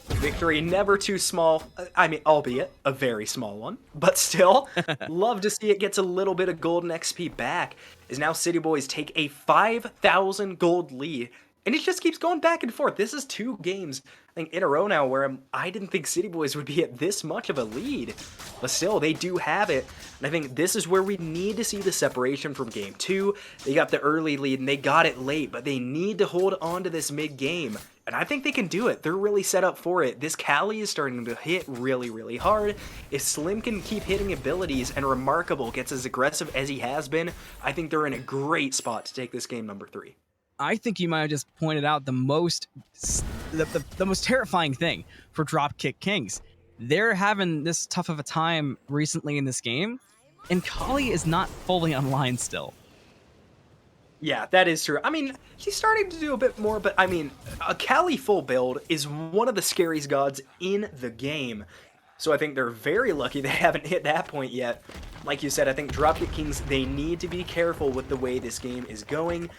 Speaker 2: Victory never too small. I mean, albeit a very small one, but still, love to see it gets a little bit of golden XP back, as now City Boys take a 5,000 gold lead, and it just keeps going back and forth. This is 2 games, I think, in a row now where I didn't think City Boys would be at this much of a lead, but still, they do have it, and I think this is where we need to see the separation from game 2. They got the early lead, and they got it late, but they need to hold on to this mid-game. And I think they can do it. They're really set up for it. This Cali is starting to hit really, really hard. If Slim can keep hitting abilities and Remarkable gets as aggressive as he has been, I think they're in a great spot to take this game number 3.
Speaker 1: I think you might have just pointed out the most terrifying thing for Dropkick Kings. They're having this tough of a time recently in this game, and Kali is not fully online still.
Speaker 2: Yeah, that is true. I mean, he's starting to do a bit more, but I mean, a Kali full build is one of the scariest gods in the game. So I think they're very lucky they haven't hit that point yet. Like you said, I think Dropkick Kings, they need to be careful with the way this game is going.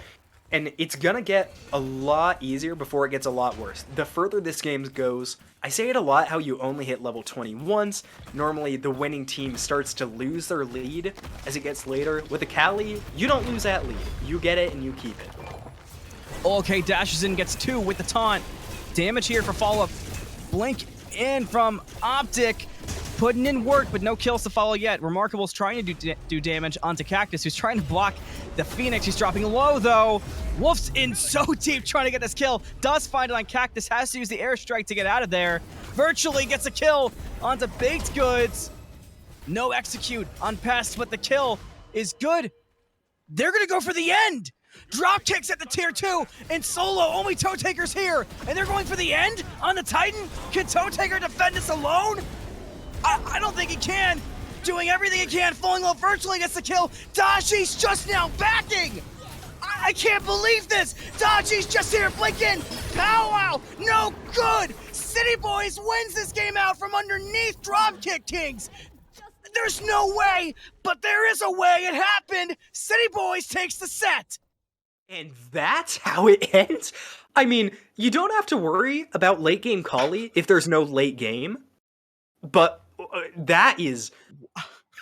Speaker 2: And it's gonna get a lot easier before it gets a lot worse. The further this game goes, I say it a lot how you only hit level 20 once. Normally the winning team starts to lose their lead as it gets later. With a Kali, you don't lose that lead. You get it and you keep it.
Speaker 1: Okay, dashes in, gets 2 with the taunt. Damage here for follow-up. Blink in from Optic. Putting in work, but no kills to follow yet. Remarkable's trying to do damage onto Cactus, who's trying to block the Phoenix. He's dropping low, though. Wolf's in so deep trying to get this kill. Does find it on Cactus. Has to use the airstrike to get out of there. Virtually gets a kill onto BakedGoods. No execute on Pest, but the kill is good. They're going to go for the end. Drop kicks at the tier 2 and solo. Only Toe Taker's here. And they're going for the end on the Titan. Can Toe Taker defend this alone? I don't think he can. Doing everything he can, falling low, virtually gets the kill. Daji's just now backing. I can't believe this. Daji's just here blinking. Powwow, no good. City Boys wins this game out from underneath Dropkick Kings. There's no way, but there is a way. It happened. City Boys takes the set.
Speaker 2: And that's how it ends? I mean, you don't have to worry about late game Kali if there's no late game, but that is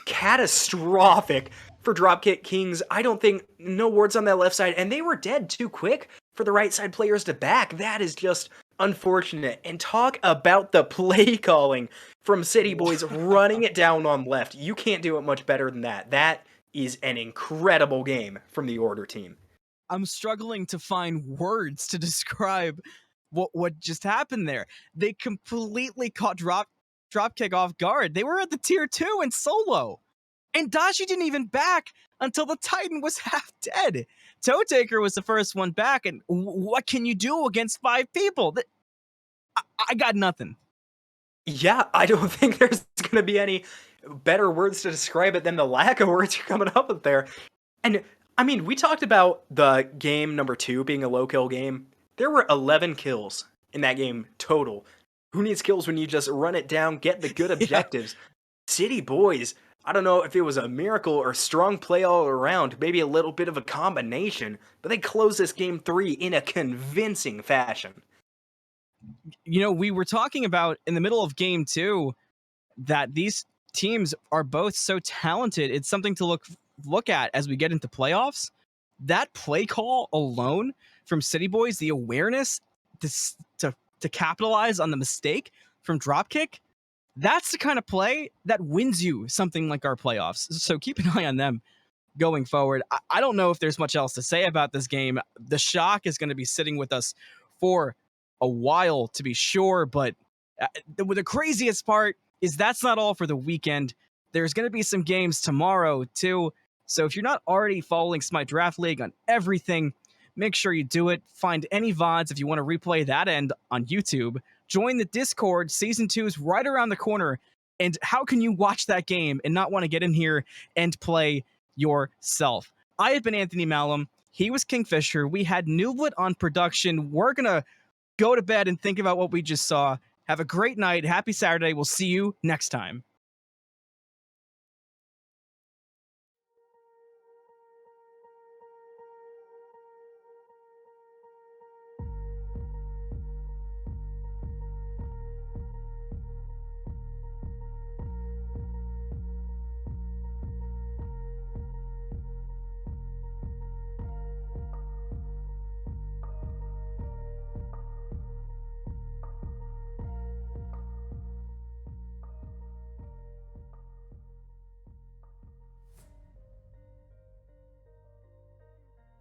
Speaker 2: catastrophic for Dropkick Kings. I don't think, no wards on that left side, and they were dead too quick for the right side players to back. That is just unfortunate. And talk about the play calling from City Boys running it down on left. You can't do it much better than that. That is an incredible game from the Order team.
Speaker 1: I'm struggling to find words to describe what just happened there. They completely caught Dropkick off guard. They were at the tier 2 and solo. And Dashi didn't even back until the Titan was half dead. Toe Taker was the first one back, and what can you do against 5 people? I got nothing.
Speaker 2: Yeah, I don't think there's going to be any better words to describe it than the lack of words you're coming up with there. And, I mean, we talked about the game number 2 being a low-kill game. There were 11 kills in that game total. Who needs kills when you just run it down, get the good objectives? Yeah. City Boys, I don't know if it was a miracle or strong play all around, maybe a little bit of a combination, but they closed this game 3 in a convincing fashion.
Speaker 1: You know, we were talking about in the middle of game 2 that these teams are both so talented. It's something to look at as we get into playoffs. That play call alone from City Boys, the awareness to capitalize on the mistake from Dropkick, that's the kind of play that wins you something like our playoffs. So keep an eye on them going forward. I don't know if there's much else to say about this game. The shock is going to be sitting with us for a while, to be sure, but the craziest part is that's not all for the weekend. There's going to be some games tomorrow, too. So if you're not already following Smite Draft League on everything, make sure you do it. Find any VODs if you want to replay that end on YouTube. Join the Discord. Season 2 is right around the corner. And how can you watch that game and not want to get in here and play yourself? I have been Anthony Malum. He was KingFsher. We had iNooblet on production. We're going to go to bed and think about what we just saw. Have a great night. Happy Saturday. We'll see you next time.